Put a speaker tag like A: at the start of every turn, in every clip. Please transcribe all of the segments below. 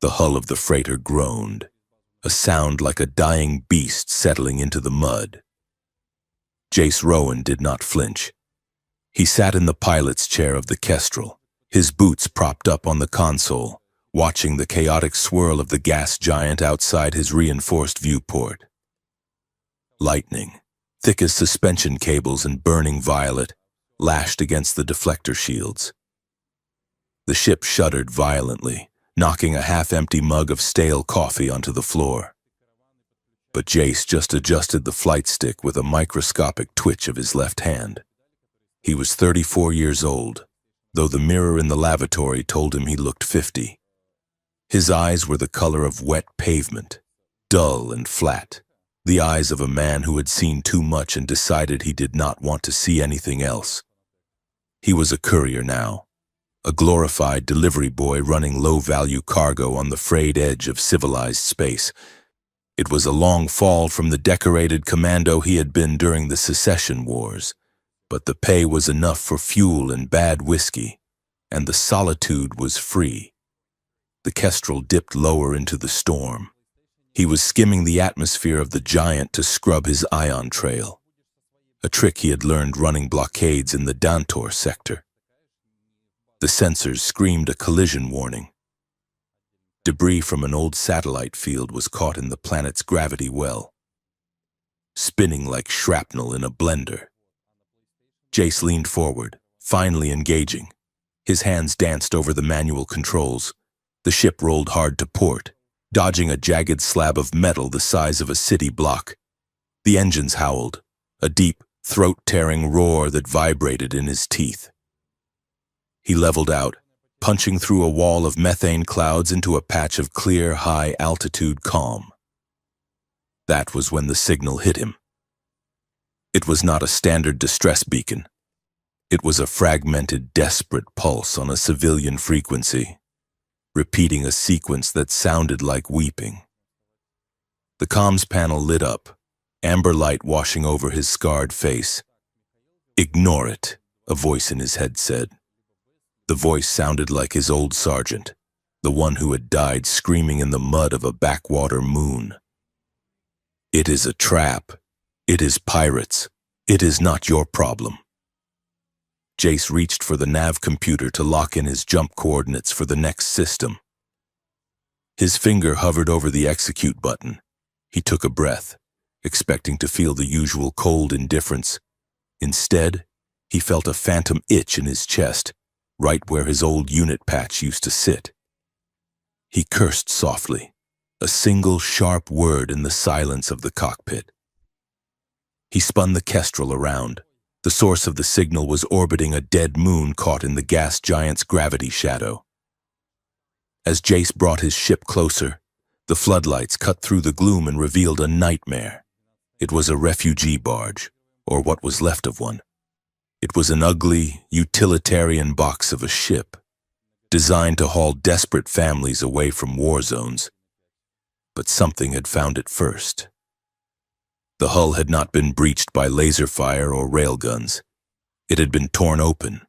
A: The hull of the freighter groaned, a sound like a dying beast settling into the mud. Jace Rowan did not flinch. He sat in the pilot's chair of the Kestrel, his boots propped up on the console, watching the chaotic swirl of the gas giant outside his reinforced viewport. Lightning, thick as suspension cables and burning violet, lashed against the deflector shields. The ship shuddered violently, knocking a half-empty mug of stale coffee onto the floor. But Jace just adjusted the flight stick with a microscopic twitch of his left hand. He was 34 years old, though the mirror in the lavatory told him he looked 50. His eyes were the color of wet pavement, dull and flat, the eyes of a man who had seen too much and decided he did not want to see anything else. He was a courier now, a glorified delivery boy running low-value cargo on the frayed edge of civilized space. It was a long fall from the decorated commando he had been during the secession wars, but the pay was enough for fuel and bad whiskey, and the solitude was free. The Kestrel dipped lower into the storm. He was skimming the atmosphere of the giant to scrub his ion trail, a trick he had learned running blockades in the Dantor sector. The sensors screamed a collision warning. Debris from an old satellite field was caught in the planet's gravity well, spinning like shrapnel in a blender. Jace leaned forward, finally engaging. His hands danced over the manual controls. The ship rolled hard to port, dodging a jagged slab of metal the size of a city block. The engines howled, a deep, throat-tearing roar that vibrated in his teeth. He leveled out, punching through a wall of methane clouds into a patch of clear, high-altitude calm. That was when the signal hit him. It was not a standard distress beacon. It was a fragmented, desperate pulse on a civilian frequency, repeating a sequence that sounded like weeping. The comms panel lit up, amber light washing over his scarred face. "Ignore it," a voice in his head said. The voice sounded like his old sergeant, the one who had died screaming in the mud of a backwater moon. "It is a trap. It is pirates. It is not your problem." Jace reached for the nav computer to lock in his jump coordinates for the next system. His finger hovered over the execute button. He took a breath, expecting to feel the usual cold indifference. Instead, he felt a phantom itch in his chest, right where his old unit patch used to sit. He cursed softly, a single sharp word in the silence of the cockpit. He spun the Kestrel around. The source of the signal was orbiting a dead moon caught in the gas giant's gravity shadow. As Jace brought his ship closer, the floodlights cut through the gloom and revealed a nightmare. It was a refugee barge, or what was left of one. It was an ugly, utilitarian box of a ship, designed to haul desperate families away from war zones. But something had found it first. The hull had not been breached by laser fire or railguns. It had been torn open.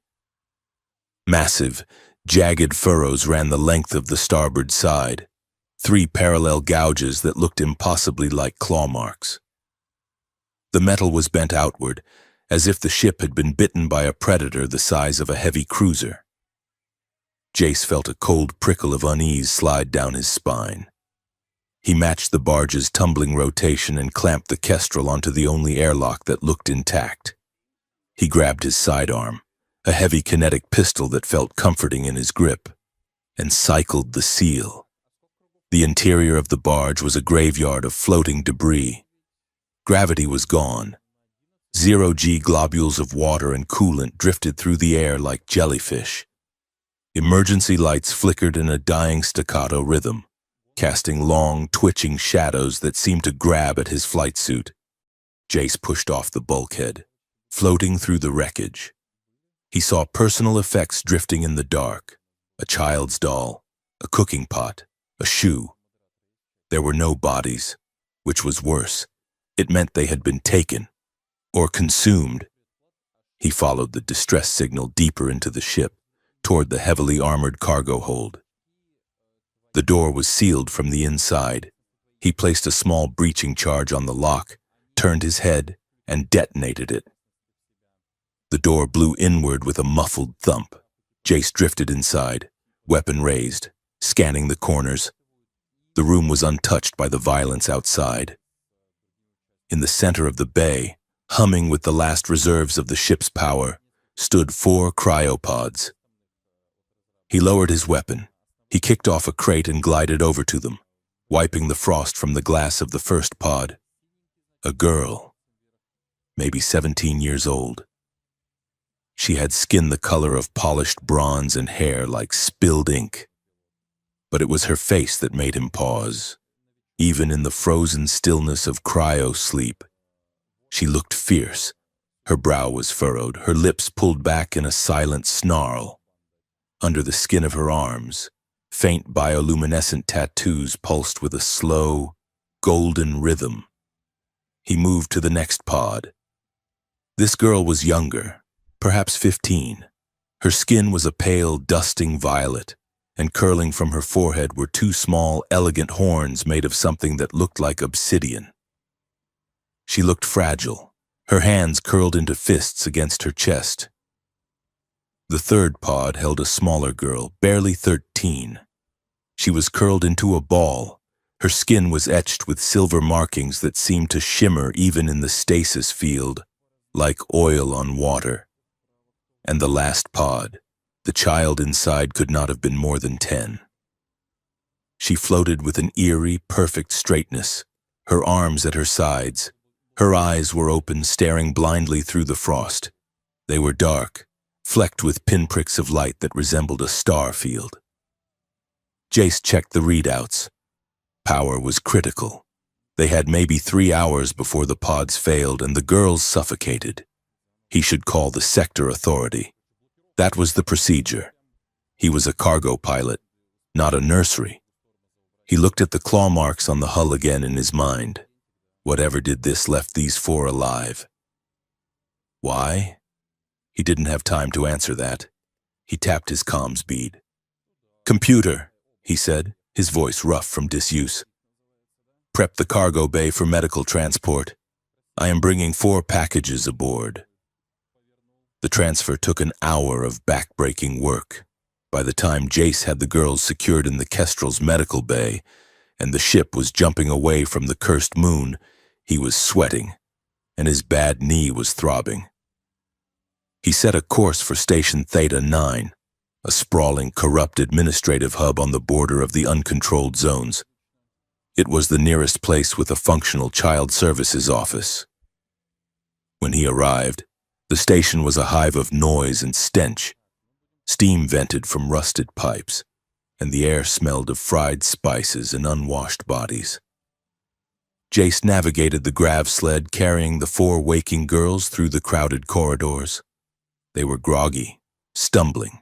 A: Massive, jagged furrows ran the length of the starboard side, 3 parallel gouges that looked impossibly like claw marks. The metal was bent outward, as if the ship had been bitten by a predator the size of a heavy cruiser. Jace felt a cold prickle of unease slide down his spine. He matched the barge's tumbling rotation and clamped the Kestrel onto the only airlock that looked intact. He grabbed his sidearm, a heavy kinetic pistol that felt comforting in his grip, and cycled the seal. The interior of the barge was a graveyard of floating debris. Gravity was gone. Zero-G globules of water and coolant drifted through the air like jellyfish. Emergency lights flickered in a dying staccato rhythm, casting long, twitching shadows that seemed to grab at his flight suit. Jace pushed off the bulkhead, floating through the wreckage. He saw personal effects drifting in the dark, a child's doll, a cooking pot, a shoe. There were no bodies, which was worse. It meant they had been taken, or consumed. He followed the distress signal deeper into the ship, toward the heavily armored cargo hold. The door was sealed from the inside. He placed a small breaching charge on the lock, turned his head, and detonated it. The door blew inward with a muffled thump. Jace drifted inside, weapon raised, scanning the corners. The room was untouched by the violence outside. In the center of the bay, humming with the last reserves of the ship's power, stood 4 cryopods. He lowered his weapon. He kicked off a crate and glided over to them, wiping the frost from the glass of the first pod. A girl, maybe 17 years old. She had skin the color of polished bronze and hair like spilled ink. But it was her face that made him pause. Even in the frozen stillness of cryo-sleep, she looked fierce. Her brow was furrowed, her lips pulled back in a silent snarl. Under the skin of her arms, faint bioluminescent tattoos pulsed with a slow, golden rhythm. He moved to the next pod. This girl was younger, perhaps 15. Her skin was a pale, dusting violet, and curling from her forehead were 2 small, elegant horns made of something that looked like obsidian. She looked fragile, her hands curled into fists against her chest. The third pod held a smaller girl, barely 13. She was curled into a ball. Her skin was etched with silver markings that seemed to shimmer even in the stasis field, like oil on water. And the last pod, the child inside could not have been more than 10. She floated with an eerie, perfect straightness, her arms at her sides. Her eyes were open, staring blindly through the frost. They were dark, flecked with pinpricks of light that resembled a star field. Jace checked the readouts. Power was critical. They had maybe 3 hours before the pods failed and the girls suffocated. He should call the sector authority. That was the procedure. He was a cargo pilot, not a nursery. He looked at the claw marks on the hull again in his mind. Whatever did this left these 4 alive. Why? He didn't have time to answer that. He tapped his comms bead. "Computer," he said, his voice rough from disuse. "Prep the cargo bay for medical transport. I am bringing 4 packages aboard." The transfer took an hour of back-breaking work. By the time Jace had the girls secured in the Kestrel's medical bay and the ship was jumping away from the cursed moon, he was sweating, and his bad knee was throbbing. He set a course for Station Theta 9, a sprawling, corrupt administrative hub on the border of the uncontrolled zones. It was the nearest place with a functional child services office. When he arrived, the station was a hive of noise and stench. Steam vented from rusted pipes, and the air smelled of fried spices and unwashed bodies. Jace navigated the grav sled carrying the 4 waking girls through the crowded corridors. They were groggy, stumbling,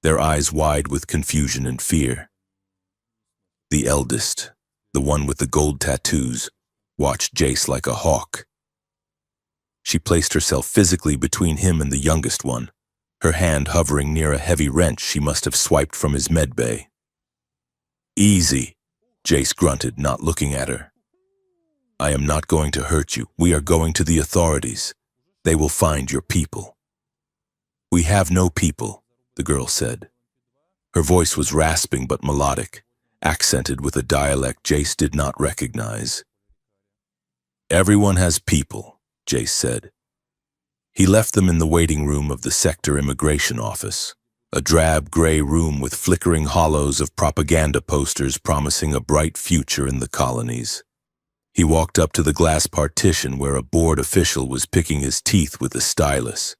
A: their eyes wide with confusion and fear. The eldest, the one with the gold tattoos, watched Jace like a hawk. She placed herself physically between him and the youngest one, her hand hovering near a heavy wrench she must have swiped from his medbay. "Easy," Jace grunted, not looking at her. "I am not going to hurt you. We are going to the authorities. They will find your people." "We have no people," the girl said. Her voice was rasping but melodic, accented with a dialect Jace did not recognize. "Everyone has people," Jace said. He left them in the waiting room of the sector immigration office, a drab gray room with flickering hollows of propaganda posters promising a bright future in the colonies. He walked up to the glass partition where a bored official was picking his teeth with a stylus.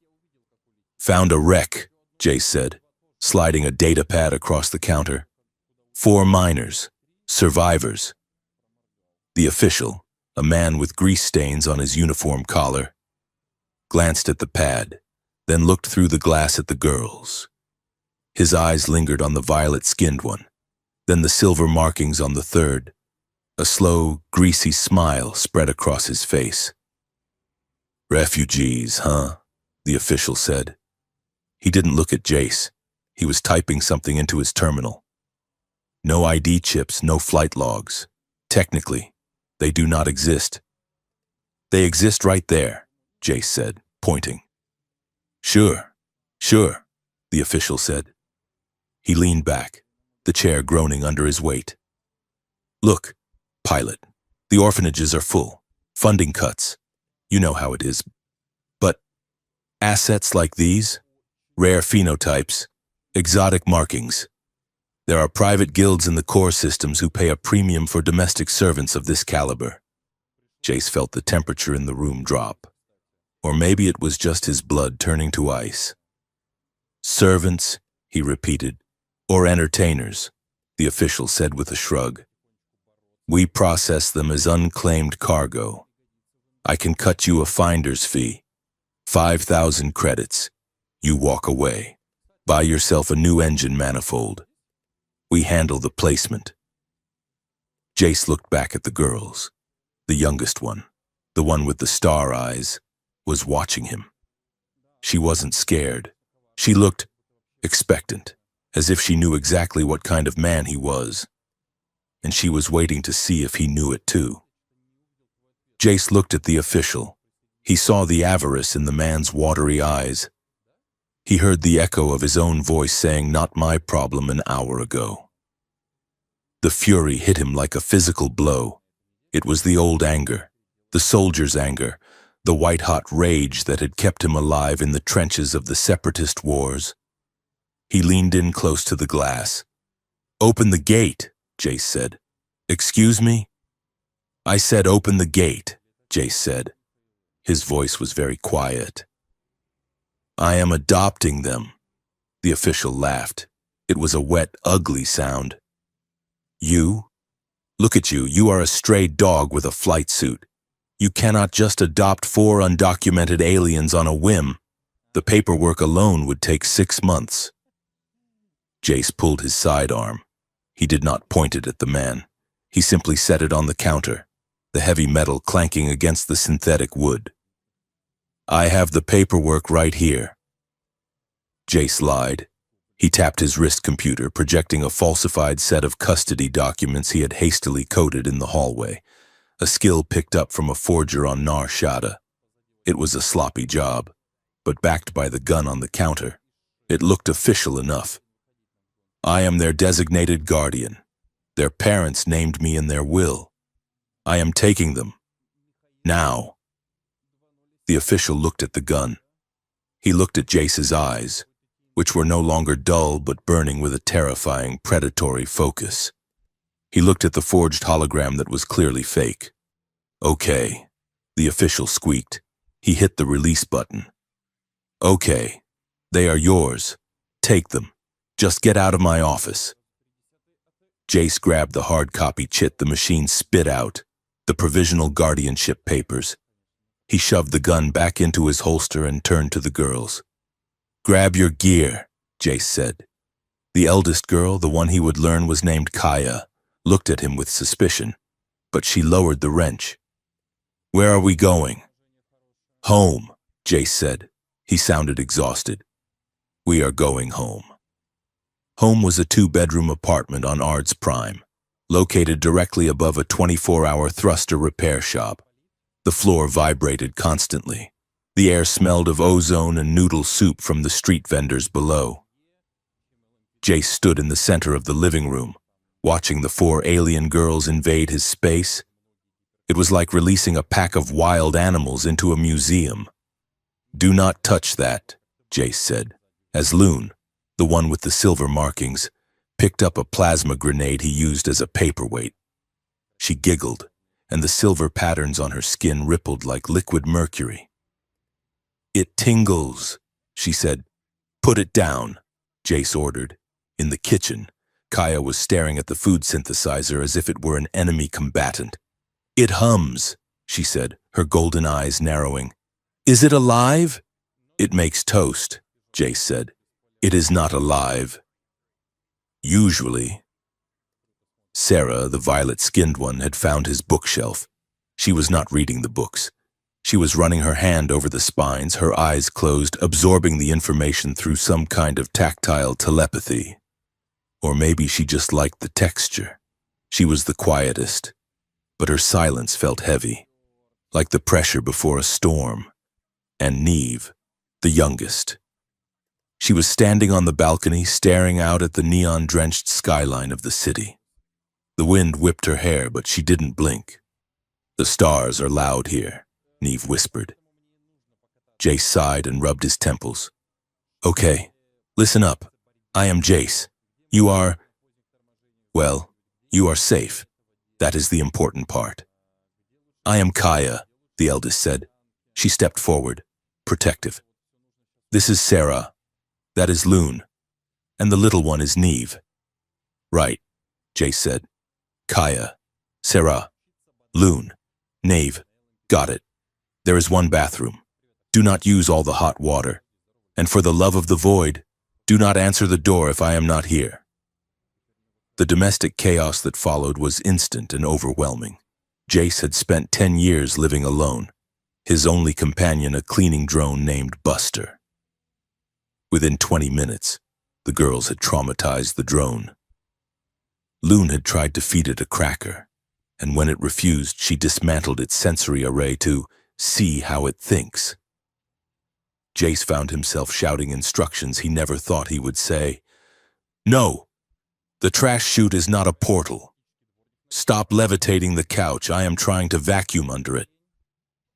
A: "Found a wreck," Jace said, sliding a data pad across the counter. 4 miners, survivors. The official, a man with grease stains on his uniform collar, glanced at the pad, then looked through the glass at the girls. His eyes lingered on the violet-skinned one, then the silver markings on the third. A slow, greasy smile spread across his face. "Refugees, huh?" the official said. He didn't look at Jace. He was typing something into his terminal. No ID chips, no flight logs. Technically, they do not exist. They exist right there, Jace said, pointing. Sure, the official said. He leaned back, the chair groaning under his weight. Look, pilot, the orphanages are full. Funding cuts. You know how it is. But assets like these, rare phenotypes, exotic markings. There are private guilds in the core systems who pay a premium for domestic servants of this caliber. Jace felt the temperature in the room drop. Or maybe it was just his blood turning to ice. Servants, he repeated, or entertainers, the official said with a shrug. We process them as unclaimed cargo. I can cut you a finder's fee, 5,000 credits. You walk away. Buy yourself a new engine manifold. We handle the placement. Jace looked back at the girls. The youngest one, the one with the star eyes, was watching him. She wasn't scared. She looked expectant, as if she knew exactly what kind of man he was. And she was waiting to see if he knew it too. Jace looked at the official. He saw the avarice in the man's watery eyes. He heard the echo of his own voice saying, "Not my problem," an hour ago. The fury hit him like a physical blow. It was the old anger, the soldier's anger, the white-hot rage that had kept him alive in the trenches of the separatist wars. He leaned in close to the glass. "Open the gate," Jace said. "Excuse me?" "I said open the gate," Jace said. His voice was very quiet. "I am adopting them." The official laughed. It was a wet, ugly sound. "You? Look at you. You are a stray dog with a flight suit. You cannot just adopt 4 undocumented aliens on a whim. The paperwork alone would take 6 months. Jace pulled his sidearm. He did not point it at the man. He simply set it on the counter, the heavy metal clanking against the synthetic wood. "I have the paperwork right here." Jace lied. He tapped his wrist computer, projecting a falsified set of custody documents he had hastily coded in the hallway, a skill picked up from a forger on Nar Shaddaa. It was a sloppy job, but backed by the gun on the counter, it looked official enough. "I am their designated guardian. Their parents named me in their will. I am taking them. Now." The official looked at the gun. He looked at Jace's eyes, which were no longer dull but burning with a terrifying, predatory focus. He looked at the forged hologram that was clearly fake. "Okay," the official squeaked. He hit the release button. "Okay, they are yours. Take them. Just get out of my office." Jace grabbed the hard copy chit the machine spit out, the provisional guardianship papers. He shoved the gun back into his holster and turned to the girls. "Grab your gear," Jace said. The eldest girl, the one he would learn was named Kaya, looked at him with suspicion, but she lowered the wrench. "Where are we going?" "Home," Jace said. He sounded exhausted. "We are going home." Home was a 2-bedroom apartment on Ards Prime, located directly above a 24-hour thruster repair shop. The floor vibrated constantly. The air smelled of ozone and noodle soup from the street vendors below. Jace stood in the center of the living room, watching the 4 alien girls invade his space. It was like releasing a pack of wild animals into a museum. "Do not touch that," Jace said, as Loon, the one with the silver markings, picked up a plasma grenade he used as a paperweight. She giggled, and the silver patterns on her skin rippled like liquid mercury. "It tingles," she said. "Put it down," Jace ordered. In the kitchen, Kaya was staring at the food synthesizer as if it were an enemy combatant. "It hums," she said, her golden eyes narrowing. "Is it alive?" "It makes toast," Jace said. "It is not alive." Usually. Sarah, the violet-skinned one, had found his bookshelf. She was not reading the books. She was running her hand over the spines, her eyes closed, absorbing the information through some kind of tactile telepathy. Or maybe she just liked the texture. She was the quietest, but her silence felt heavy, like the pressure before a storm. And Neve, the youngest. She was standing on the balcony, staring out at the neon-drenched skyline of the city. The wind whipped her hair, but she didn't blink. "The stars are loud here," Neve whispered. Jace sighed and rubbed his temples. "Okay, listen up. I am Jace. You are... well, you are safe. That is the important part." "I am Kaya," the eldest said. She stepped forward, protective. "This is Sarah. That is Loon. And the little one is Neve." "Right," Jace said. "Kaya, Sarah, Loon, Nave. Got it. There is one bathroom. Do not use all the hot water. And for the love of the void, do not answer the door if I am not here." The domestic chaos that followed was instant and overwhelming. Jace had spent 10 years living alone, his only companion a cleaning drone named Buster. Within 20 minutes, the girls had traumatized the drone. Loon had tried to feed it a cracker, and when it refused, she dismantled its sensory array to see how it thinks. Jace found himself shouting instructions he never thought he would say. "No! The trash chute is not a portal. Stop levitating the couch. I am trying to vacuum under it.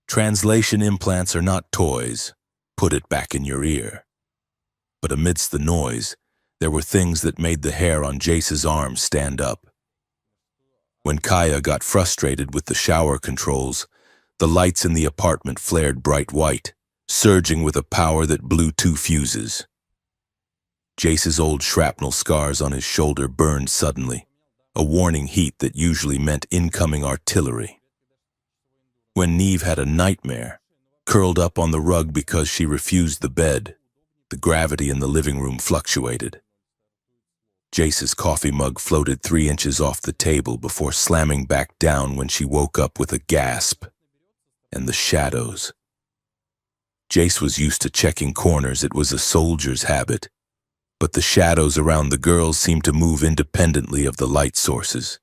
A: Translation implants are not toys. Put it back in your ear." But amidst the noise, there were things that made the hair on Jace's arm stand up. When Kaya got frustrated with the shower controls, the lights in the apartment flared bright white, surging with a power that blew 2 fuses. Jace's old shrapnel scars on his shoulder burned suddenly, a warning heat that usually meant incoming artillery. When Neve had a nightmare, curled up on the rug because she refused the bed, the gravity in the living room fluctuated. Jace's coffee mug floated 3 inches off the table before slamming back down when she woke up with a gasp. And the shadows. Jace was used to checking corners. It was a soldier's habit. But the shadows around the girls seemed to move independently of the light sources.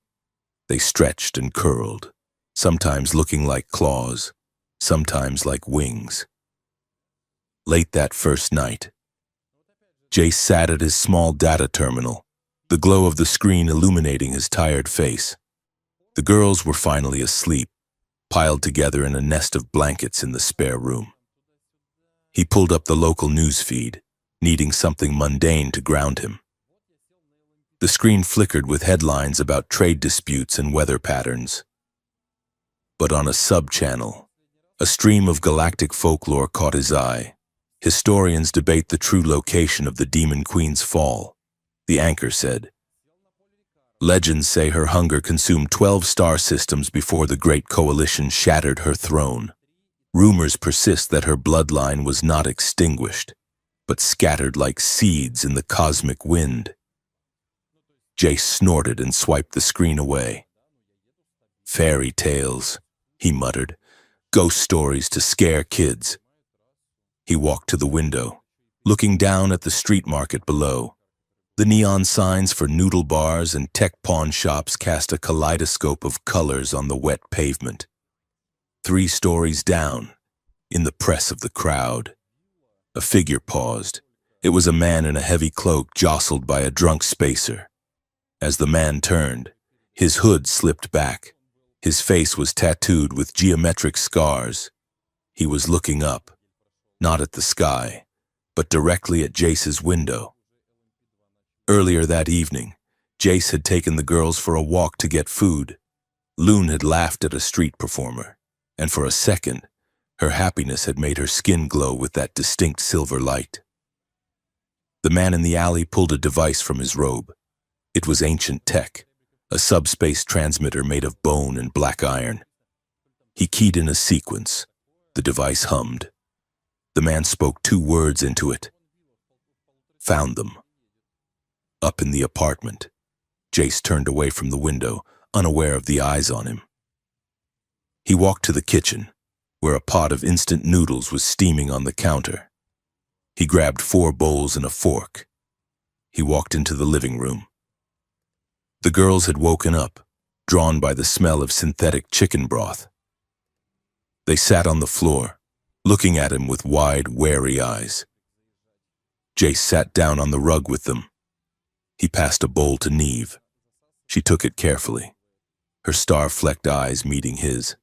A: They stretched and curled, sometimes looking like claws, sometimes like wings. Late that first night, Jace sat at his small data terminal, the glow of the screen illuminating his tired face. The girls were finally asleep, piled together in a nest of blankets in the spare room. He pulled up the local news feed, needing something mundane to ground him. The screen flickered with headlines about trade disputes and weather patterns. But on a sub-channel, a stream of galactic folklore caught his eye. Historians debate the true location of the Demon Queen's fall. The anchor said, "Legends say her hunger consumed 12 star systems before the Great Coalition shattered her throne. Rumors persist that her bloodline was not extinguished, but scattered like seeds in the cosmic wind." Jace snorted and swiped the screen away. "Fairy tales," he muttered. "Ghost stories to scare kids." He walked to the window, looking down at the street market below. The neon signs for noodle bars and tech pawn shops cast a kaleidoscope of colors on the wet pavement. 3 stories down, in the press of the crowd, a figure paused. It was a man in a heavy cloak jostled by a drunk spacer. As the man turned, his hood slipped back. His face was tattooed with geometric scars. He was looking up, not at the sky, but directly at Jace's window. Earlier that evening, Jace had taken the girls for a walk to get food. Loon had laughed at a street performer, and for a second, her happiness had made her skin glow with that distinct silver light. The man in the alley pulled a device from his robe. It was ancient tech, a subspace transmitter made of bone and black iron. He keyed in a sequence. The device hummed. The man spoke 2 words into it. "Found them." Up in the apartment, Jace turned away from the window, unaware of the eyes on him. He walked to the kitchen, where a pot of instant noodles was steaming on the counter. He grabbed 4 bowls and a fork. He walked into the living room, The girls had woken up, drawn by the smell of synthetic chicken broth. They sat on the floor, looking at him with wide, wary eyes. Jace sat down on the rug with them. He passed a bowl to Neve. She took it carefully, her star-flecked eyes meeting his.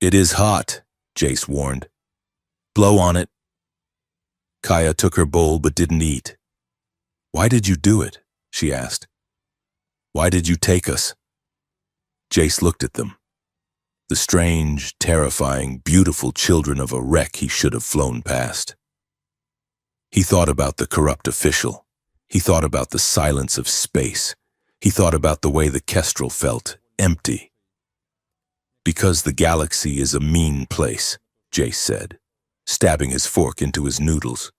A: "It is hot," Jace warned. "Blow on it." Kaya took her bowl but didn't eat. "Why did you do it?" she asked. "Why did you take us?" Jace looked at them. The strange, terrifying, beautiful children of a wreck he should have flown past. He thought about the corrupt official. He thought about the silence of space. He thought about the way the Kestrel felt, empty. "Because the galaxy is a mean place," Jace said, stabbing his fork into his noodles.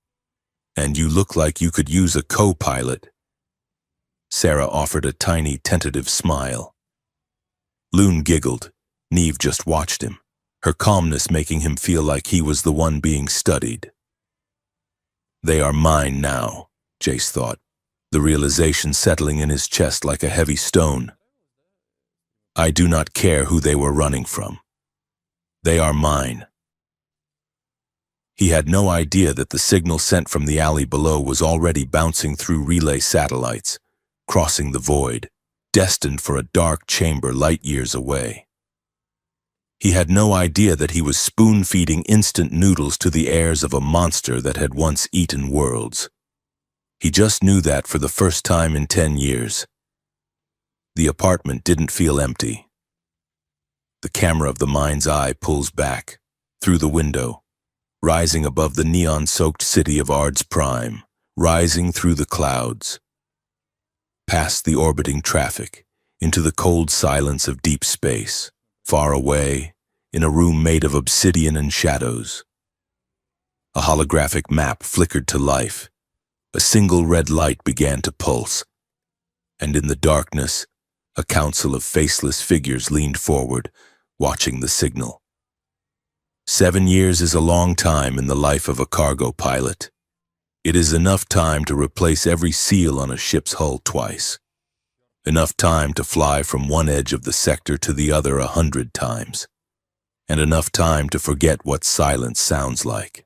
A: "And you look like you could use a co-pilot." Sarah offered a tiny, tentative smile. Loon giggled. Neve just watched him, her calmness making him feel like he was the one being studied. "They are mine now," Jace thought, the realization settling in his chest like a heavy stone. "I do not care who they were running from. They are mine." He had no idea that the signal sent from the alley below was already bouncing through relay satellites, crossing the void, destined for a dark chamber light years away. He had no idea that he was spoon-feeding instant noodles to the heirs of a monster that had once eaten worlds. He just knew that for the first time in 10 years. The apartment didn't feel empty. The camera of the mind's eye pulls back, through the window, rising above the neon-soaked city of Ard's Prime, rising through the clouds. Past the orbiting traffic, into the cold silence of deep space, far away, in a room made of obsidian and shadows. A holographic map flickered to life. A single red light began to pulse, and in the darkness, a council of faceless figures leaned forward, watching the signal. 7 years is a long time in the life of a cargo pilot. It is enough time to replace every seal on a ship's hull twice. Enough time to fly from one edge of the sector to the other 100 times. And enough time to forget what silence sounds like.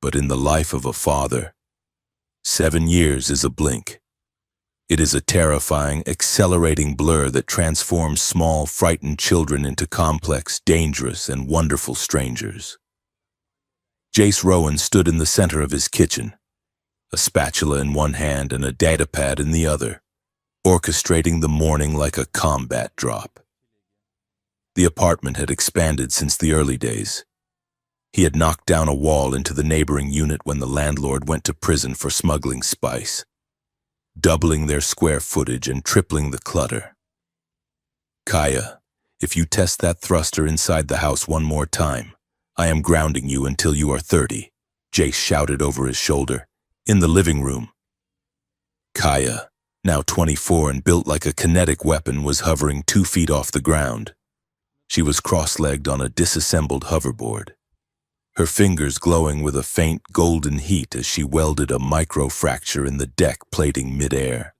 A: But in the life of a father, 7 years is a blink. It is a terrifying, accelerating blur that transforms small, frightened children into complex, dangerous, and wonderful strangers. Jace Rowan stood in the center of his kitchen, a spatula in one hand and a datapad in the other, orchestrating the morning like a combat drop. The apartment had expanded since the early days. He had knocked down a wall into the neighboring unit when the landlord went to prison for smuggling spice, doubling their square footage and tripling the clutter. "Kaya, if you test that thruster inside the house one more time, I am grounding you until you are 30, Jace shouted over his shoulder, in the living room. Kaya, now 24 and built like a kinetic weapon, was hovering 2 feet off the ground. She was cross-legged on a disassembled hoverboard, her fingers glowing with a faint golden heat as she welded a micro-fracture in the deck plating mid-air.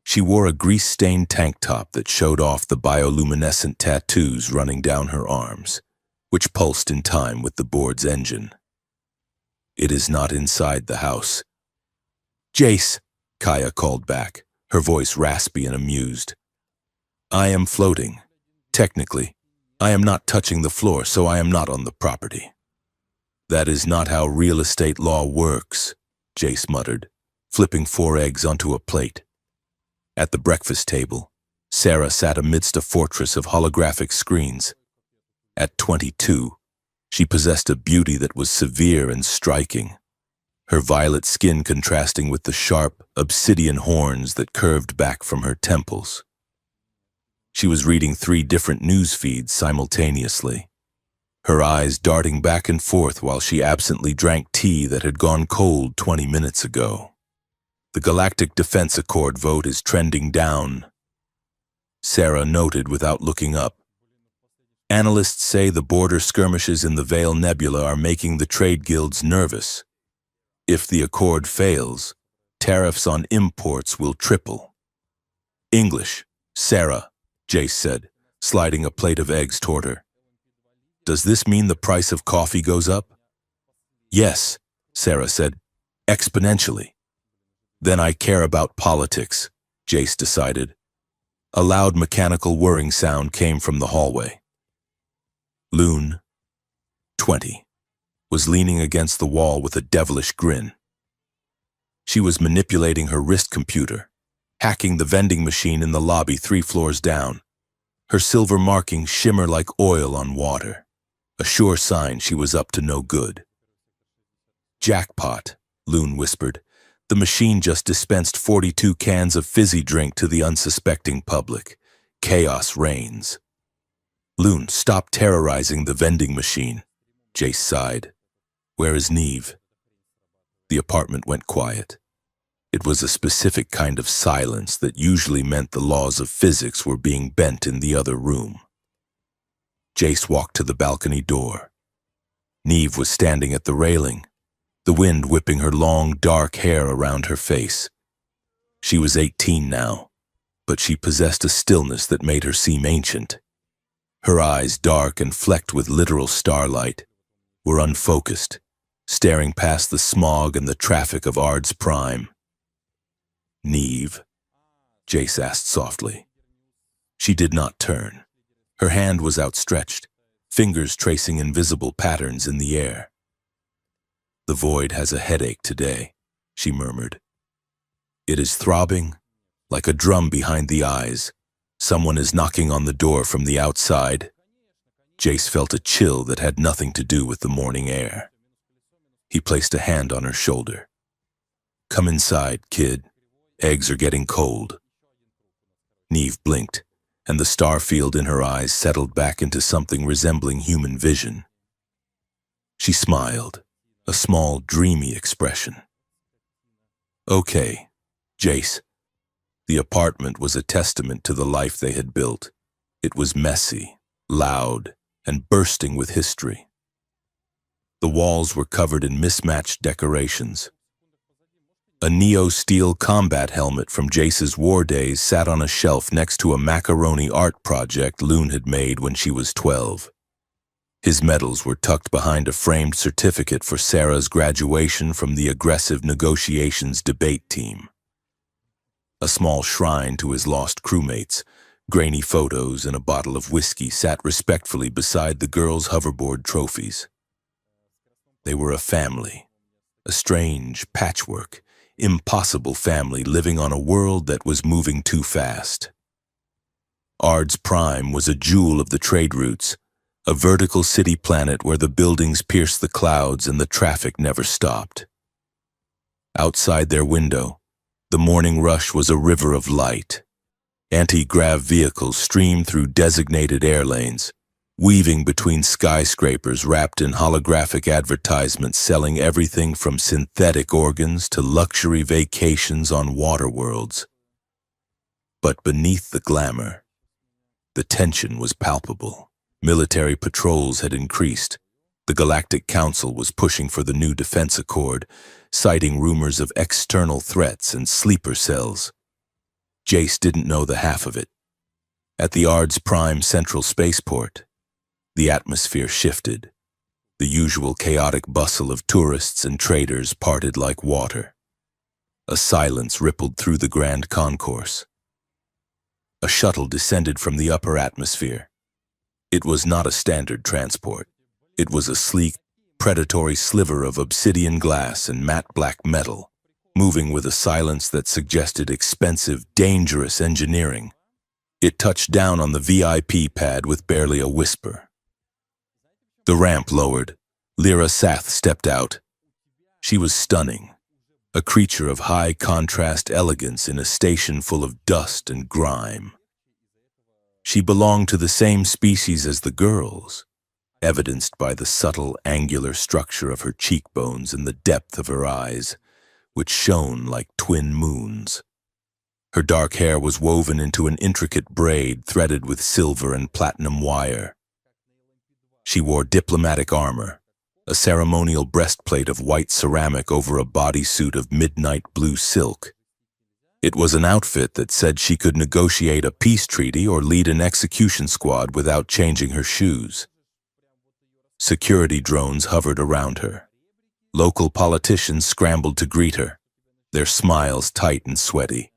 A: She wore a grease-stained tank top that showed off the bioluminescent tattoos running down her arms, which pulsed in time with the board's engine. "It is not inside the house." "Jace," Kaya called back, her voice raspy and amused. "I am floating. Technically, I am not touching the floor, so I am not on the property." "That is not how real estate law works," Jace muttered, flipping 4 eggs onto a plate. At the breakfast table, Sarah sat amidst a fortress of holographic screens. At 22, she possessed a beauty that was severe and striking, her violet skin contrasting with the sharp, obsidian horns that curved back from her temples. She was reading 3 different news feeds simultaneously, her eyes darting back and forth while she absently drank tea that had gone cold 20 minutes ago. "The Galactic Defense Accord vote is trending down," Sarah noted without looking up. "Analysts say the border skirmishes in the Veil Nebula are making the trade guilds nervous. If the Accord fails, tariffs on imports will triple. English, Sarah, Jace said, sliding a plate of eggs toward her. Does this mean the price of coffee goes up? Yes, Sarah said, exponentially. Then I care about politics, Jace decided. A loud mechanical whirring sound came from the hallway. Loon, 20, was leaning against the wall with a devilish grin. She was manipulating her wrist computer, hacking the vending machine in the lobby 3 floors down. Her silver markings shimmer like oil on water, a sure sign she was up to no good. Jackpot, Loon whispered. The machine just dispensed 42 cans of fizzy drink to the unsuspecting public. Chaos reigns. Loon, stop terrorizing the vending machine, Jace sighed. Where is Neve? The apartment went quiet. It was a specific kind of silence that usually meant the laws of physics were being bent in the other room. Jace walked to the balcony door. Neve was standing at the railing, the wind whipping her long, dark hair around her face. She was 18 now, but she possessed a stillness that made her seem ancient. Her eyes, dark and flecked with literal starlight, were unfocused, staring past the smog and the traffic of Ard's Prime. Neve? Jace asked softly. She did not turn. Her hand was outstretched, fingers tracing invisible patterns in the air. The void has a headache today, she murmured. It is throbbing, like a drum behind the eyes. Someone is knocking on the door from the outside. Jace felt a chill that had nothing to do with the morning air. He placed a hand on her shoulder. Come inside, kid. Eggs are getting cold. Neve blinked, and the star field in her eyes settled back into something resembling human vision. She smiled, a small, dreamy expression. Okay, Jace. The apartment was a testament to the life they had built. It was messy, loud, and bursting with history. The walls were covered in mismatched decorations. A neo-steel combat helmet from Jace's war days sat on a shelf next to a macaroni art project Loon had made when she was 12. His medals were tucked behind a framed certificate for Sarah's graduation from the aggressive negotiations debate team. A small shrine to his lost crewmates, grainy photos and a bottle of whiskey sat respectfully beside the girls' hoverboard trophies. They were a family, a strange patchwork, impossible family living on a world that was moving too fast. Ard's Prime was a jewel of the trade routes, a vertical city planet where the buildings pierced the clouds and the traffic never stopped. Outside their window, the morning rush was a river of light. Anti-grav vehicles streamed through designated air lanes, weaving between skyscrapers wrapped in holographic advertisements selling everything from synthetic organs to luxury vacations on water worlds. But beneath the glamour, the tension was palpable. Military patrols had increased. The Galactic Council was pushing for the new defense accord, citing rumors of external threats and sleeper cells. Jace didn't know the half of it. At the Ard's Prime Central Spaceport, the atmosphere shifted. The usual chaotic bustle of tourists and traders parted like water. A silence rippled through the grand concourse. A shuttle descended from the upper atmosphere. It was not a standard transport. It was a sleek, predatory sliver of obsidian glass and matte black metal, moving with a silence that suggested expensive, dangerous engineering. It touched down on the VIP pad with barely a whisper. The ramp lowered. Lyra Sath stepped out. She was stunning, a creature of high-contrast elegance in a station full of dust and grime. She belonged to the same species as the girls, evidenced by the subtle, angular structure of her cheekbones and the depth of her eyes, which shone like twin moons. Her dark hair was woven into an intricate braid threaded with silver and platinum wire. She wore diplomatic armor, a ceremonial breastplate of white ceramic over a bodysuit of midnight blue silk. It was an outfit that said she could negotiate a peace treaty or lead an execution squad without changing her shoes. Security drones hovered around her. Local politicians scrambled to greet her, their smiles tight and sweaty.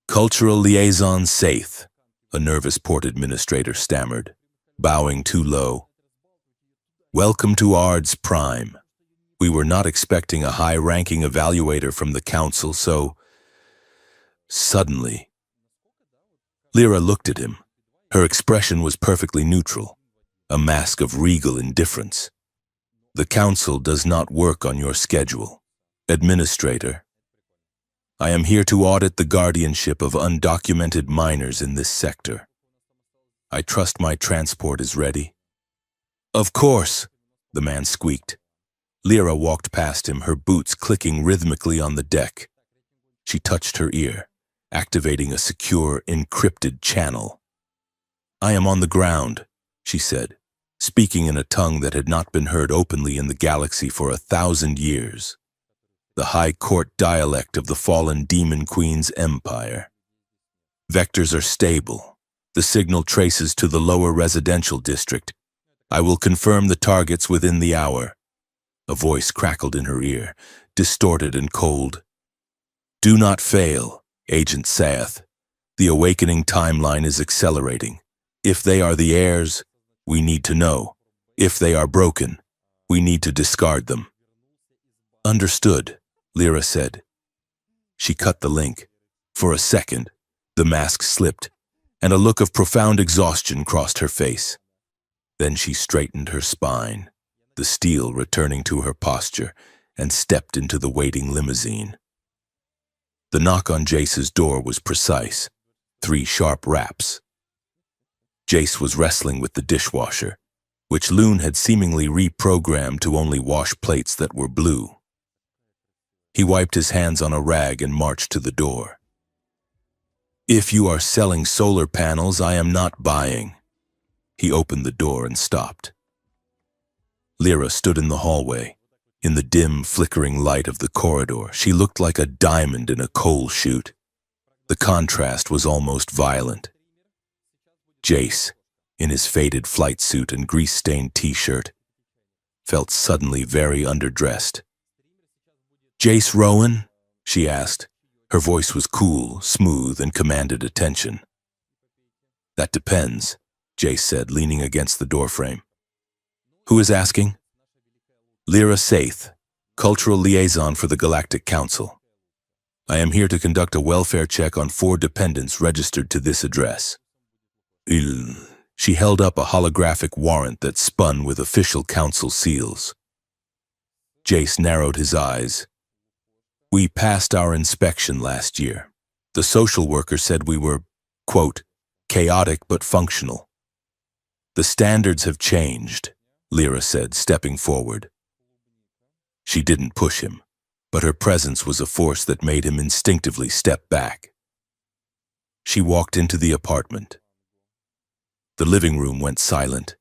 A: "Cultural liaison Saith," a nervous port administrator stammered, bowing too low. "Welcome to Ard's Prime. We were not expecting a high-ranking evaluator from the council, so..." Suddenly, Lyra looked at him. Her expression was perfectly neutral, a mask of regal indifference. "The council does not work on your schedule, Administrator. I am here to audit the guardianship of undocumented minors in this sector. I trust my transport is ready." "Of course," the man squeaked. Lyra walked past him, her boots clicking rhythmically on the deck. She touched her ear, activating a secure, encrypted channel. "I am on the ground," she said, speaking in a tongue that had not been heard openly in the galaxy for 1,000 years. The high court dialect of the fallen demon queen's empire. "Vectors are stable. The signal traces to the lower residential district. I will confirm the targets within the hour." A voice crackled in her ear, distorted and cold. "Do not fail, Agent Saith. The awakening timeline is accelerating. If they are the heirs, we need to know. If they are broken, we need to discard them." "Understood," Lyra said. She cut the link. For a second, the mask slipped, and a look of profound exhaustion crossed her face. Then she straightened her spine, the steel returning to her posture, and stepped into the waiting limousine. The knock on Jace's door was precise, 3 sharp raps. Jace was wrestling with the dishwasher, which Loon had seemingly reprogrammed to only wash plates that were blue. He wiped his hands on a rag and marched to the door. "If you are selling solar panels, I am not buying." He opened the door and stopped. Lyra stood in the hallway. In the dim, flickering light of the corridor, she looked like a diamond in a coal chute. The contrast was almost violent. Jace, in his faded flight suit and grease-stained t-shirt, felt suddenly very underdressed. "Jace Rowan?" she asked. Her voice was cool, smooth, and commanded attention. "That depends," Jace said, leaning against the doorframe. "Who is asking?" "Lyra Saith, Cultural Liaison for the Galactic Council. I am here to conduct a welfare check on 4 dependents registered to this address." She held up a holographic warrant that spun with official council seals. Jace narrowed his eyes. "We passed our inspection last year. The social worker said we were, quote, chaotic but functional." "The standards have changed," Lyra said, stepping forward. She didn't push him, but her presence was a force that made him instinctively step back. She walked into the apartment. The living room went silent.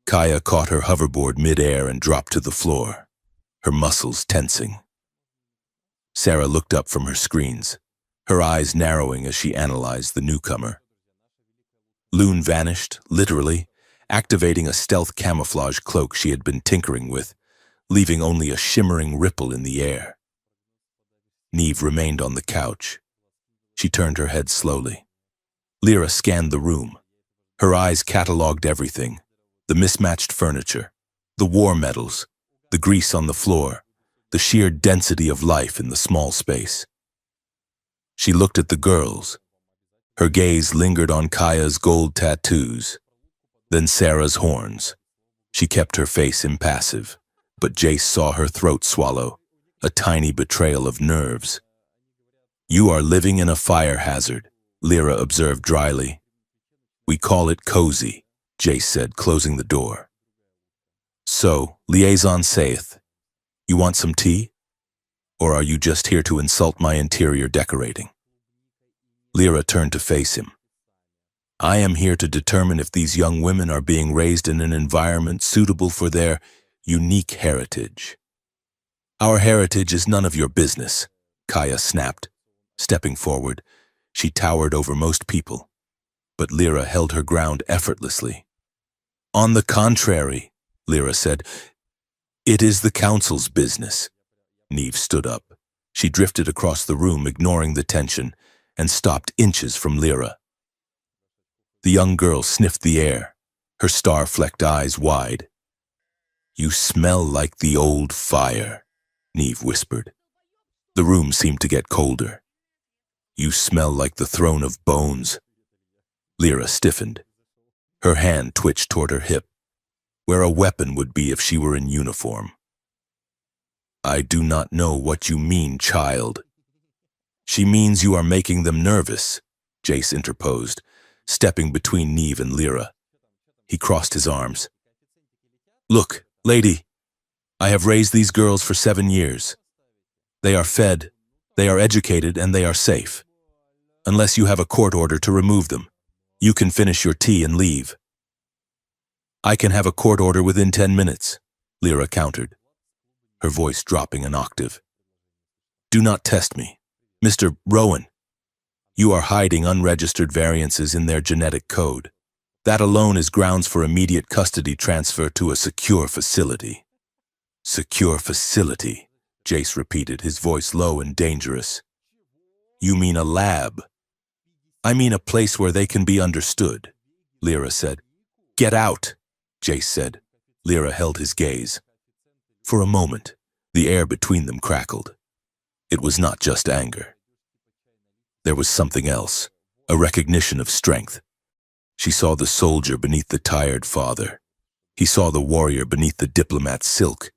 A: Kaya caught her hoverboard mid-air and dropped to the floor, her muscles tensing. Sarah looked up from her screens, her eyes narrowing as she analyzed the newcomer. Loon vanished, literally, activating a stealth camouflage cloak she had been tinkering with, leaving only a shimmering ripple in the air. Neve remained on the couch. She turned her head slowly. Lyra scanned the room. Her eyes catalogued everything: the mismatched furniture, the war medals, the grease on the floor, the sheer density of life in the small space. She looked at the girls. Her gaze lingered on Kaya's gold tattoos, then Sarah's horns. She kept her face impassive, but Jace saw her throat swallow, a tiny betrayal of nerves. "You are living in a fire hazard," Lyra observed dryly. "We call it cozy," Jace said, closing the door. "So, Liaison Saith, you want some tea? Or are you just here to insult my interior decorating?" Lyra turned to face him. I am here to determine if these young women are being raised in an environment suitable for their unique heritage. Our heritage is none of your business, Kaya snapped. Stepping forward, she towered over most people, but Lyra held her ground effortlessly. On the contrary, Lyra said, it is the council's business. Neve stood up. She drifted across the room, ignoring the tension, and stopped inches from Lyra. The young girl sniffed the air, her star-flecked eyes wide. You smell like the old fire, Neve whispered. The room seemed to get colder. You smell like the throne of bones. Lyra stiffened. Her hand twitched toward her hip, where a weapon would be if she were in uniform. I do not know what you mean, child. She means you are making them nervous, Jace interposed, stepping between Neve and Lyra. He crossed his arms. Look, lady, I have raised these girls for 7 years. They are fed, they are educated, and they are safe. Unless you have a court order to remove them, you can finish your tea and leave. I can have a court order within 10 minutes, Lyra countered, her voice dropping an octave. Do not test me. Mr. Rowan, you are hiding unregistered variances in their genetic code. That alone is grounds for immediate custody transfer to a secure facility. Secure facility, Jace repeated, his voice low and dangerous. You mean a lab? I mean a place where they can be understood, Lyra said. Get out, Jace said. Lyra held his gaze. For a moment, the air between them crackled. It was not just anger. There was something else, a recognition of strength. She saw the soldier beneath the tired father. He saw the warrior beneath the diplomat's silk.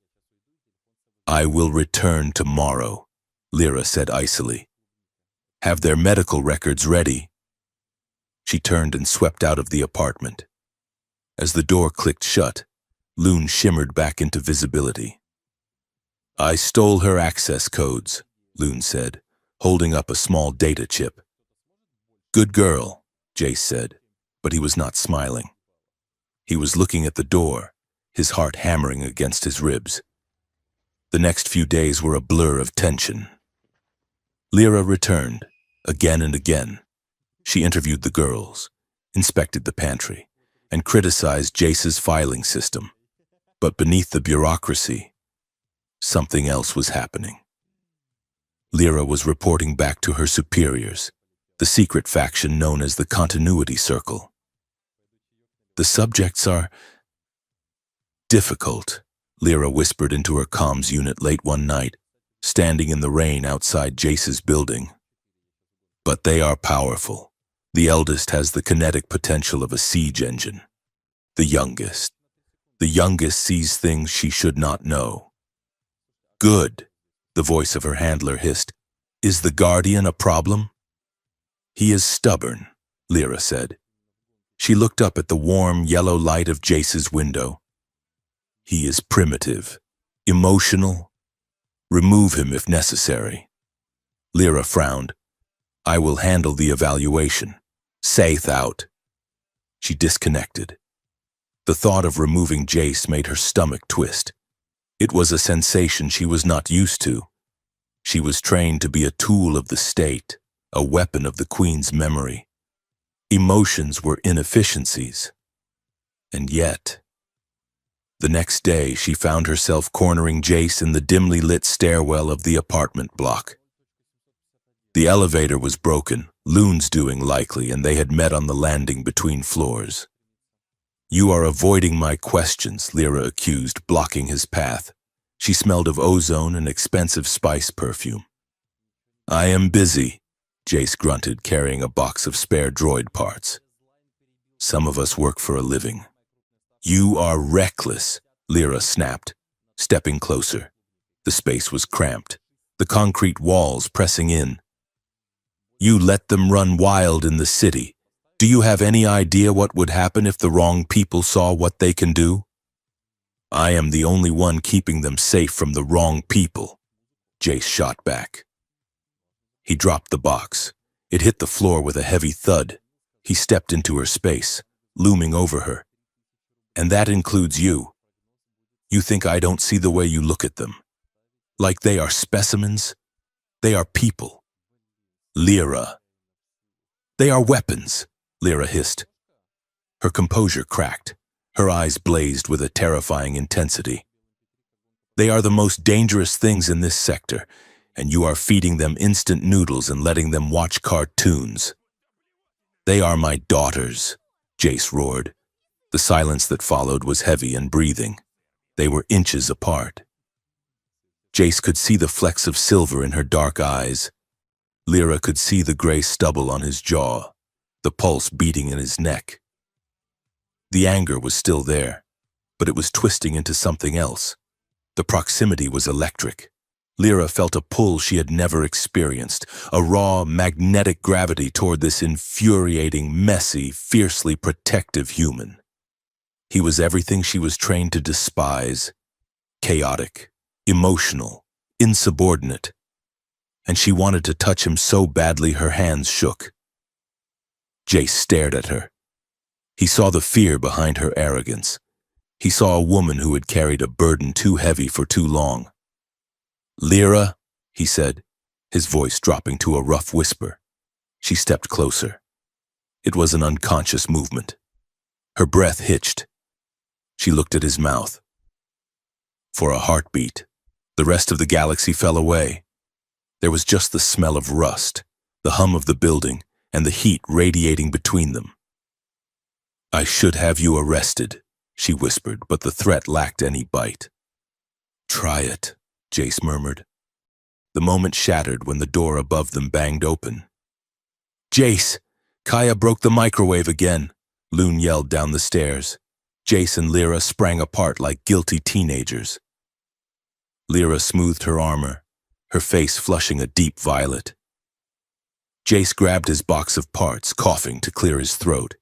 A: I will return tomorrow, Lyra said icily. Have their medical records ready. She turned and swept out of the apartment. As the door clicked shut, Loon shimmered back into visibility. I stole her access codes, Loon said, holding up a small data chip. Good girl, Jace said, but he was not smiling. He was looking at the door, his heart hammering against his ribs. The next few days were a blur of tension. Lyra returned, again and again. She interviewed the girls, inspected the pantry, and criticized Jace's filing system. But beneath the bureaucracy, something else was happening. Lyra was reporting back to her superiors, the secret faction known as the Continuity Circle. The subjects are difficult, Lyra whispered into her comms unit late one night, standing in the rain outside Jace's building. But they are powerful. The eldest has the kinetic potential of a siege engine. The youngest sees things she should not know. Good, the voice of her handler hissed. Is the Guardian a problem? He is stubborn, Lyra said. She looked up at the warm yellow light of Jace's window. He is primitive, emotional. Remove him if necessary. Lyra frowned. I will handle the evaluation. Safe out. She disconnected. The thought of removing Jace made her stomach twist. It was a sensation she was not used to. She was trained to be a tool of the state, a weapon of the Queen's memory. Emotions were inefficiencies. And yet, the next day she found herself cornering Jace in the dimly lit stairwell of the apartment block. The elevator was broken, Loon's doing likely, and they had met on the landing between floors. You are avoiding my questions, Lyra accused, blocking his path. She smelled of ozone and expensive spice perfume. I am busy, Jace grunted, carrying a box of spare droid parts. Some of us work for a living. You are reckless, Lyra snapped, stepping closer. The space was cramped, the concrete walls pressing in. You let them run wild in the city. Do you have any idea what would happen if the wrong people saw what they can do? I am the only one keeping them safe from the wrong people, Jace shot back. He dropped the box. It hit the floor with a heavy thud. He stepped into her space, looming over her. And that includes you. You think I don't see the way you look at them? Like they are specimens? They are people. Lyra. They are weapons, Lyra hissed. Her composure cracked. Her eyes blazed with a terrifying intensity. They are the most dangerous things in this sector, and you are feeding them instant noodles and letting them watch cartoons. They are my daughters, Jace roared. The silence that followed was heavy and breathing. They were inches apart. Jace could see the flecks of silver in her dark eyes. Lyra could see the gray stubble on his jaw, the pulse beating in his neck. The anger was still there, but it was twisting into something else. The proximity was electric. Lyra felt a pull she had never experienced, a raw, magnetic gravity toward this infuriating, messy, fiercely protective human. He was everything she was trained to despise: chaotic, emotional, insubordinate. And she wanted to touch him so badly her hands shook. Jace stared at her. He saw the fear behind her arrogance. He saw a woman who had carried a burden too heavy for too long. "Lyra," he said, his voice dropping to a rough whisper. She stepped closer. It was an unconscious movement. Her breath hitched. She looked at his mouth. For a heartbeat, the rest of the galaxy fell away. There was just the smell of rust, the hum of the building, and the heat radiating between them. "I should have you arrested," she whispered, but the threat lacked any bite. "Try it," Jace murmured. The moment shattered when the door above them banged open. "Jace! Kaya broke the microwave again," Loon yelled down the stairs. Jace and Lyra sprang apart like guilty teenagers. Lyra smoothed her armor, her face flushing a deep violet. Jace grabbed his box of parts, coughing to clear his throat.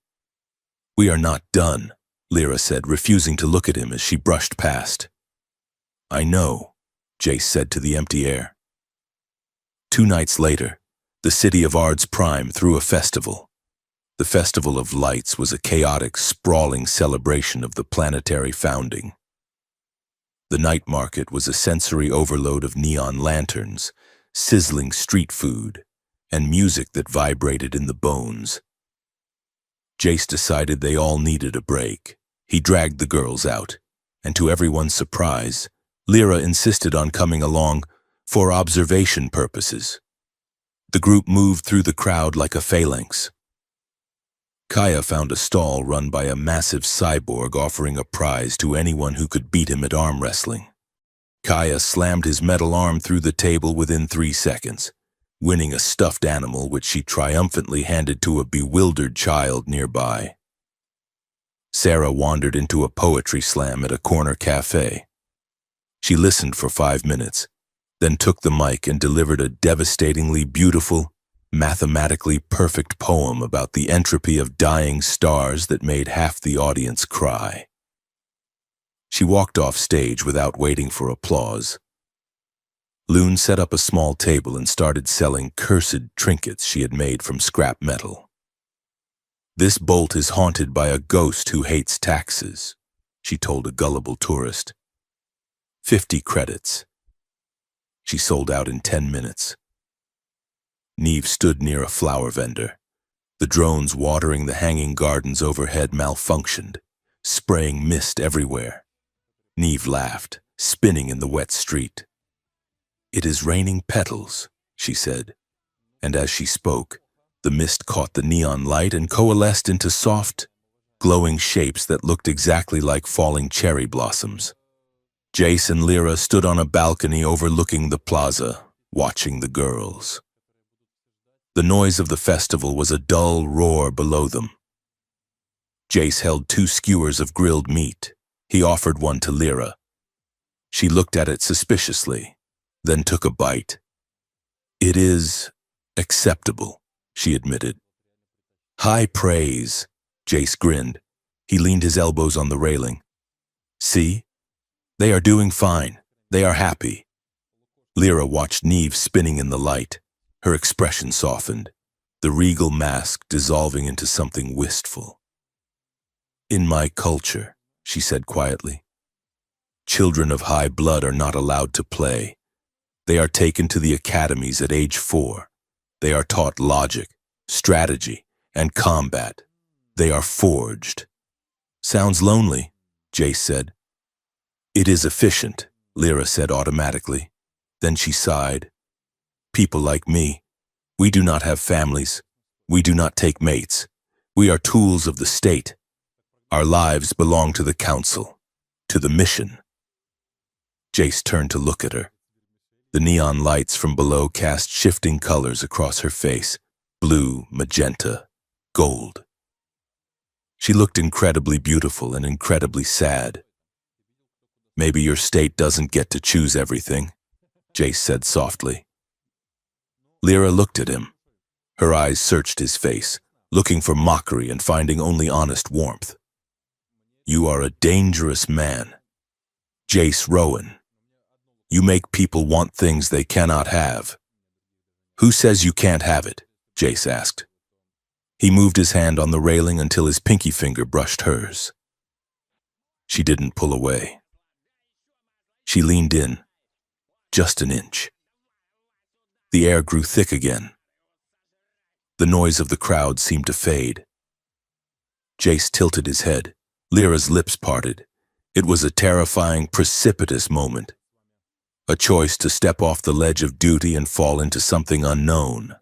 A: "We are not done," Lyra said, refusing to look at him as she brushed past. "I know," Jace said to the empty air. 2 nights later, the city of Ard's Prime threw a festival. The Festival of Lights was a chaotic, sprawling celebration of the planetary founding. The night market was a sensory overload of neon lanterns, sizzling street food, and music that vibrated in the bones. Jace decided they all needed a break. He dragged the girls out, and to everyone's surprise, Lyra insisted on coming along for observation purposes. The group moved through the crowd like a phalanx. Kaya found a stall run by a massive cyborg offering a prize to anyone who could beat him at arm wrestling. Kaya slammed his metal arm through the table within 3 seconds, winning a stuffed animal which she triumphantly handed to a bewildered child nearby. Sarah wandered into a poetry slam at a corner cafe. She listened for 5 minutes, then took the mic and delivered a devastatingly beautiful, mathematically perfect poem about the entropy of dying stars that made half the audience cry. She walked off stage without waiting for applause. Loon set up a small table and started selling cursed trinkets she had made from scrap metal. "This bolt is haunted by a ghost who hates taxes," she told a gullible tourist. 50 credits. She sold out in 10 minutes. Neve stood near a flower vendor. The drones watering the hanging gardens overhead malfunctioned, spraying mist everywhere. Neve laughed, spinning in the wet street. "It is raining petals," she said, and as she spoke, the mist caught the neon light and coalesced into soft, glowing shapes that looked exactly like falling cherry blossoms. Jace and Lyra stood on a balcony overlooking the plaza, watching the girls. The noise of the festival was a dull roar below them. Jace held 2 skewers of grilled meat. He offered one to Lyra. She looked at it suspiciously, then took a bite. "It is acceptable," she admitted. "High praise," Jace grinned. He leaned his elbows on the railing. "See? They are doing fine. They are happy." Lyra watched Neve spinning in the light. Her expression softened. the regal mask dissolving into something wistful. "In my culture," she said quietly, "children of high blood are not allowed to play. They are taken to the academies at age 4. They are taught logic, strategy, and combat. They are forged." "Sounds lonely," Jace said. "It is efficient," Lyra said automatically. Then she sighed. "People like me, we do not have families. We do not take mates. We are tools of the state. Our lives belong to the council, to the mission." Jace turned to look at her. The neon lights from below cast shifting colors across her face: blue, magenta, gold. She looked incredibly beautiful and incredibly sad. "Maybe your state doesn't get to choose everything," Jace said softly. Lyra looked at him. Her eyes searched his face, looking for mockery and finding only honest warmth. "You are a dangerous man. Jace Rowan. You make people want things they cannot have." "Who says you can't have it?" Jace asked. He moved his hand on the railing until his pinky finger brushed hers. She didn't pull away. She leaned in, just an inch. The air grew thick again. The noise of the crowd seemed to fade. Jace tilted his head. Lyra's lips parted. It was a terrifying, precipitous moment. A choice to step off the ledge of duty and fall into something unknown.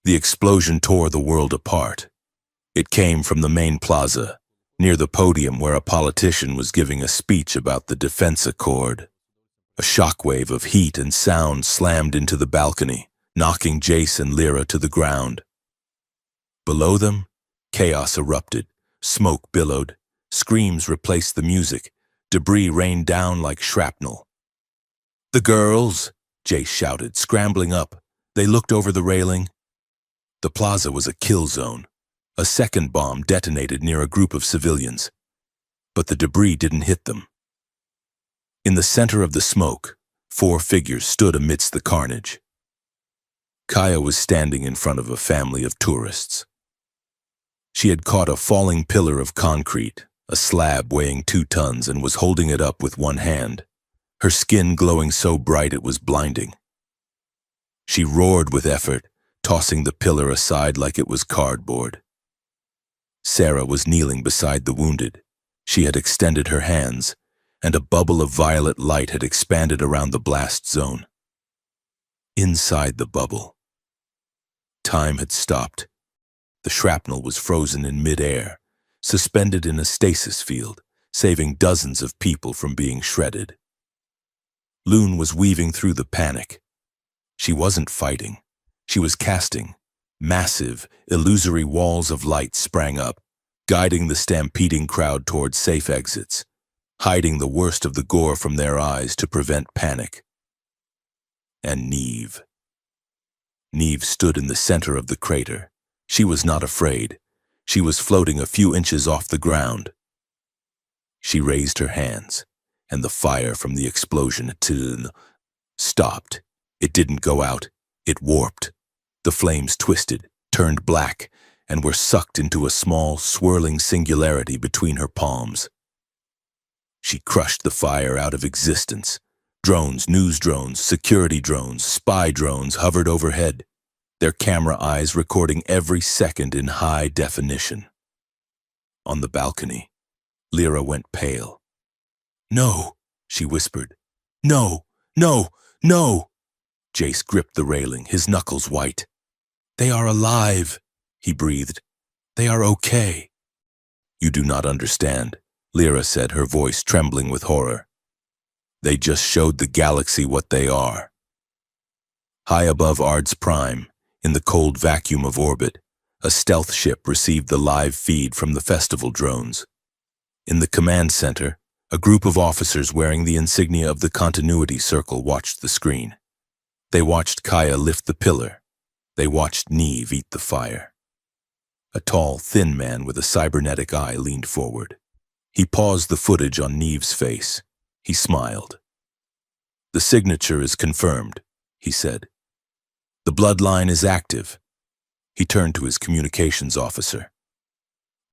A: The explosion tore the world apart. It came from the main plaza, near the podium where a politician was giving a speech about the Defense Accord. A shockwave of heat and sound slammed into the balcony, knocking Jace and Lyra to the ground. Below them, chaos erupted, smoke billowed, screams replaced the music, debris rained down like shrapnel. "The girls!" Jace shouted, scrambling up. They looked over the railing. The plaza was a kill zone. A second bomb detonated near a group of civilians, but the debris didn't hit them. In the center of the smoke, 4 figures stood amidst the carnage. Kaya was standing in front of a family of tourists. She had caught a falling pillar of concrete, a slab weighing 2 tons, and was holding it up with one hand, her skin glowing so bright it was blinding. She roared with effort, tossing the pillar aside like it was cardboard. Sarah was kneeling beside the wounded. She had extended her hands, and a bubble of violet light had expanded around the blast zone. Inside the bubble, time had stopped. The shrapnel was frozen in mid-air, suspended in a stasis field, saving dozens of people from being shredded. Loon was weaving through the panic. She wasn't fighting. She was casting. Massive, illusory walls of light sprang up, guiding the stampeding crowd toward safe exits, hiding the worst of the gore from their eyes to prevent panic. And Neve. Neve stood in the center of the crater. She was not afraid. She was floating a few inches off the ground. She raised her hands, and the fire from the explosion stopped. It didn't go out. It warped. The flames twisted, turned black, and were sucked into a small, swirling singularity between her palms. She crushed the fire out of existence. Drones, news drones, security drones, spy drones hovered overhead, their camera eyes recording every second in high definition. On the balcony, Lyra went pale. "No," she whispered. "No, no, no!" Jace gripped the railing, his knuckles white. "They are alive," he breathed. "They are okay." "You do not understand," Lyra said, her voice trembling with horror. "They just showed the galaxy what they are." High above Ard's Prime, in the cold vacuum of orbit, a stealth ship received the live feed from the festival drones. In the command center, a group of officers wearing the insignia of the continuity circle watched the screen. They watched Kaya lift the pillar. They watched Neve eat the fire. A tall, thin man with a cybernetic eye leaned forward. He paused the footage on Neve's face. He smiled. "The signature is confirmed," he said. "The bloodline is active. He turned to his communications officer.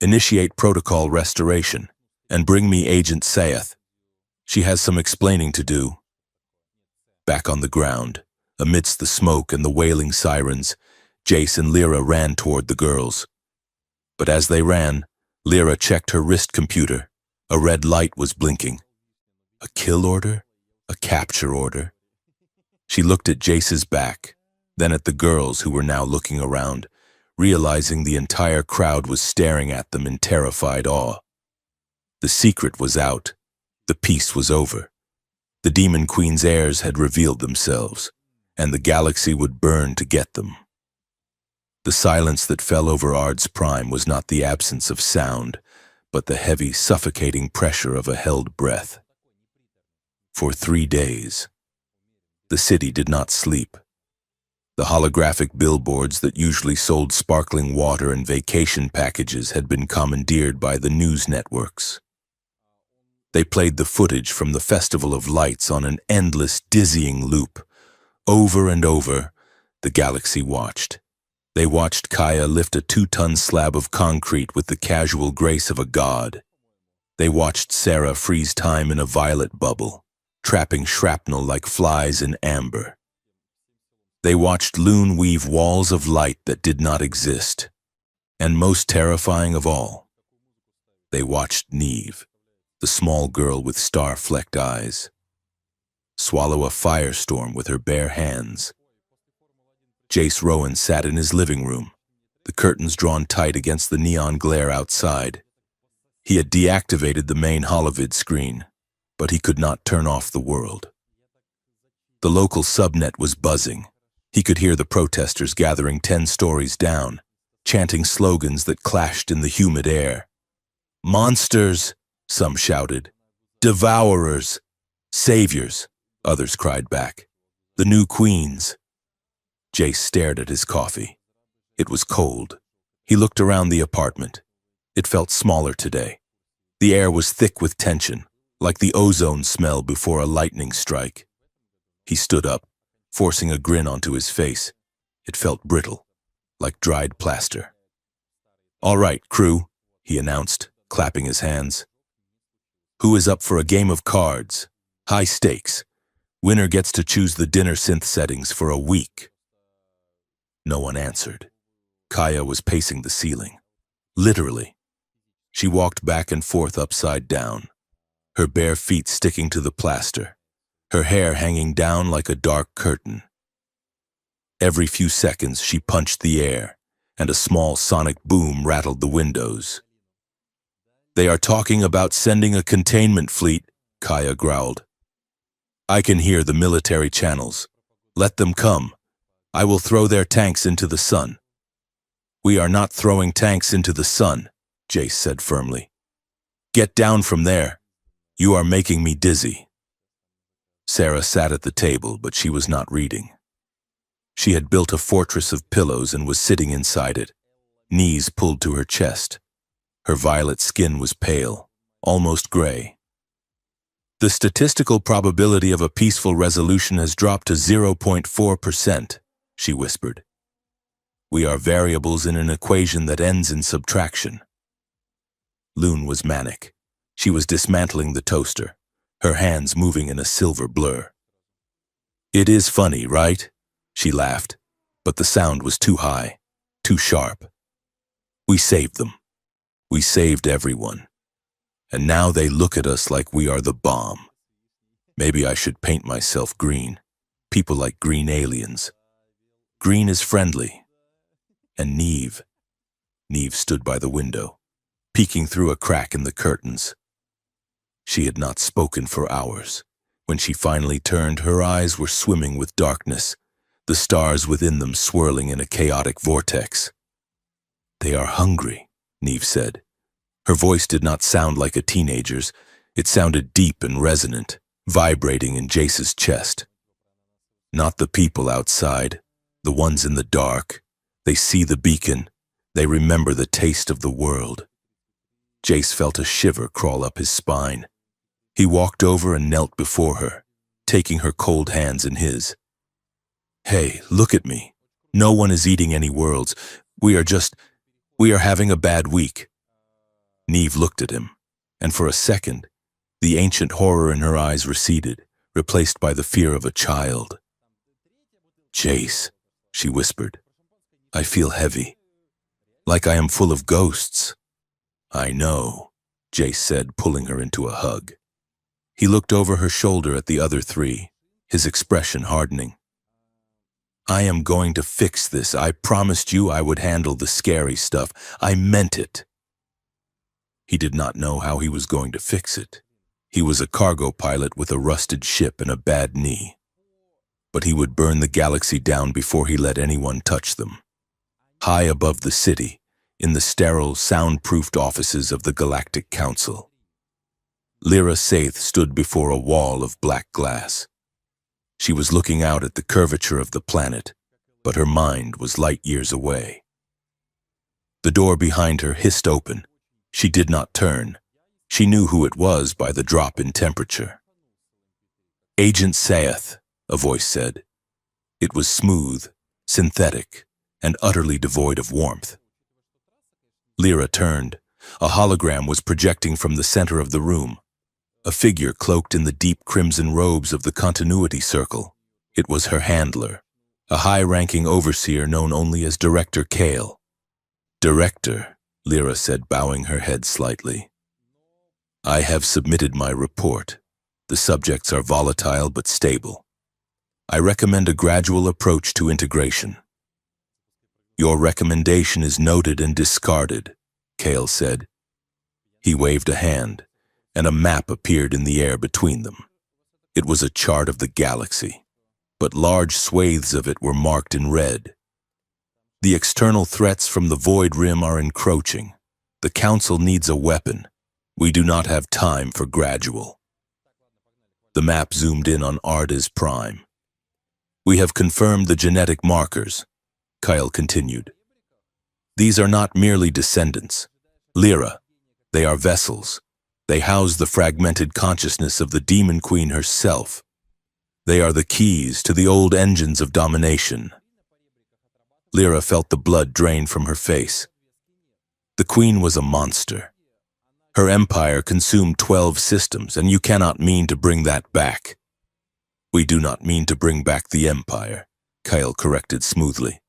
A: Initiate protocol restoration, and bring me Agent Saeth. She has some explaining to do. Back on the ground, amidst the smoke and the wailing sirens, Jace and Lyra ran toward the girls. But as they ran, Lyra checked her wrist computer. A red light was blinking. A kill order? A capture order? She looked at Jace's back, then at the girls who were now looking around, realizing the entire crowd was staring at them in terrified awe. The secret was out. The peace was over. The Demon Queen's heirs had revealed themselves, and the galaxy would burn to get them. The silence that fell over Ard's Prime was not the absence of sound, but the heavy, suffocating pressure of a held breath. For 3 days, the city did not sleep. The holographic billboards that usually sold sparkling water and vacation packages had been commandeered by the news networks. They played the footage from the Festival of Lights on an endless, dizzying loop. Over and over, the galaxy watched. They watched Kaya lift a 2-ton slab of concrete with the casual grace of a god. They watched Sarah freeze time in a violet bubble, trapping shrapnel like flies in amber. They watched Loon weave walls of light that did not exist. And most terrifying of all, they watched Neve, the small girl with star-flecked eyes, swallow a firestorm with her bare hands. Jace Rowan sat in his living room, the curtains drawn tight against the neon glare outside. He had deactivated the main holovid screen, but he could not turn off the world. The local subnet was buzzing. He could hear the protesters gathering 10 stories down, chanting slogans that clashed in the humid air. "Monsters," some shouted. "Devourers." "Saviors," others cried back. "The new queens." Jace stared at his coffee. It was cold. He looked around the apartment. It felt smaller today. The air was thick with tension, like the ozone smell before a lightning strike. He stood up, forcing a grin onto his face. It felt brittle, like dried plaster. "All right, crew," he announced, clapping his hands. "Who is up for a game of cards? High stakes. Winner gets to choose the dinner synth settings for a week." No one answered. Kaya was pacing the ceiling. Literally. She walked back and forth upside down, her bare feet sticking to the plaster, her hair hanging down like a dark curtain. Every few seconds she punched the air, and a small sonic boom rattled the windows. "They are talking about sending a containment fleet," Kaya growled. "I can hear the military channels. Let them come. I will throw their tanks into the sun." "We are not throwing tanks into the sun," Jace said firmly. "Get down from there. You are making me dizzy." Sarah sat at the table, but she was not reading. She had built a fortress of pillows and was sitting inside it, knees pulled to her chest. Her violet skin was pale, almost gray. "The statistical probability of a peaceful resolution has dropped to 0.4%, she whispered. "We are variables in an equation that ends in subtraction." Loon was manic. She was dismantling the toaster, her hands moving in a silver blur. "It is funny, right?" She laughed, but the sound was too high, too sharp. "We saved them. We saved everyone. And now they look at us like we are the bomb. Maybe I should paint myself green. People like green aliens. Green is friendly. And Neve." Neve stood by the window, peeking through a crack in the curtains. She had not spoken for hours. When she finally turned, her eyes were swimming with darkness, the stars within them swirling in a chaotic vortex. "They are hungry," Neve said. Her voice did not sound like a teenager's. It sounded deep and resonant, vibrating in Jace's chest. "Not the people outside, the ones in the dark. They see the beacon. They remember the taste of the world." Jace felt a shiver crawl up his spine. He walked over and knelt before her, taking her cold hands in his. "Hey, look at me. No one is eating any worlds. We are just, we are having a bad week. Neve looked at him, and for a second, the ancient horror in her eyes receded, replaced by the fear of a child. Jace, she whispered, I feel heavy, like I am full of ghosts. I know, Jace said, pulling her into a hug. He looked over her shoulder at the other three, his expression hardening. I am going to fix this. I promised you I would handle the scary stuff. I meant it. He did not know how he was going to fix it. He was a cargo pilot with a rusted ship and a bad knee. But he would burn the galaxy down before he let anyone touch them. High above the city, in the sterile, soundproofed offices of the Galactic Council, Lyra Saith stood before a wall of black glass. She was looking out at the curvature of the planet, but her mind was light years away. The door behind her hissed open. She did not turn. She knew who it was by the drop in temperature. Agent Saith, a voice said. It was smooth, synthetic, and utterly devoid of warmth. Lyra turned. A hologram was projecting from the center of the room. A figure cloaked in the deep crimson robes of the continuity circle. It was her handler, a high-ranking overseer known only as Director Kale. Director, Lyra said, bowing her head slightly. I have submitted my report. The subjects are volatile but stable. I recommend a gradual approach to integration. Your recommendation is noted and discarded, Kale said. He waved a hand, and a map appeared in the air between them. It was a chart of the galaxy, but large swathes of it were marked in red. The external threats from the Void Rim are encroaching. The Council needs a weapon. We do not have time for gradual. The map zoomed in on Arda's Prime. We have confirmed the genetic markers, Kyle continued. These are not merely descendants. Lyra, they are vessels. They house the fragmented consciousness of the Demon Queen herself. They are the keys to the old engines of domination. Lyra felt the blood drain from her face. The Queen was a monster. Her empire consumed 12 systems, and you cannot mean to bring that back. We do not mean to bring back the Empire, Kyle corrected smoothly.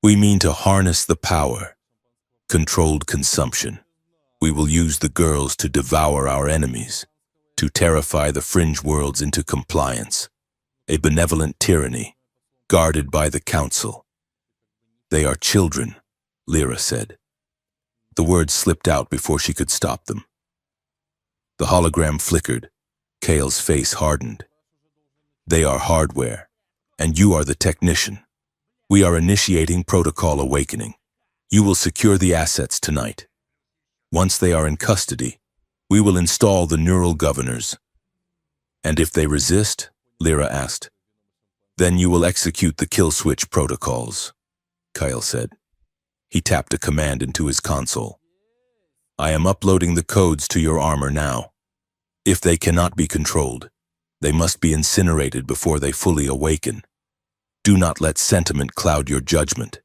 A: We mean to harness the power. Controlled consumption. We will use the girls to devour our enemies, to terrify the fringe worlds into compliance. A benevolent tyranny, guarded by the Council. They are children, Lyra said. The words slipped out before she could stop them. The hologram flickered. Kale's face hardened. They are hardware, and you are the technician. We are initiating Protocol Awakening. You will secure the assets tonight. Once they are in custody, we will install the neural governors. And if they resist, Lyra asked, then you will execute the kill switch protocols, Kyle said. He tapped a command into his console. I am uploading the codes to your armor now. If they cannot be controlled, they must be incinerated before they fully awaken. Do not let sentiment cloud your judgment.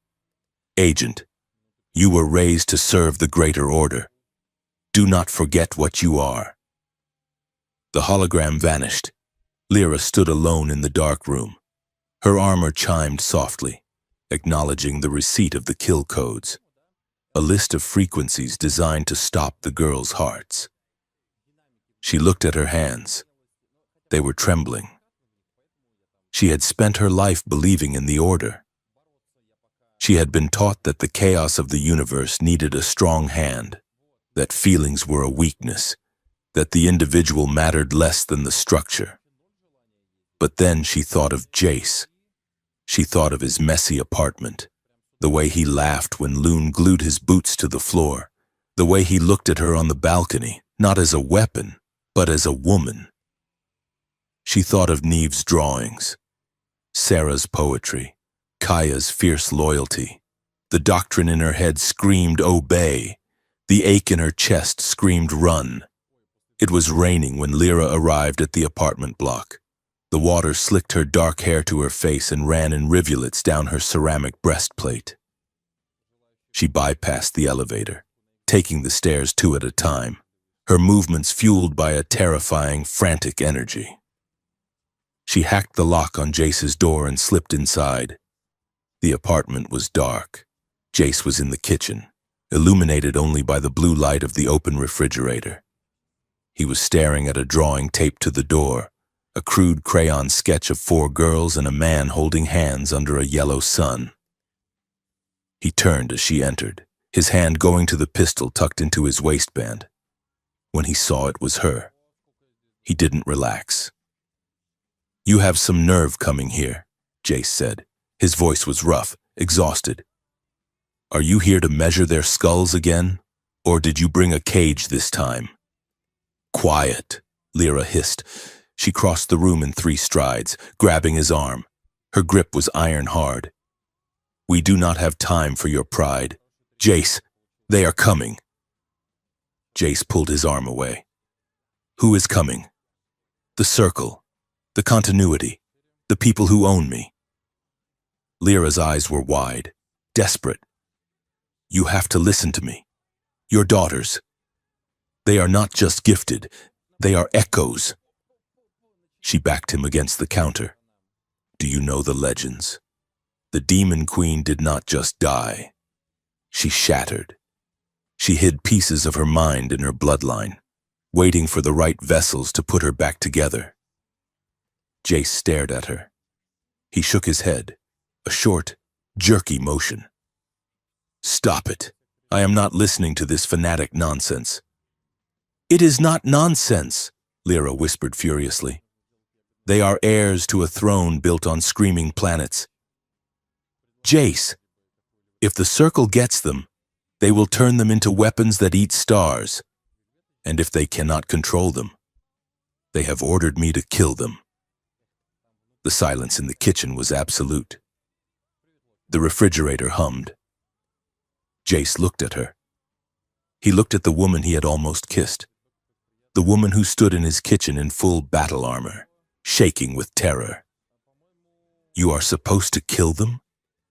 A: Agent, you were raised to serve the greater order. Do not forget what you are. The hologram vanished. Lyra stood alone in the dark room. Her armor chimed softly, acknowledging the receipt of the kill codes, a list of frequencies designed to stop the girls' hearts. She looked at her hands. They were trembling. She had spent her life believing in the order. She had been taught that the chaos of the universe needed a strong hand, that feelings were a weakness, that the individual mattered less than the structure. But then she thought of Jace. She thought of his messy apartment, the way he laughed when Loon glued his boots to the floor, the way he looked at her on the balcony, not as a weapon, but as a woman. She thought of Neve's drawings, Sarah's poetry, Kaya's fierce loyalty. The doctrine in her head screamed, obey. The ache in her chest screamed, run. It was raining when Lyra arrived at the apartment block. The water slicked her dark hair to her face and ran in rivulets down her ceramic breastplate. She bypassed the elevator, taking the stairs two at a time, her movements fueled by a terrifying, frantic energy. She hacked the lock on Jace's door and slipped inside. The apartment was dark. Jace was in the kitchen, illuminated only by the blue light of the open refrigerator. He was staring at a drawing taped to the door, a crude crayon sketch of 4 girls and a man holding hands under a yellow sun. He turned as she entered, his hand going to the pistol tucked into his waistband. When he saw it was her, he didn't relax. "You have some nerve coming here," Jace said. His voice was rough, exhausted. "Are you here to measure their skulls again? Or did you bring a cage this time?" "Quiet," Lyra hissed. She crossed the room in 3 strides, grabbing his arm. Her grip was iron hard. "We do not have time for your pride. Jace, they are coming." Jace pulled his arm away. "Who is coming?" "The circle, the continuity, the people who own me." Lyra's eyes were wide, desperate. "You have to listen to me. Your daughters. They are not just gifted, they are echoes." She backed him against the counter. "Do you know the legends? The Demon Queen did not just die. She shattered. She hid pieces of her mind in her bloodline, waiting for the right vessels to put her back together." Jace stared at her. He shook his head, a short, jerky motion. "Stop it. I am not listening to this fanatic nonsense." "It is not nonsense," Lyra whispered furiously. "They are heirs to a throne built on screaming planets. Jace, if the circle gets them, they will turn them into weapons that eat stars. And if they cannot control them, they have ordered me to kill them." The silence in the kitchen was absolute. The refrigerator hummed. Jace looked at her. He looked at the woman he had almost kissed, the woman who stood in his kitchen in full battle armor, shaking with terror. "You are supposed to kill them?"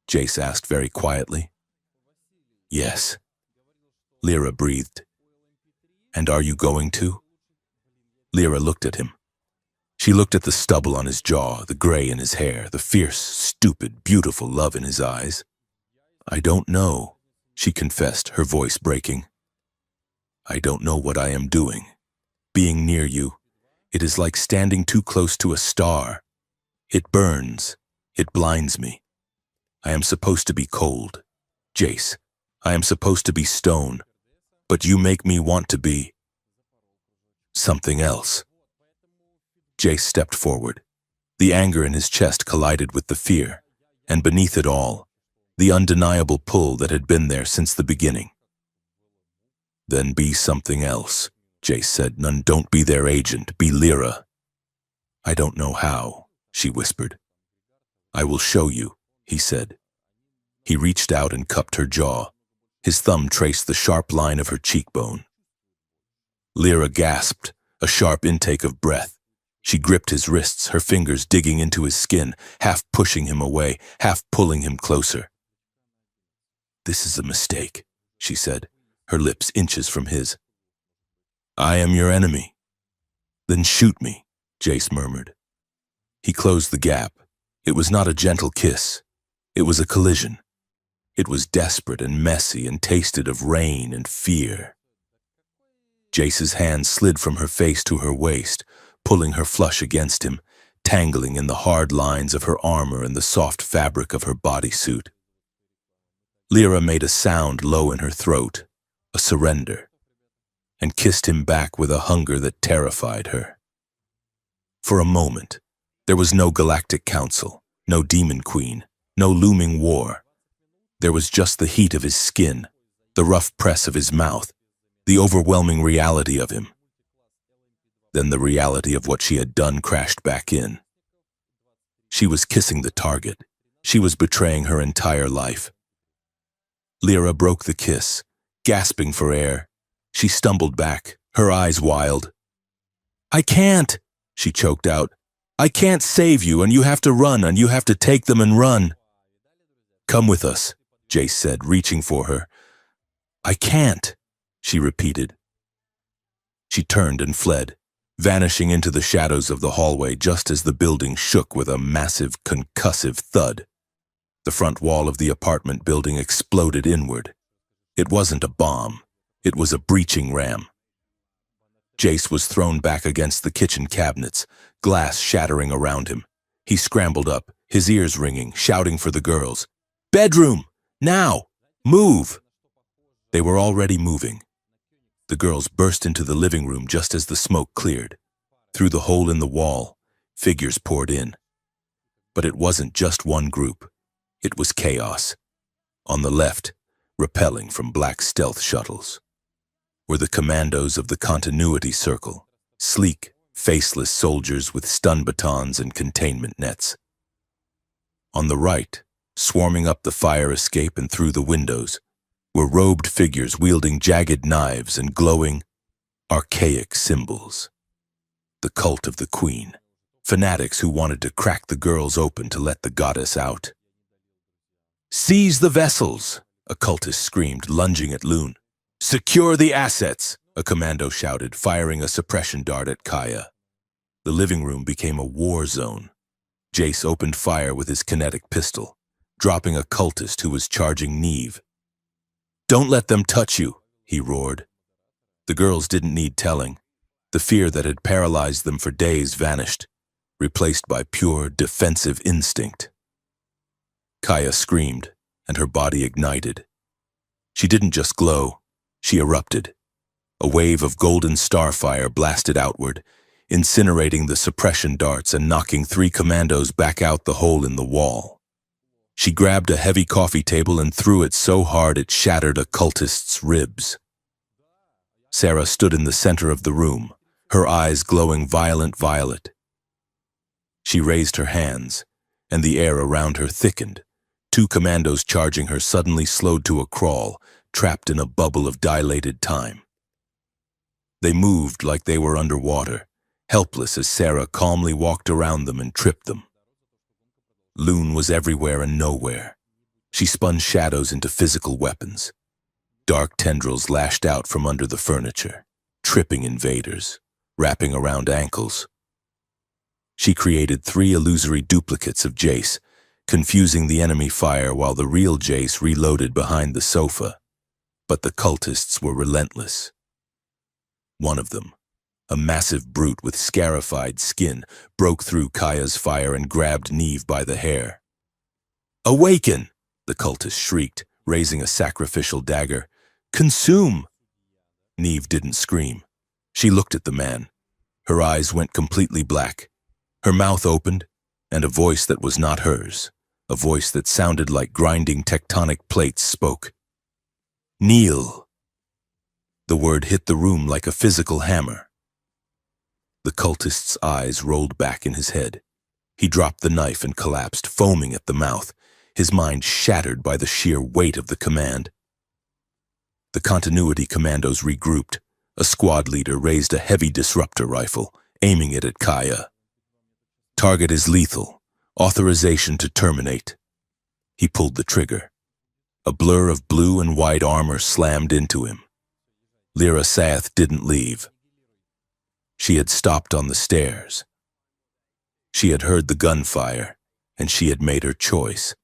A: Jace asked very quietly. "Yes," Lyra breathed. "And are you going to?" Lyra looked at him. She looked at the stubble on his jaw, the gray in his hair, the fierce, stupid, beautiful love in his eyes. "I don't know," she confessed, her voice breaking. "I don't know what I am doing. Being near you, it is like standing too close to a star. It burns. It blinds me. I am supposed to be cold. Jace, I am supposed to be stone. But you make me want to be something else." Jace stepped forward. The anger in his chest collided with the fear, and beneath it all, the undeniable pull that had been there since the beginning. "Then be something else," Jace said. "None, don't be their agent. Be Lyra." "I don't know how," she whispered. "I will show you," he said. He reached out and cupped her jaw. His thumb traced the sharp line of her cheekbone. Lyra gasped, a sharp intake of breath. She gripped his wrists, her fingers digging into his skin, half pushing him away, half pulling him closer. "This is a mistake," she said, her lips inches from his. "I am your enemy." "Then shoot me," Jace murmured. He closed the gap. It was not a gentle kiss. It was a collision. It was desperate and messy and tasted of rain and fear. Jace's hand slid from her face to her waist, pulling her flush against him, tangling in the hard lines of her armor and the soft fabric of her bodysuit. Lyra made a sound low in her throat, a surrender, and kissed him back with a hunger that terrified her. For a moment, there was no galactic council, no demon queen, no looming war. There was just the heat of his skin, the rough press of his mouth, the overwhelming reality of him. Then the reality of what she had done crashed back in. She was kissing the target. She was betraying her entire life. Lyra broke the kiss, gasping for air. She stumbled back, her eyes wild. "I can't," she choked out. "I can't save you, and you have to run, and you have to take them and run." "Come with us," Jace said, reaching for her, I can't, she repeated. She turned and fled, vanishing into the shadows of the hallway just as the building shook with a massive, concussive thud. The front wall of the apartment building exploded inward. It wasn't a bomb. It was a breaching ram. Jace was thrown back against the kitchen cabinets, glass shattering around him. He scrambled up, his ears ringing, shouting for the girls. "Bedroom! Now! Move!" They were already moving. The girls burst into the living room just as the smoke cleared. Through the hole in the wall, figures poured in. But it wasn't just one group. It was chaos. On the left, repelling from black stealth shuttles, were the commandos of the Continuity Circle, sleek, faceless soldiers with stun batons and containment nets. On the right, swarming up the fire escape and through the windows, were robed figures wielding jagged knives and glowing, archaic symbols. The cult of the Queen, fanatics who wanted to crack the girls open to let the goddess out. "Seize the vessels!" a cultist screamed, lunging at Loon. "Secure the assets!" a commando shouted, firing a suppression dart at Kaya. The living room became a war zone. Jace opened fire with his kinetic pistol, dropping a cultist who was charging Neve. "Don't let them touch you," he roared. The girls didn't need telling. The fear that had paralyzed them for days vanished, replaced by pure defensive instinct. Kaya screamed, and her body ignited. She didn't just glow, she erupted. A wave of golden starfire blasted outward, incinerating the suppression darts and knocking 3 commandos back out the hole in the wall. She grabbed a heavy coffee table and threw it so hard it shattered a cultist's ribs. Sarah stood in the center of the room, her eyes glowing violent violet. She raised her hands, and the air around her thickened. 2 commandos charging her suddenly slowed to a crawl, trapped in a bubble of dilated time. They moved like they were underwater, helpless as Sarah calmly walked around them and tripped them. Loon was everywhere and nowhere. She spun shadows into physical weapons. Dark tendrils lashed out from under the furniture, tripping invaders, wrapping around ankles. She created 3 illusory duplicates of Jace, confusing the enemy fire while the real Jace reloaded behind the sofa. But the cultists were relentless. One of them, a massive brute with scarified skin, broke through Kaya's fire and grabbed Neve by the hair. "Awaken!" the cultist shrieked, raising a sacrificial dagger. "Consume!" Neve didn't scream. She looked at the man. Her eyes went completely black. Her mouth opened, and a voice that was not hers, a voice that sounded like grinding tectonic plates, spoke. "Kneel." The word hit the room like a physical hammer. The cultist's eyes rolled back in his head. He dropped the knife and collapsed, foaming at the mouth, his mind shattered by the sheer weight of the command. The Continuity commandos regrouped. A squad leader raised a heavy disruptor rifle, aiming it at Kaya. "Target is lethal. Authorization to terminate." He pulled the trigger. A blur of blue and white armor slammed into him. Lyra Sath didn't leave. She had stopped on the stairs. She had heard the gunfire, and she had made her choice.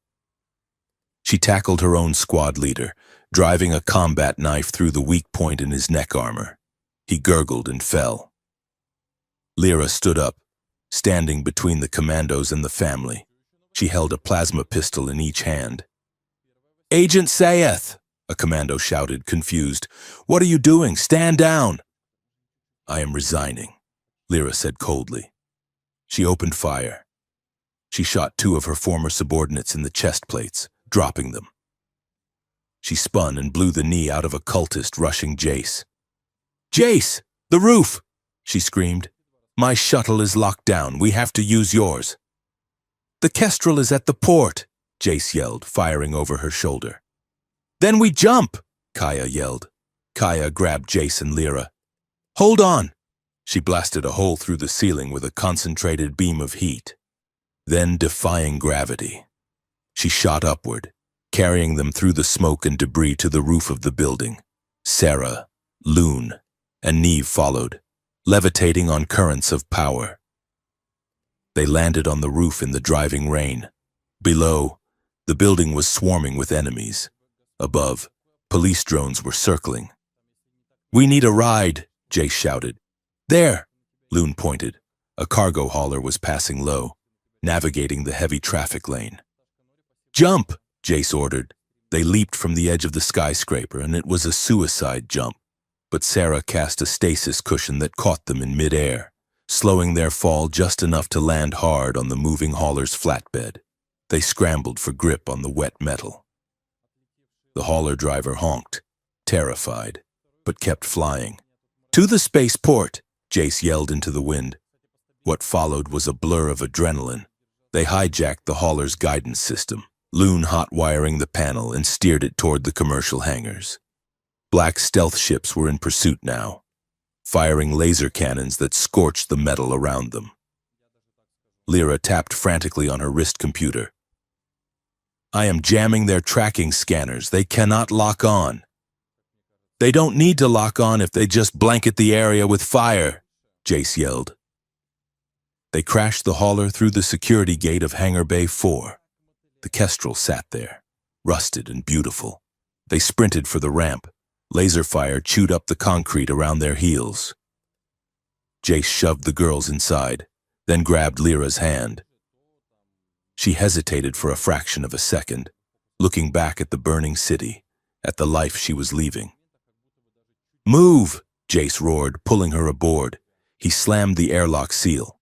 A: She tackled her own squad leader, driving a combat knife through the weak point in his neck armor. He gurgled and fell. Lyra stood up, standing between the commandos and the family. She held a plasma pistol in each hand. "Agent Saeth!" a commando shouted, confused. "What are you doing? Stand down!" "I am resigning," Lyra said coldly. She opened fire. She shot 2 of her former subordinates in the chest plates, dropping them. She spun and blew the knee out of a cultist rushing Jace. "Jace! The roof!" she screamed. "My shuttle is locked down. We have to use yours." "The Kestrel is at the port," Jace yelled, firing over her shoulder. "Then we jump!" Kaya yelled. Kaya grabbed Jace and Lyra. "Hold on!" She blasted a hole through the ceiling with a concentrated beam of heat. Then, defying gravity, she shot upward, carrying them through the smoke and debris to the roof of the building. Sarah, Loon, and Neve followed, levitating on currents of power. They landed on the roof in the driving rain. Below, the building was swarming with enemies. Above, police drones were circling. "We need a ride," Jace shouted. "There," Loon pointed. A cargo hauler was passing low, navigating the heavy traffic lane. "Jump," Jace ordered. They leaped from the edge of the skyscraper, and it was a suicide jump. But Sarah cast a stasis cushion that caught them in midair, slowing their fall just enough to land hard on the moving hauler's flatbed. They scrambled for grip on the wet metal. The hauler driver honked, terrified, but kept flying. "To the spaceport," Jace yelled into the wind. What followed was a blur of adrenaline. They hijacked the hauler's guidance system, Loon hot-wiring the panel and steered it toward the commercial hangars. Black stealth ships were in pursuit now, firing laser cannons that scorched the metal around them. Lyra tapped frantically on her wrist computer. "I am jamming their tracking scanners. They cannot lock on." "They don't need to lock on if they just blanket the area with fire," Jace yelled. They crashed the hauler through the security gate of Hangar Bay 4. The Kestrel sat there, rusted and beautiful. They sprinted for the ramp. Laser fire chewed up the concrete around their heels. Jace shoved the girls inside, then grabbed Lyra's hand. She hesitated for a fraction of a second, looking back at the burning city, at the life she was leaving. "Move!" Jace roared, pulling her aboard. He slammed the airlock seal.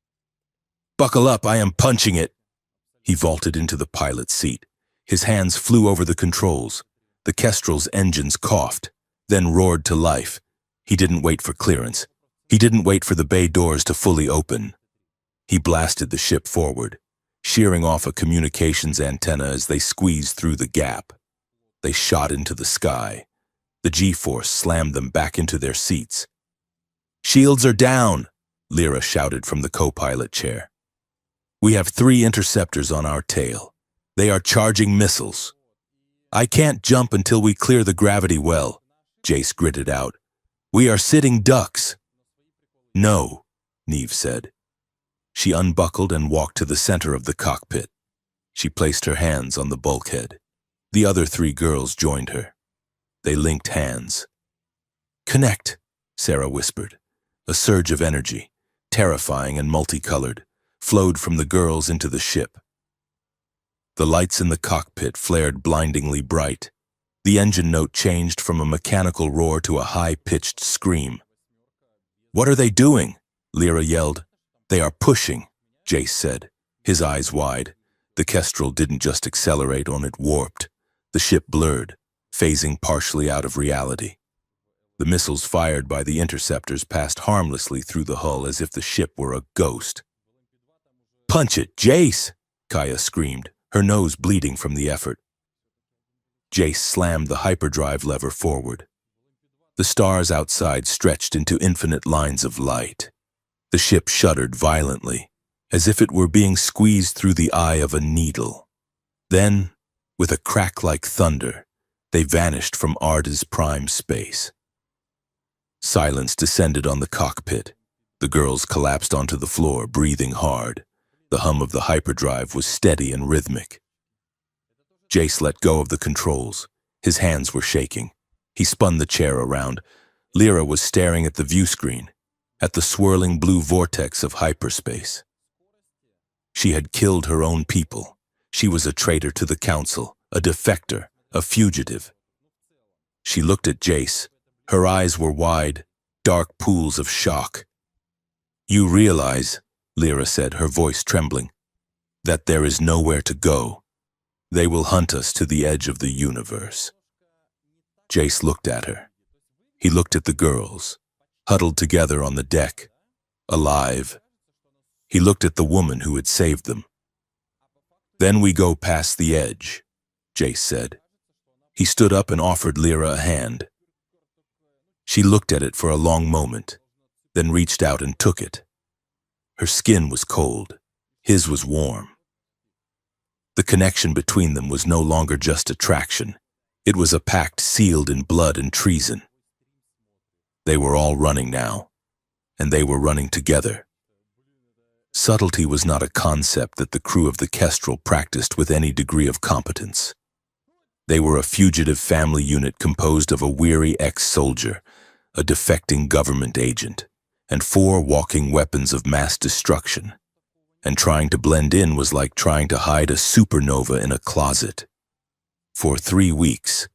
A: "Buckle up, I am punching it!" He vaulted into the pilot's seat. His hands flew over the controls. The Kestrel's engines coughed, then roared to life. He didn't wait for clearance. He didn't wait for the bay doors to fully open. He blasted the ship forward, shearing off a communications antenna as they squeezed through the gap. They shot into the sky. The G-force slammed them back into their seats. "Shields are down," Lyra shouted from the co-pilot chair. "We have 3 interceptors on our tail. They are charging missiles." "I can't jump until we clear the gravity well," Jace gritted out. "We are sitting ducks." "No," Neve said. She unbuckled and walked to the center of the cockpit. She placed her hands on the bulkhead. The other 3 girls joined her. They linked hands. "Connect," Sarah whispered. A surge of energy, terrifying and multicolored, flowed from the girls into the ship. The lights in the cockpit flared blindingly bright. The engine note changed from a mechanical roar to a high-pitched scream. "What are they doing?" Lyra yelled. "They are pushing," Jace said, his eyes wide. The Kestrel didn't just accelerate on, it warped. The ship blurred, phasing partially out of reality. The missiles fired by the interceptors passed harmlessly through the hull as if the ship were a ghost. "Punch it, Jace!" Kaya screamed, her nose bleeding from the effort. Jace slammed the hyperdrive lever forward. The stars outside stretched into infinite lines of light. The ship shuddered violently, as if it were being squeezed through the eye of a needle. Then, with a crack like thunder, they vanished from Arda's prime space. Silence descended on the cockpit. The girls collapsed onto the floor, breathing hard. The hum of the hyperdrive was steady and rhythmic. Jace let go of the controls. His hands were shaking. He spun the chair around. Lyra was staring at the view screen, at the swirling blue vortex of hyperspace. She had killed her own people. She was a traitor to the council, a defector, a fugitive. She looked at Jace. Her eyes were wide, dark pools of shock. "You realize," Lyra said, her voice trembling, "that there is nowhere to go. They will hunt us to the edge of the universe." Jace looked at her. He looked at the girls, huddled together on the deck, alive. He looked at the woman who had saved them. "Then we go past the edge," Jace said. He stood up and offered Lyra a hand. She looked at it for a long moment, then reached out and took it. Her skin was cold. His was warm. The connection between them was no longer just attraction. It was a pact sealed in blood and treason. They were all running now, and they were running together. Subtlety was not a concept that the crew of the Kestrel practiced with any degree of competence. They were a fugitive family unit composed of a weary ex-soldier, a defecting government agent, and 4 walking weapons of mass destruction. And trying to blend in was like trying to hide a supernova in a closet. For 3 weeks,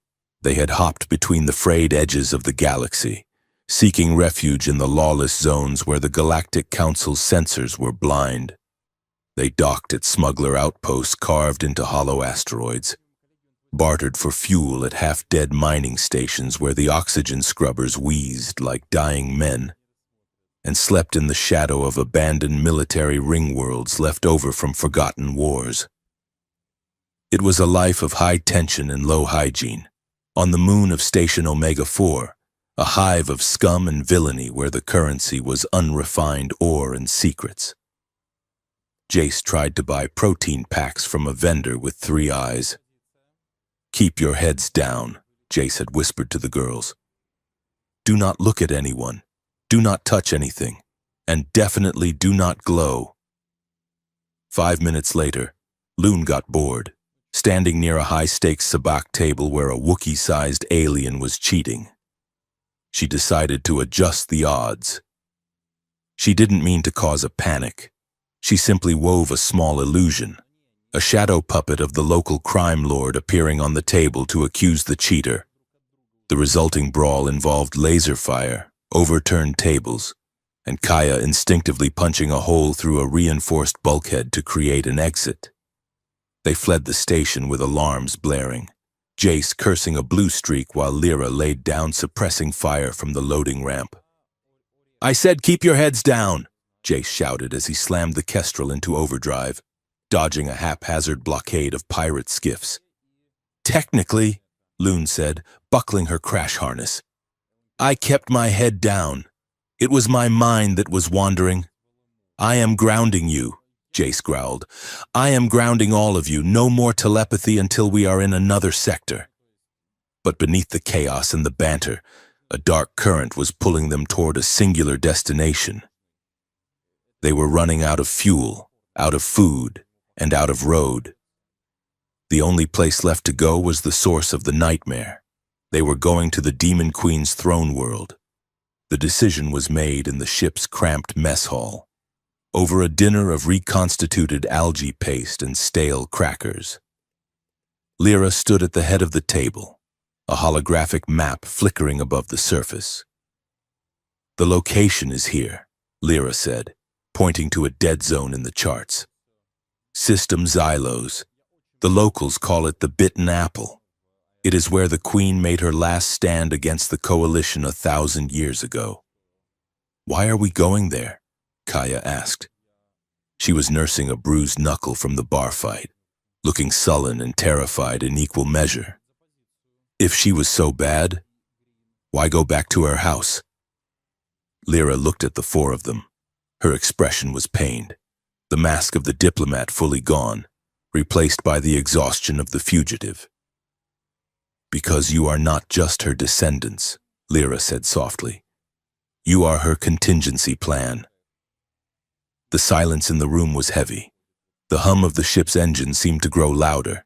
A: they had hopped between the frayed edges of the galaxy, seeking refuge in the lawless zones where the Galactic Council's sensors were blind. They docked at smuggler outposts carved into hollow asteroids, bartered for fuel at half-dead mining stations where the oxygen scrubbers wheezed like dying men, and slept in the shadow of abandoned military ring worlds left over from forgotten wars. It was a life of high tension and low hygiene, on the moon of Station Omega-4, a hive of scum and villainy where the currency was unrefined ore and secrets. Jace tried to buy protein packs from a vendor with 3 eyes. "Keep your heads down," Jace had whispered to the girls. "Do not look at anyone. Do not touch anything. And definitely do not glow." 5 minutes later, Loon got bored, standing near a high-stakes sabacc table where a Wookiee-sized alien was cheating. She decided to adjust the odds. She didn't mean to cause a panic. She simply wove a small illusion, a shadow puppet of the local crime lord appearing on the table to accuse the cheater. The resulting brawl involved laser fire, overturned tables, and Kaya instinctively punching a hole through a reinforced bulkhead to create an exit. They fled the station with alarms blaring, Jace cursing a blue streak while Lyra laid down suppressing fire from the loading ramp. "I said keep your heads down," Jace shouted as he slammed the Kestrel into overdrive, dodging a haphazard blockade of pirate skiffs. "Technically," Loon said, buckling her crash harness, "I kept my head down. It was my mind that was wandering." "I am grounding you," Jace growled. "I am grounding all of you. No more telepathy until we are in another sector." But beneath the chaos and the banter, a dark current was pulling them toward a singular destination. They were running out of fuel, out of food, and out of road. The only place left to go was the source of the nightmare. They were going to the Demon Queen's throne world. The decision was made in the ship's cramped mess hall, over a dinner of reconstituted algae paste and stale crackers. Lyra stood at the head of the table, a holographic map flickering above the surface. "The location is here," Lyra said, pointing to a dead zone in the charts. "System Xylos. The locals call it the Bitten Apple. It is where the Queen made her last stand against the Coalition 1,000 years ago." "Why are we going there?" Kaya asked. She was nursing a bruised knuckle from the bar fight, looking sullen and terrified in equal measure. If she was so bad, why go back to her house? Lyra looked at the 4 of them. Her expression was pained, the mask of the diplomat fully gone, replaced by the exhaustion of the fugitive. "Because you are not just her descendants," Lyra said softly. "You are her contingency plan." The silence in the room was heavy. The hum of the ship's engine seemed to grow louder.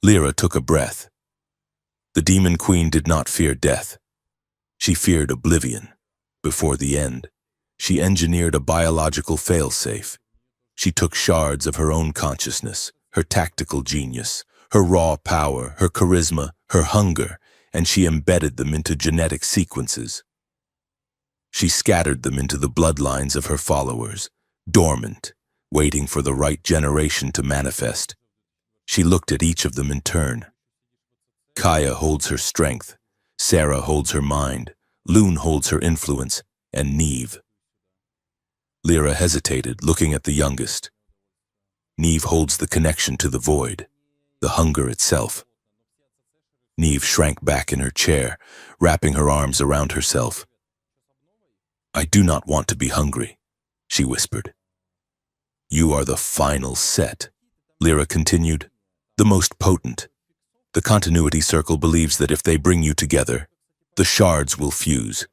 A: Lyra took a breath. The Demon Queen did not fear death. She feared oblivion. Before the end, she engineered a biological failsafe. She took shards of her own consciousness, her tactical genius, her raw power, her charisma, her hunger, and she embedded them into genetic sequences. She scattered them into the bloodlines of her followers, dormant, waiting for the right generation to manifest. She looked at each of them in turn. Kaya holds her strength, Sarah holds her mind, Loon holds her influence, and Neve. Lyra hesitated, looking at the youngest. Neve holds the connection to the void, the hunger itself. Neve shrank back in her chair, wrapping her arms around herself. "I do not want to be hungry," she whispered. "You are the final set," Lyra continued, "the most potent. The continuity circle believes that if they bring you together, the shards will fuse.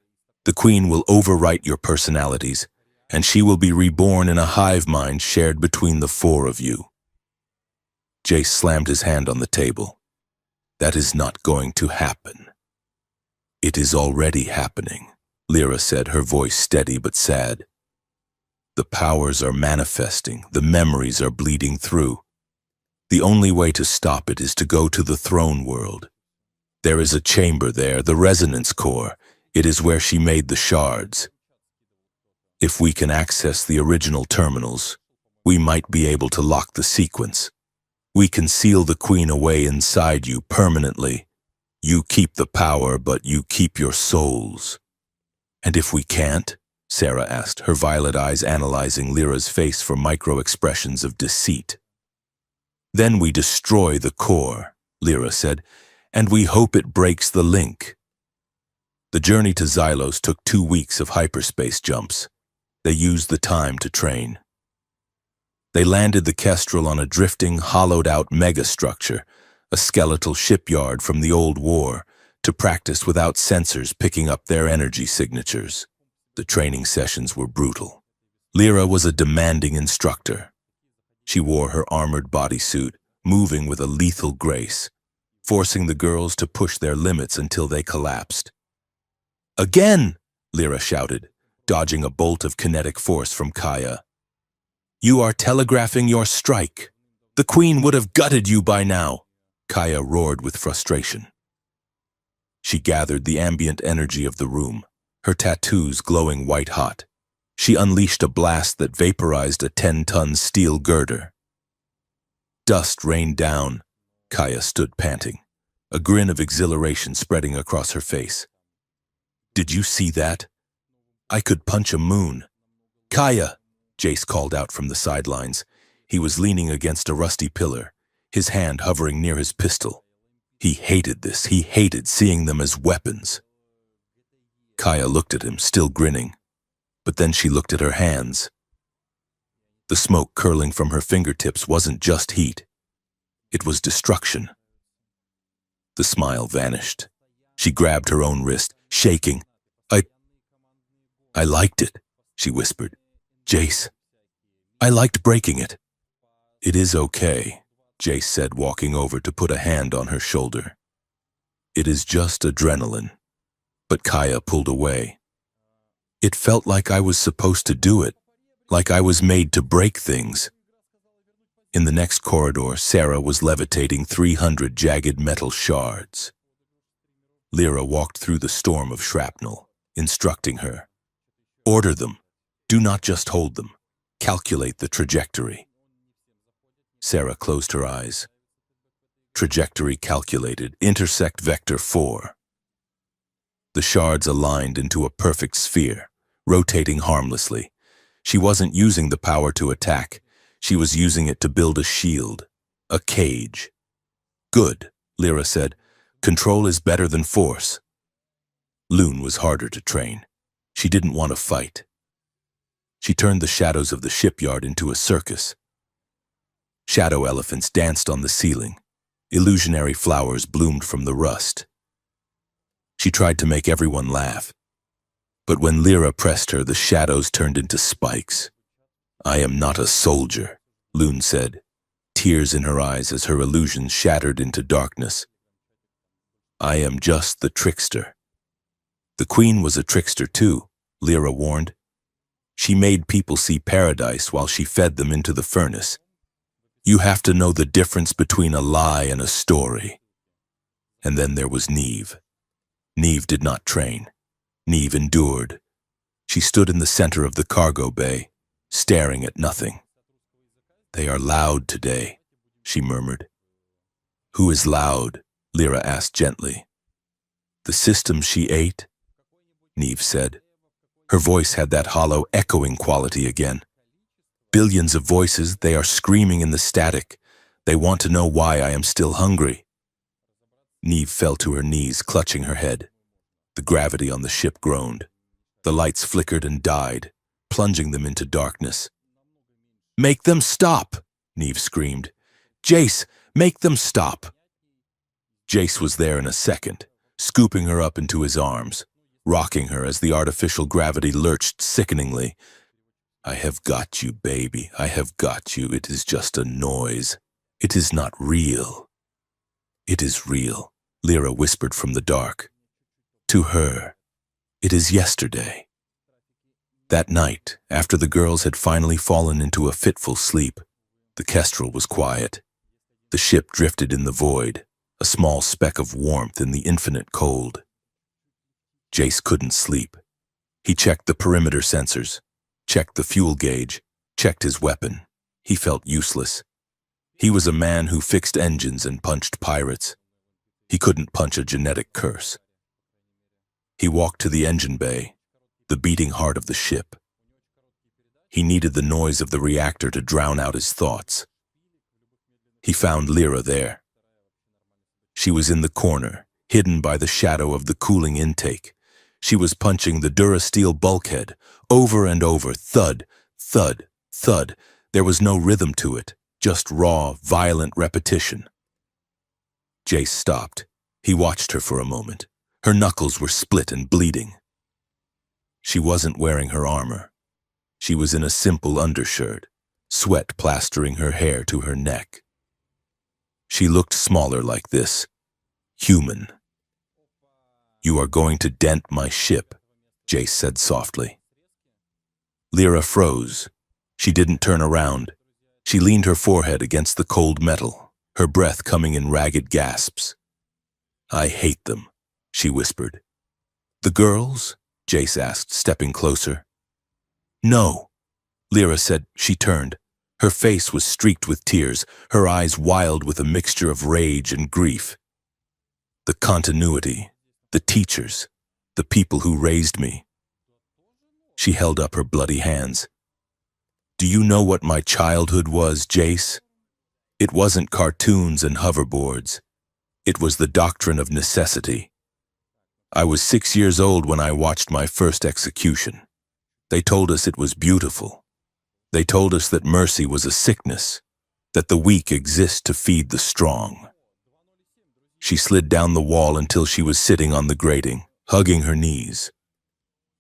A: The Queen will overwrite your personalities, and she will be reborn in a hive mind shared between the four of you. Jace slammed his hand on the table. That is not going to happen. It is already happening, Lyra said, her voice steady but sad. The powers are manifesting, the memories are bleeding through. The only way to stop it is to go to the throne world. There is a chamber there, the resonance core. It is where she made the shards. If we can access the original terminals, we might be able to lock the sequence. We can seal the Queen away inside you permanently. You keep the power, but you keep your souls. And if we can't? Sarah asked, her violet eyes analyzing Lyra's face for micro-expressions of deceit. Then we destroy the core, Lyra said, and we hope it breaks the link. The journey to Xylos took 2 weeks of hyperspace jumps. They used the time to train. They landed the Kestrel on a drifting, hollowed-out megastructure, a skeletal shipyard from the old war, to practice without sensors picking up their energy signatures. The training sessions were brutal. Lyra was a demanding instructor. She wore her armored bodysuit, moving with a lethal grace, forcing the girls to push their limits until they collapsed. "Again!" Lyra shouted, dodging a bolt of kinetic force from Kaya. "You are telegraphing your strike. The Queen would have gutted you by now," Kaya roared with frustration. She gathered the ambient energy of the room, her tattoos glowing white-hot. She unleashed a blast that vaporized a 10-ton steel girder. Dust rained down. Kaya stood panting, a grin of exhilaration spreading across her face. "Did you see that? I could punch a moon." "Kaya!" Jace called out from the sidelines. He was leaning against a rusty pillar, his hand hovering near his pistol. He hated this. He hated seeing them as weapons. Kaya looked at him, still grinning, but then she looked at her hands. The smoke curling from her fingertips wasn't just heat. It was destruction. The smile vanished. She grabbed her own wrist, shaking. I liked it," she whispered. "Jace, I liked breaking it." "It is okay," Jace said, walking over to put a hand on her shoulder. "It is just adrenaline." But Kaya pulled away. "It felt like I was supposed to do it, like I was made to break things." In the next corridor, Sarah was levitating 300 jagged metal shards. Lyra walked through the storm of shrapnel, instructing her. "Order them. Do not just hold them. Calculate the trajectory." Sarah closed her eyes. Trajectory calculated. Intersect vector 4. The shards aligned into a perfect sphere, rotating harmlessly. She wasn't using the power to attack. She was using it to build a shield, a cage. "Good," Lyra said. "Control is better than force." Loon was harder to train. She didn't want to fight. She turned the shadows of the shipyard into a circus. Shadow elephants danced on the ceiling. Illusionary flowers bloomed from the rust. She tried to make everyone laugh. But when Lyra pressed her, the shadows turned into spikes. "I am not a soldier," Loon said, tears in her eyes as her illusions shattered into darkness. "I am just the trickster." The Queen was a trickster too, Lyra warned. She made people see paradise while she fed them into the furnace. You have to know the difference between a lie and a story. And then there was Neve. Neve did not train. Neve endured. She stood in the center of the cargo bay, staring at nothing. "They are loud today," she murmured. "Who is loud?" Lyra asked gently. "The system she ate," Neve said. Her voice had that hollow, echoing quality again. "Billions of voices, they are screaming in the static. They want to know why I am still hungry." Neve fell to her knees, clutching her head. The gravity on the ship groaned. The lights flickered and died, plunging them into darkness. "Make them stop!" Neve screamed. "Jace, make them stop!" Jace was there in a second, scooping her up into his arms. rocking her as the artificial gravity lurched sickeningly. "I have got you, baby. I have got you. It is just a noise. It is not real." "It is real," Lyra whispered from the dark. To her, it is yesterday. That night, after the girls had finally fallen into a fitful sleep, the Kestrel was quiet. The ship drifted in the void, a small speck of warmth in the infinite cold. Jace couldn't sleep. He checked the perimeter sensors, checked the fuel gauge, checked his weapon. He felt useless. He was a man who fixed engines and punched pirates. He couldn't punch a genetic curse. He walked to the engine bay, the beating heart of the ship. He needed the noise of the reactor to drown out his thoughts. He found Lyra there. She was in the corner, hidden by the shadow of the cooling intake. She was punching the Durasteel bulkhead, over and over, thud, thud, thud. There was no rhythm to it, just raw, violent repetition. Jace stopped. He watched her for a moment. Her knuckles were split and bleeding. She wasn't wearing her armor. She was in a simple undershirt, sweat plastering her hair to her neck. She looked smaller like this, human. "You are going to dent my ship," Jace said softly. Lyra froze. She didn't turn around. She leaned her forehead against the cold metal, her breath coming in ragged gasps. "I hate them," she whispered. "The girls?" Jace asked, stepping closer. "No," Lyra said. She turned. Her face was streaked with tears, her eyes wild with a mixture of rage and grief. "The continuity, the teachers, the people who raised me." She held up her bloody hands. "Do you know what my childhood was, Jace? It wasn't cartoons and hoverboards. It was the doctrine of necessity. I was 6 years old when I watched my first execution. They told us it was beautiful. They told us that mercy was a sickness, that the weak exist to feed the strong." She slid down the wall until she was sitting on the grating, hugging her knees.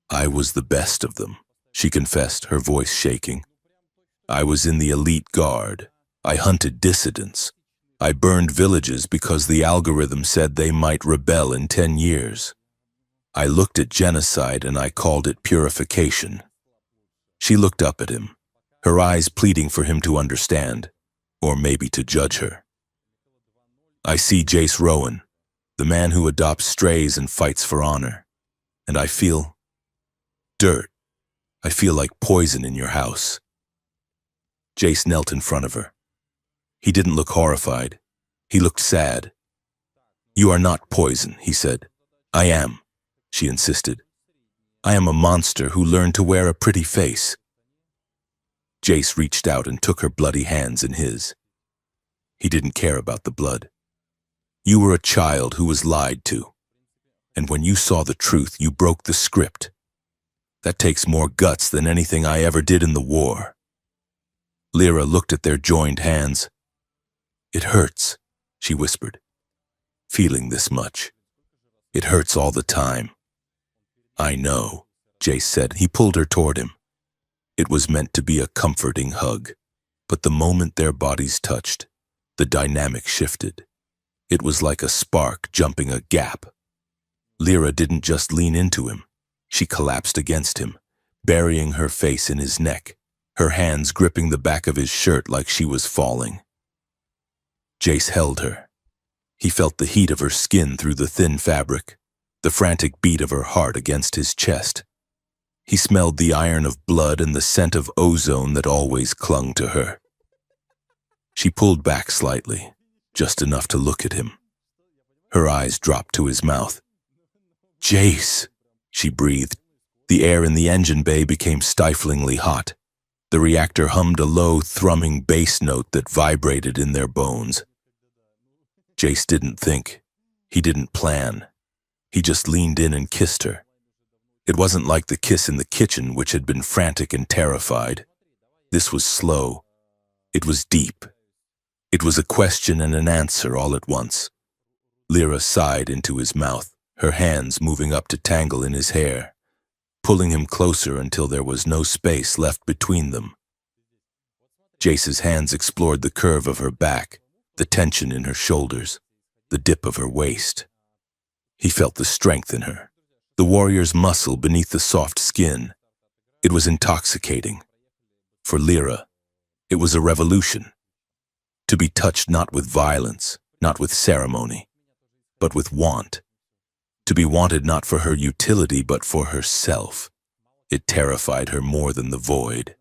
A: "I was the best of them," she confessed, her voice shaking. "I was in the elite guard. I hunted dissidents. I burned villages because the algorithm said they might rebel in 10 years. I looked at genocide and I called it purification." She looked up at him, her eyes pleading for him to understand, or maybe to judge her. "I see Jace Rowan, the man who adopts strays and fights for honor, and I feel dirt. I feel like poison in your house." Jace knelt in front of her. He didn't look horrified. He looked sad. "You are not poison," he said. "I am," she insisted. "I am a monster who learned to wear a pretty face." Jace reached out and took her bloody hands in his. He didn't care about the blood. "You were a child who was lied to. And when you saw the truth, you broke the script. That takes more guts than anything I ever did in the war." Lyra looked at their joined hands. "It hurts," she whispered. "Feeling this much. It hurts all the time." "I know," Jace said. He pulled her toward him. It was meant to be a comforting hug, but the moment their bodies touched, the dynamic shifted. It was like a spark jumping a gap. Lyra didn't just lean into him. She collapsed against him, burying her face in his neck, her hands gripping the back of his shirt like she was falling. Jace held her. He felt the heat of her skin through the thin fabric, the frantic beat of her heart against his chest. He smelled the iron of blood and the scent of ozone that always clung to her. She pulled back slightly, just enough to look at him. Her eyes dropped to his mouth. "Jace," she breathed. The air in the engine bay became stiflingly hot. The reactor hummed a low, thrumming bass note that vibrated in their bones. Jace didn't think. He didn't plan. He just leaned in and kissed her. It wasn't like the kiss in the kitchen, which had been frantic and terrified. This was slow. It was deep. It was a question and an answer all at once. Lyra sighed into his mouth, her hands moving up to tangle in his hair, pulling him closer until there was no space left between them. Jace's hands explored the curve of her back, the tension in her shoulders, the dip of her waist. He felt the strength in her, the warrior's muscle beneath the soft skin. It was intoxicating. For Lyra, it was a revolution. To be touched not with violence, not with ceremony, but with want. To be wanted not for her utility, but for herself. It terrified her more than the void.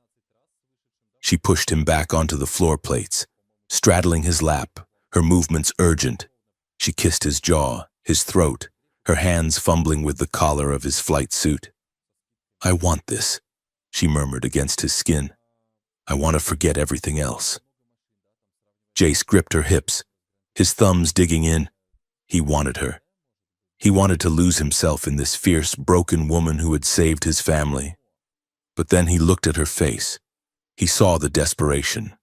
A: She pushed him back onto the floor plates, straddling his lap, her movements urgent. She kissed his jaw, his throat, her hands fumbling with the collar of his flight suit. "I want this," she murmured against his skin. "I want to forget everything else." Jace gripped her hips, his thumbs digging in. He wanted her. He wanted to lose himself in this fierce, broken woman who had saved his family. But then he looked at her face. He saw the desperation.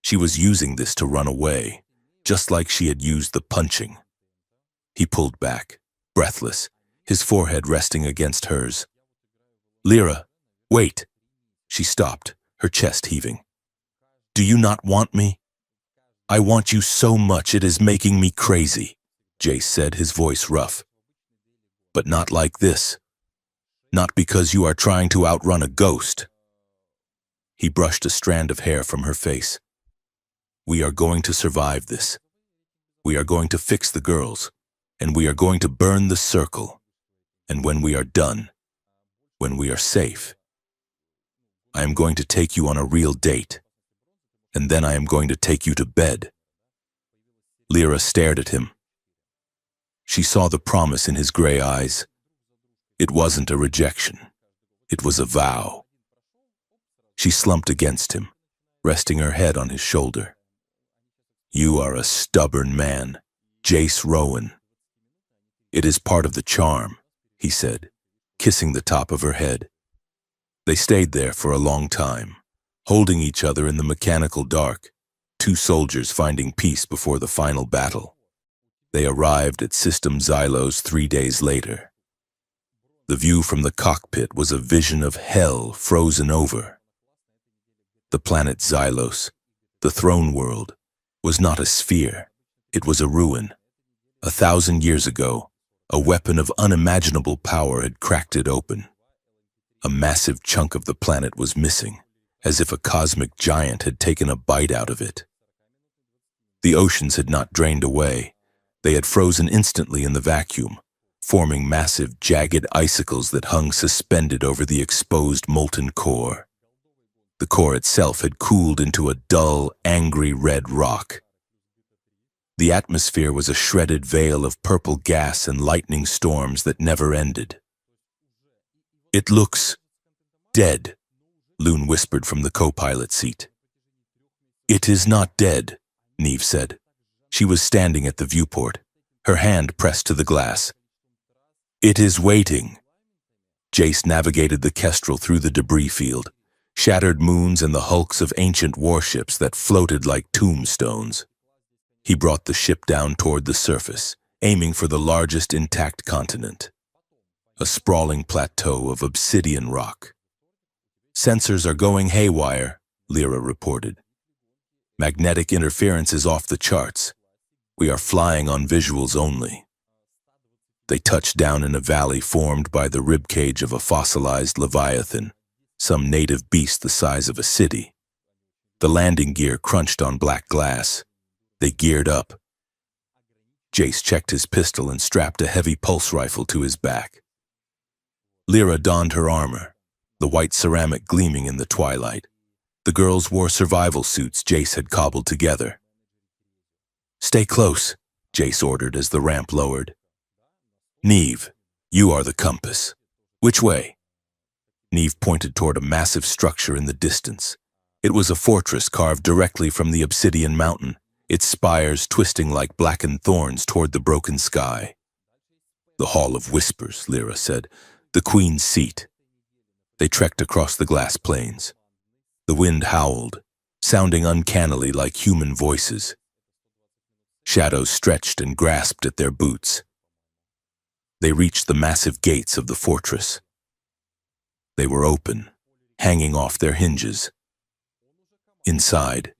A: She was using this to run away, just like she had used the punching. He pulled back, breathless, his forehead resting against hers. "Lyra, wait." She stopped, her chest heaving. "Do you not want me?" "I want you so much it is making me crazy," Jace said, his voice rough. "But not like this. Not because you are trying to outrun a ghost." He brushed a strand of hair from her face. "We are going to survive this. We are going to fix the girls, and we are going to burn the circle. And when we are done, when we are safe, I am going to take you on a real date, and then I am going to take you to bed." Lyra stared at him. She saw the promise in his gray eyes. It wasn't a rejection. It was a vow. She slumped against him, resting her head on his shoulder. "You are a stubborn man, Jace Rowan." "It is part of the charm," he said, kissing the top of her head. They stayed there for a long time, holding each other in the mechanical dark, two soldiers finding peace before the final battle. They arrived at System Xylos 3 days later. The view from the cockpit was a vision of hell frozen over. The planet Xylos, the throne world, was not a sphere. It was a ruin. 1,000 years ago, a weapon of unimaginable power had cracked it open. A massive chunk of the planet was missing, as if a cosmic giant had taken a bite out of it. The oceans had not drained away. They had frozen instantly in the vacuum, forming massive, jagged icicles that hung suspended over the exposed molten core. The core itself had cooled into a dull, angry red rock. The atmosphere was a shredded veil of purple gas and lightning storms that never ended. "It looks dead," Loon whispered from the co-pilot seat. "It is not dead," Neve said. She was standing at the viewport, her hand pressed to the glass. "It is waiting." Jace navigated the Kestrel through the debris field, shattered moons and the hulks of ancient warships that floated like tombstones. He brought the ship down toward the surface, aiming for the largest intact continent. A sprawling plateau of obsidian rock. "Sensors are going haywire," Lyra reported. "Magnetic interference is off the charts. We are flying on visuals only." They touched down in a valley formed by the ribcage of a fossilized leviathan, some native beast the size of a city. The landing gear crunched on black glass. They geared up. Jace checked his pistol and strapped a heavy pulse rifle to his back. Lyra donned her armor, the white ceramic gleaming in the twilight. The girls wore survival suits Jace had cobbled together. "Stay close," Jace ordered as the ramp lowered. "Neve, you are the compass. Which way?" Neve pointed toward a massive structure in the distance. It was a fortress carved directly from the obsidian mountain, its spires twisting like blackened thorns toward the broken sky. "The Hall of Whispers," Lyra said. "The Queen's seat." They trekked across the glass plains. The wind howled, sounding uncannily like human voices. Shadows stretched and grasped at their boots. They reached the massive gates of the fortress. They were open, hanging off their hinges. Inside,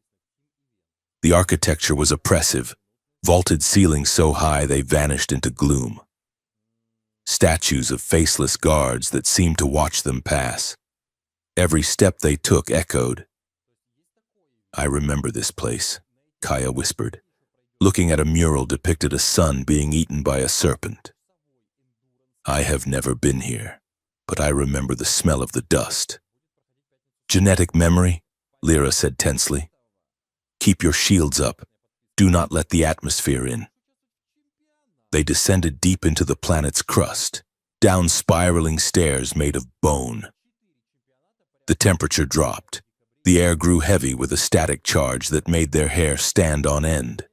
A: the architecture was oppressive, vaulted ceilings so high they vanished into gloom. Statues of faceless guards that seemed to watch them pass. Every step they took echoed. "I remember this place," Kaya whispered, looking at a mural depicted a son being eaten by a serpent. "I have never been here, but I remember the smell of the dust." "Genetic memory," Lyra said tensely. "Keep your shields up. Do not let the atmosphere in." They descended deep into the planet's crust, down spiraling stairs made of bone. The temperature dropped. The air grew heavy with a static charge that made their hair stand on end.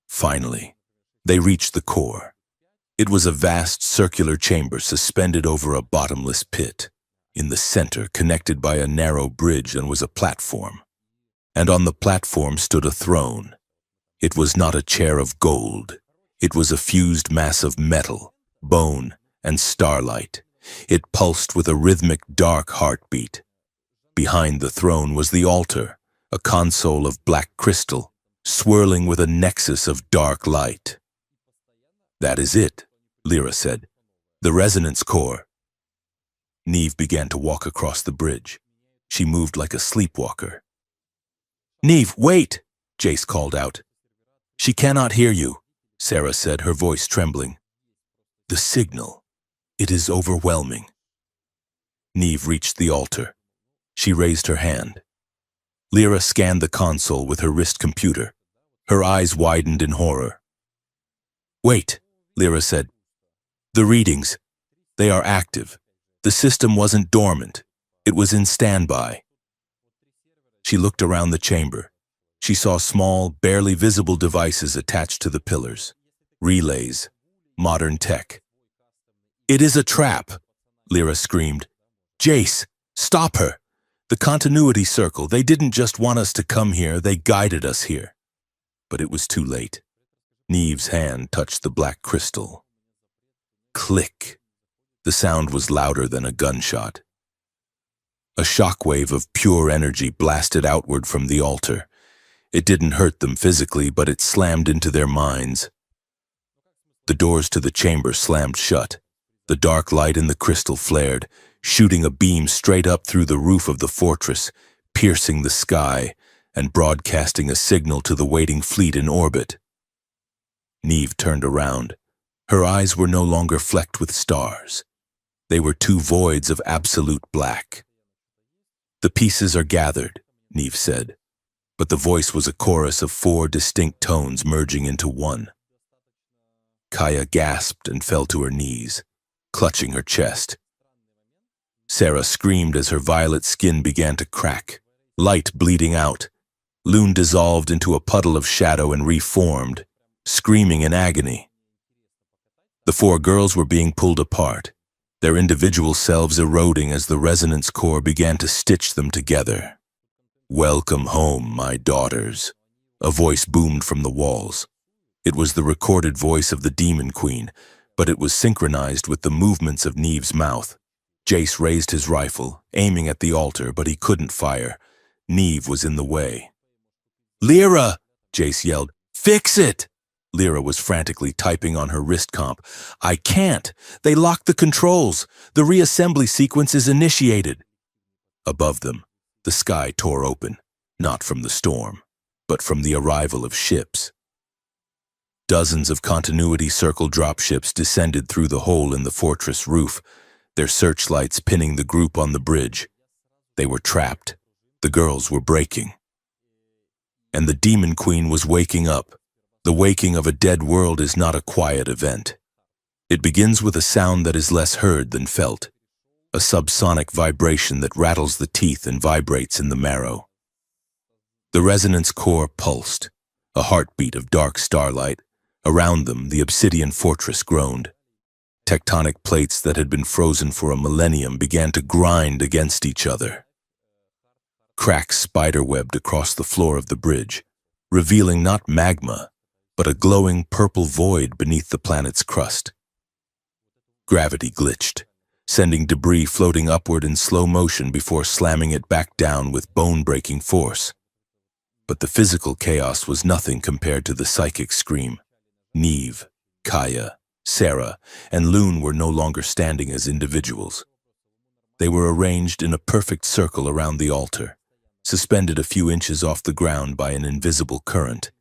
A: Finally, they reached the core. It was a vast circular chamber suspended over a bottomless pit. In the center, connected by a narrow bridge, and was a platform. And on the platform stood a throne. It was not a chair of gold. It was a fused mass of metal, bone, and starlight. It pulsed with a rhythmic, dark heartbeat. Behind the throne was the altar, a console of black crystal, swirling with a nexus of dark light. "That is it," Lyra said. "The resonance core." Neve began to walk across the bridge. She moved like a sleepwalker. "Neve, wait!" Jace called out. "She cannot hear you," Sarah said, her voice trembling. "The signal. It is overwhelming." Neve reached the altar. She raised her hand. Lyra scanned the console with her wrist computer. Her eyes widened in horror. "Wait," Lyra said. "The readings. They are active. The system wasn't dormant. It was in standby." She looked around the chamber. She saw small, barely visible devices attached to the pillars. Relays. Modern tech. "It is a trap," Lyra screamed. "Jace, stop her! The continuity circle, they didn't just want us to come here, they guided us here." But it was too late. Neve's hand touched the black crystal. Click. The sound was louder than a gunshot. A shockwave of pure energy blasted outward from the altar. It didn't hurt them physically, but it slammed into their minds. The doors to the chamber slammed shut. The dark light in the crystal flared, shooting a beam straight up through the roof of the fortress, piercing the sky and broadcasting a signal to the waiting fleet in orbit. Neve turned around. Her eyes were no longer flecked with stars. They were two voids of absolute black. "The pieces are gathered," Neve said, but the voice was a chorus of 4 distinct tones merging into one. Kaya gasped and fell to her knees, clutching her chest. Sarah screamed as her violet skin began to crack, light bleeding out. Lune dissolved into a puddle of shadow and reformed, screaming in agony. The 4 girls were being pulled apart, their individual selves eroding as the resonance core began to stitch them together. "Welcome home, my daughters," a voice boomed from the walls. It was the recorded voice of the Demon Queen, but it was synchronized with the movements of Neve's mouth. Jace raised his rifle, aiming at the altar, but he couldn't fire. Neve was in the way. "Lyra!" Jace yelled. "Fix it!" Lyra was frantically typing on her wrist comp. "I can't! They locked the controls! The reassembly sequence is initiated!" Above them, the sky tore open, not from the storm, but from the arrival of ships. Dozens of continuity circle dropships descended through the hole in the fortress roof, their searchlights pinning the group on the bridge. They were trapped. The girls were breaking. And the Demon Queen was waking up. The waking of a dead world is not a quiet event. It begins with a sound that is less heard than felt, a subsonic vibration that rattles the teeth and vibrates in the marrow. The resonance core pulsed, a heartbeat of dark starlight. Around them, the obsidian fortress groaned. Tectonic plates that had been frozen for a millennium began to grind against each other. Cracks spiderwebbed across the floor of the bridge, revealing not magma, but a glowing purple void beneath the planet's crust. Gravity glitched, sending debris floating upward in slow motion before slamming it back down with bone-breaking force. But the physical chaos was nothing compared to the psychic scream. Neve, Kaya, Sarah, and Loon were no longer standing as individuals. They were arranged in a perfect circle around the altar, suspended a few inches off the ground by an invisible current.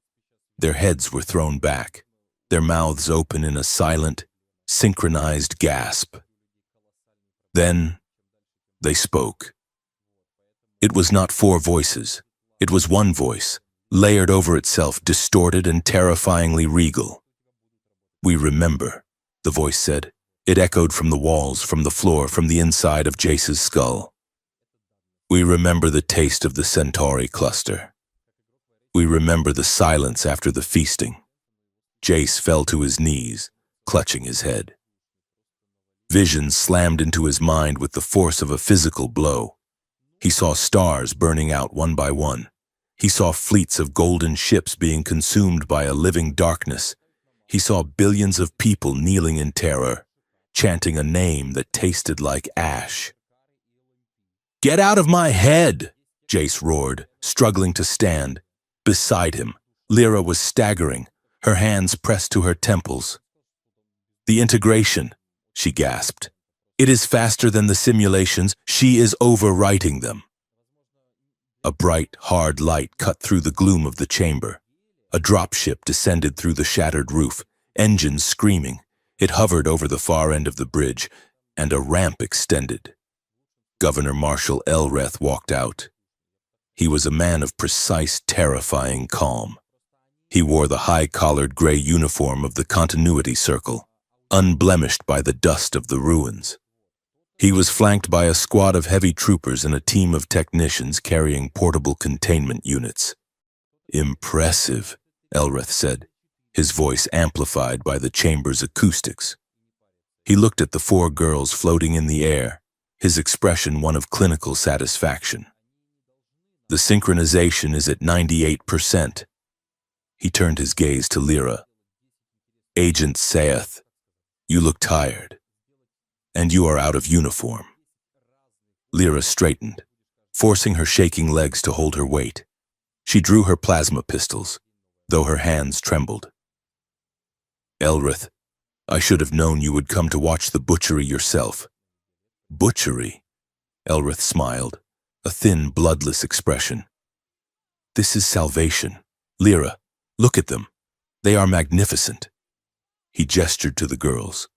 A: Their heads were thrown back, their mouths open in a silent, synchronized gasp. Then they spoke. It was not four voices. It was one voice, layered over itself, distorted and terrifyingly regal. "We remember," the voice said. It echoed from the walls, from the floor, from the inside of Jace's skull. "We remember the taste of the Centauri cluster. We remember the silence after the feasting." Jace fell to his knees, clutching his head. Visions slammed into his mind with the force of a physical blow. He saw stars burning out one by one. He saw fleets of golden ships being consumed by a living darkness. He saw billions of people kneeling in terror, chanting a name that tasted like ash. "Get out of my head!" Jace roared, struggling to stand. Beside him, Lyra was staggering, her hands pressed to her temples. "The integration," she gasped. "It is faster than the simulations. She is overwriting them." A bright, hard light cut through the gloom of the chamber. A dropship descended through the shattered roof, engines screaming. It hovered over the far end of the bridge, and a ramp extended. Governor Marshal Elreth walked out. He was a man of precise, terrifying calm. He wore the high-collared gray uniform of the Continuity Circle, unblemished by the dust of the ruins. He was flanked by a squad of heavy troopers and a team of technicians carrying portable containment units. "Impressive," Elreth said, his voice amplified by the chamber's acoustics. He looked at the four girls floating in the air, his expression one of clinical satisfaction. "The synchronization is at 98%. He turned his gaze to Lyra. "Agent Saeth, you look tired. And you are out of uniform." Lyra straightened, forcing her shaking legs to hold her weight. She drew her plasma pistols, though her hands trembled. "Elrith, I should have known you would come to watch the butchery yourself." "Butchery?" Elrith smiled, a thin, bloodless expression. "This is salvation. Lyra, look at them. They are magnificent." He gestured to the girls.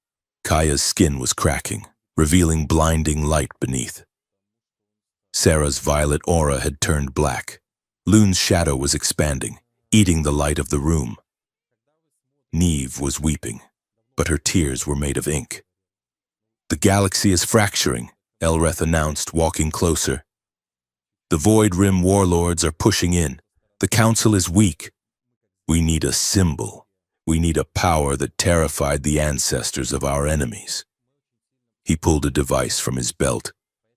A: Kaya's skin was cracking, revealing blinding light beneath. Sarah's violet aura had turned black. Loon's shadow was expanding, eating the light of the room. Neve was weeping, but her tears were made of ink. "The galaxy is fracturing," Elreth announced, walking closer. "The Void Rim warlords are pushing in. The Council is weak. We need a symbol. We need a power that terrified the ancestors of our enemies." He pulled a device from his belt,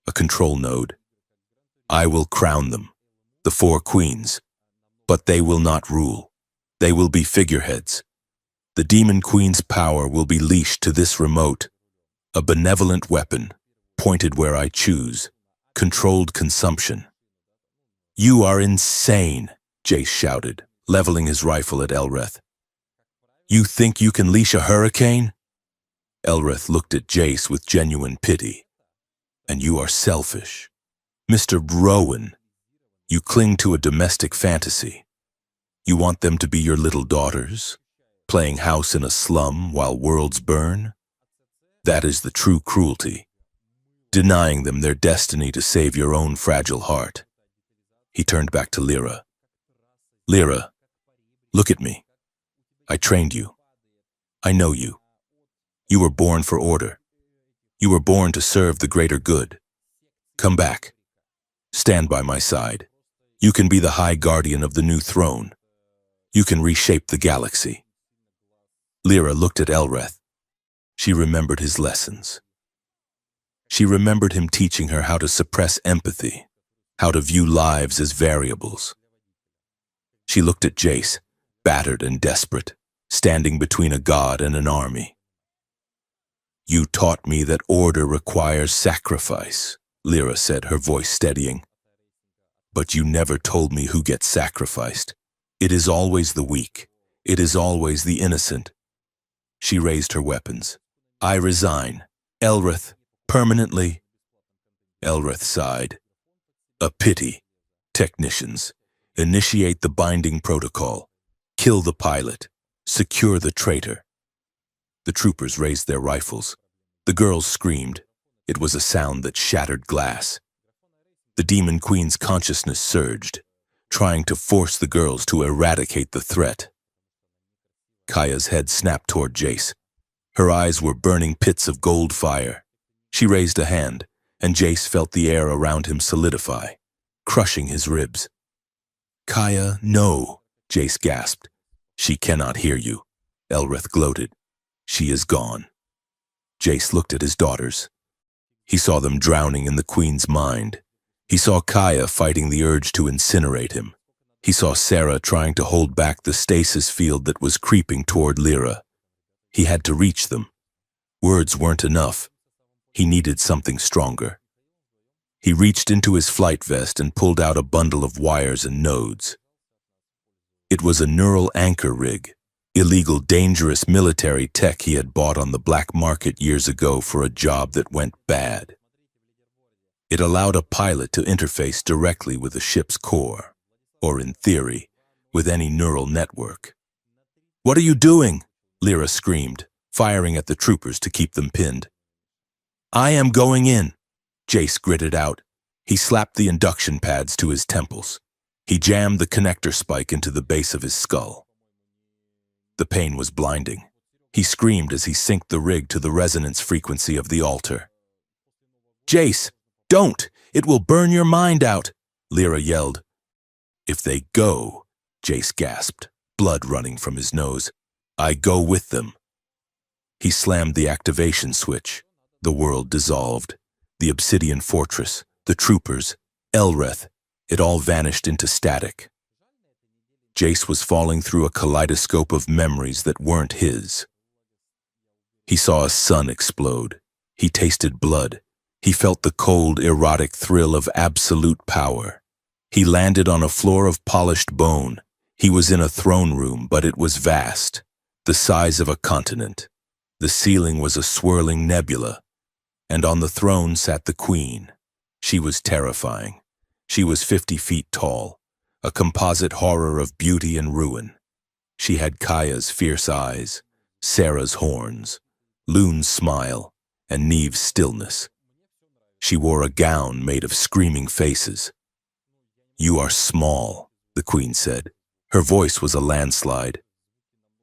A: a control node. "I will crown them, the four queens, but they will not rule. They will be figureheads. The Demon Queen's power will be leashed to this remote, a benevolent weapon, pointed where I choose, controlled consumption." "You are insane," Jace shouted, leveling his rifle at Elreth. "You think you can leash a hurricane?" Elreth looked at Jace with genuine pity. "And you are selfish. Mr. Rowan, you cling to a domestic fantasy. You want them to be your little daughters, playing house in a slum while worlds burn? That is the true cruelty, denying them their destiny to save your own fragile heart." He turned back to Lyra. "Lyra, look at me. I trained you. I know you. You were born for order. You were born to serve the greater good. Come back. Stand by my side. You can be the High Guardian of the new throne. You can reshape the galaxy." Lyra looked at Elreth. She remembered his lessons. She remembered him teaching her how to suppress empathy, how to view lives as variables. She looked at Jace, battered and desperate, standing between a god and an army. You taught me that order requires sacrifice, Lyra said, her voice steadying. But you never told me who gets sacrificed. It is always the weak. It is always the innocent. She raised her weapons. I resign. Elrith, permanently. Elrith sighed. A pity. Technicians, initiate the binding protocol. Kill the pilot. Secure the traitor. The troopers raised their rifles. The girls screamed. It was a sound that shattered glass. The Demon Queen's consciousness surged, trying to force the girls to eradicate the threat. Kaya's head snapped toward Jace. Her eyes were burning pits of gold fire. She raised a hand, and Jace felt the air around him solidify, crushing his ribs. Kaya, no, Jace gasped. She cannot hear you, Elrith gloated. She is gone. Jace looked at his daughters. He saw them drowning in the Queen's mind. He saw Kaya fighting the urge to incinerate him. He saw Sarah trying to hold back the stasis field that was creeping toward Lyra. He had to reach them. Words weren't enough. He needed something stronger. He reached into his flight vest and pulled out a bundle of wires and nodes. It was a neural anchor rig, illegal, dangerous military tech he had bought on the black market years ago for a job that went bad. It allowed a pilot to interface directly with a ship's core, or in theory, with any neural network. What are you doing? Lyra screamed, firing at the troopers to keep them pinned. I am going in, Jace gritted out. He slapped the induction pads to his temples. He jammed the connector spike into the base of his skull. The pain was blinding. He screamed as he synced the rig to the resonance frequency of the altar. Jace, don't! It will burn your mind out, Lyra yelled. If they go, Jace gasped, blood running from his nose. I go with them. He slammed the activation switch. The world dissolved. The obsidian fortress, the troopers, Elrith, it all vanished into static. Jace was falling through a kaleidoscope of memories that weren't his. He saw a sun explode. He tasted blood. He felt the cold, erotic thrill of absolute power. He landed on a floor of polished bone. He was in a throne room, but it was vast, the size of a continent. The ceiling was a swirling nebula, and on the throne sat the Queen. She was terrifying. She was 50 feet tall, a composite horror of beauty and ruin. She had Kaya's fierce eyes, Sarah's horns, Lune's smile, and Neve's stillness. She wore a gown made of screaming faces. You are small, the Queen said. Her voice was a landslide.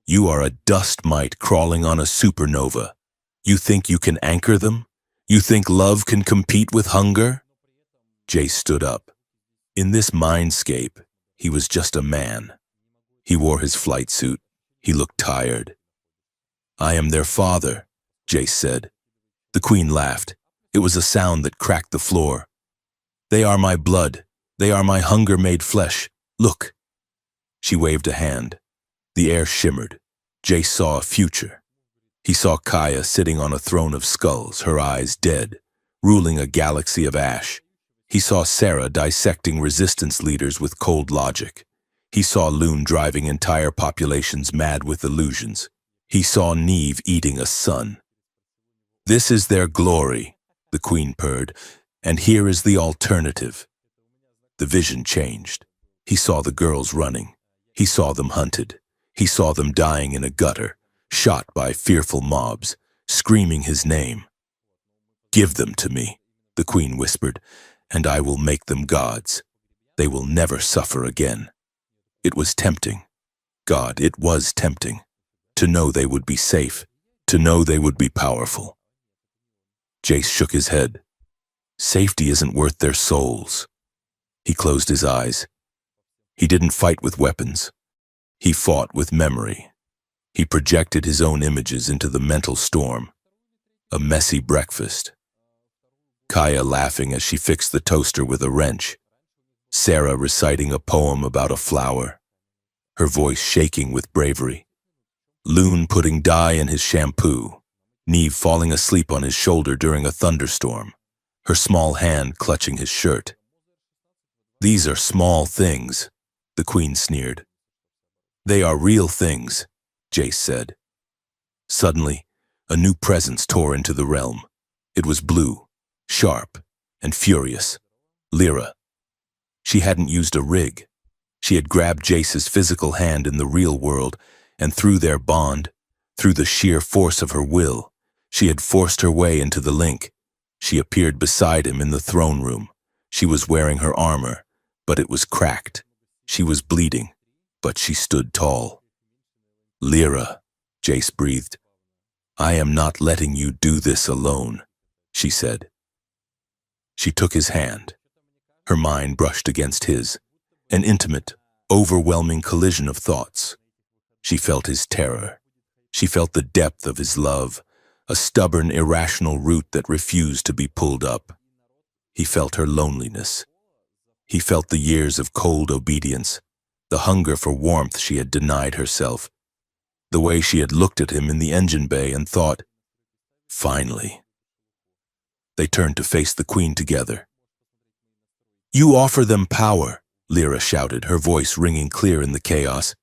A: You are a dust mite crawling on a supernova. You think you can anchor them? You think love can compete with hunger? Jace stood up. In this mindscape, he was just a man. He wore his flight suit. He looked tired. I am their father, Jace said. The Queen laughed. It was a sound that cracked the floor. They are my blood. They are my hunger made flesh. Look. She waved a hand. The air shimmered. Jace saw a future. He saw Kaya sitting on a throne of skulls, her eyes dead, ruling a galaxy of ash. He saw Sarah dissecting resistance leaders with cold logic. He saw Lune driving entire populations mad with illusions. He saw Neve eating a sun. This is their glory, the Queen purred, and here is the alternative. The vision changed. He saw the girls running. He saw them hunted. He saw them dying in a gutter, shot by fearful mobs, screaming his name. Give them to me, the Queen whispered, and I will make them gods. They will never suffer again. It was tempting. God, it was tempting. To know they would be safe, to know they would be powerful. Jace shook his head. Safety isn't worth their souls. He closed his eyes. He didn't fight with weapons. He fought with memory. He projected his own images into the mental storm. A messy breakfast. Kaya laughing as she fixed the toaster with a wrench. Sarah reciting a poem about a flower, her voice shaking with bravery. Lune putting dye in his shampoo. Neve falling asleep on his shoulder during a thunderstorm, her small hand clutching his shirt. "These are small things," the Queen sneered. "They are real things," Jace said. Suddenly, a new presence tore into the realm. It was blue, sharp, and furious. Lyra. She hadn't used a rig. She had grabbed Jace's physical hand in the real world, and through their bond, through the sheer force of her will, she had forced her way into the link. She appeared beside him in the throne room. She was wearing her armor, but it was cracked. She was bleeding, but she stood tall. "Lyra," Jace breathed. "I am not letting you do this alone," she said. She took his hand. Her mind brushed against his, an intimate, overwhelming collision of thoughts. She felt his terror. She felt the depth of his love, a stubborn, irrational root that refused to be pulled up. He felt her loneliness. He felt the years of cold obedience, the hunger for warmth she had denied herself, the way she had looked at him in the engine bay and thought, "Finally." They turned to face the Queen together. "You offer them power," Lyra shouted, her voice ringing clear in the chaos.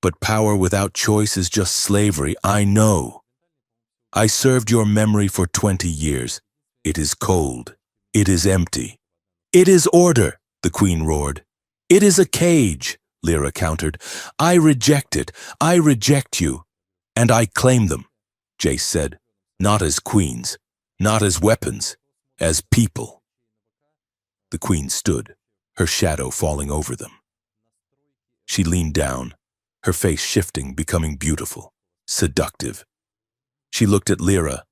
A: "But power without choice is just slavery, I know. I served your memory for 20 years. It is cold. It is empty. It is order," the Queen roared. "It is a cage," Lyra countered. "I reject it. I reject you. And I claim them," Jace said. "Not as queens, not as weapons, as people." The Queen stood, her shadow falling over them. She leaned down, her face shifting, becoming beautiful, seductive. She looked at Lyra.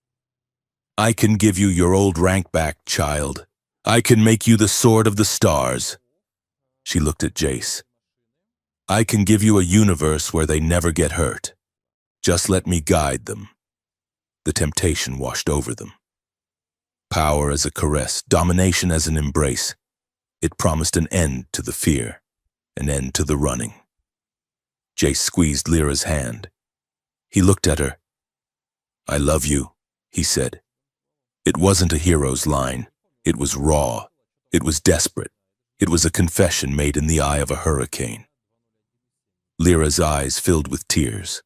A: "I can give you your old rank back, child. I can make you the sword of the stars." She looked at Jace. "I can give you a universe where they never get hurt. Just let me guide them." The temptation washed over them. Power as a caress, domination as an embrace. It promised an end to the fear, an end to the running. Jace squeezed Lyra's hand. He looked at her. "I love you," he said. It wasn't a hero's line. It was raw. It was desperate. It was a confession made in the eye of a hurricane. Lyra's eyes filled with tears.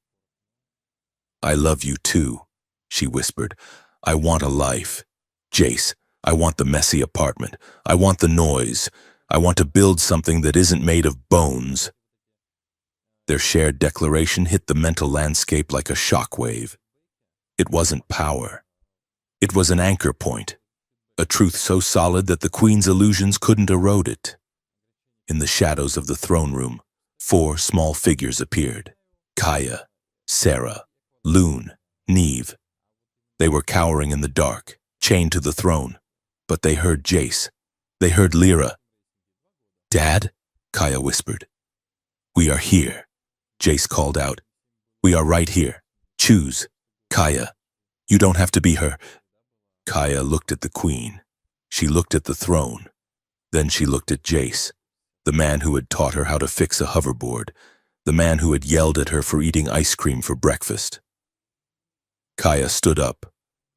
A: "I love you too," she whispered. "I want a life. Jace, I want the messy apartment. I want the noise. I want to build something that isn't made of bones." Their shared declaration hit the mental landscape like a shockwave. It wasn't power. It was an anchor point, a truth so solid that the Queen's illusions couldn't erode it. In the shadows of the throne room, 4 small figures appeared. Kaya, Sarah, Loon, Neve. They were cowering in the dark, chained to the throne, but they heard Jace. They heard Lyra. "Dad?" Kaya whispered. "We are here," Jace called out. "We are right here. Choose. Kaya, you don't have to be her." Kaya looked at the Queen. She looked at the throne. Then she looked at Jace, the man who had taught her how to fix a hoverboard, the man who had yelled at her for eating ice cream for breakfast. Kaya stood up.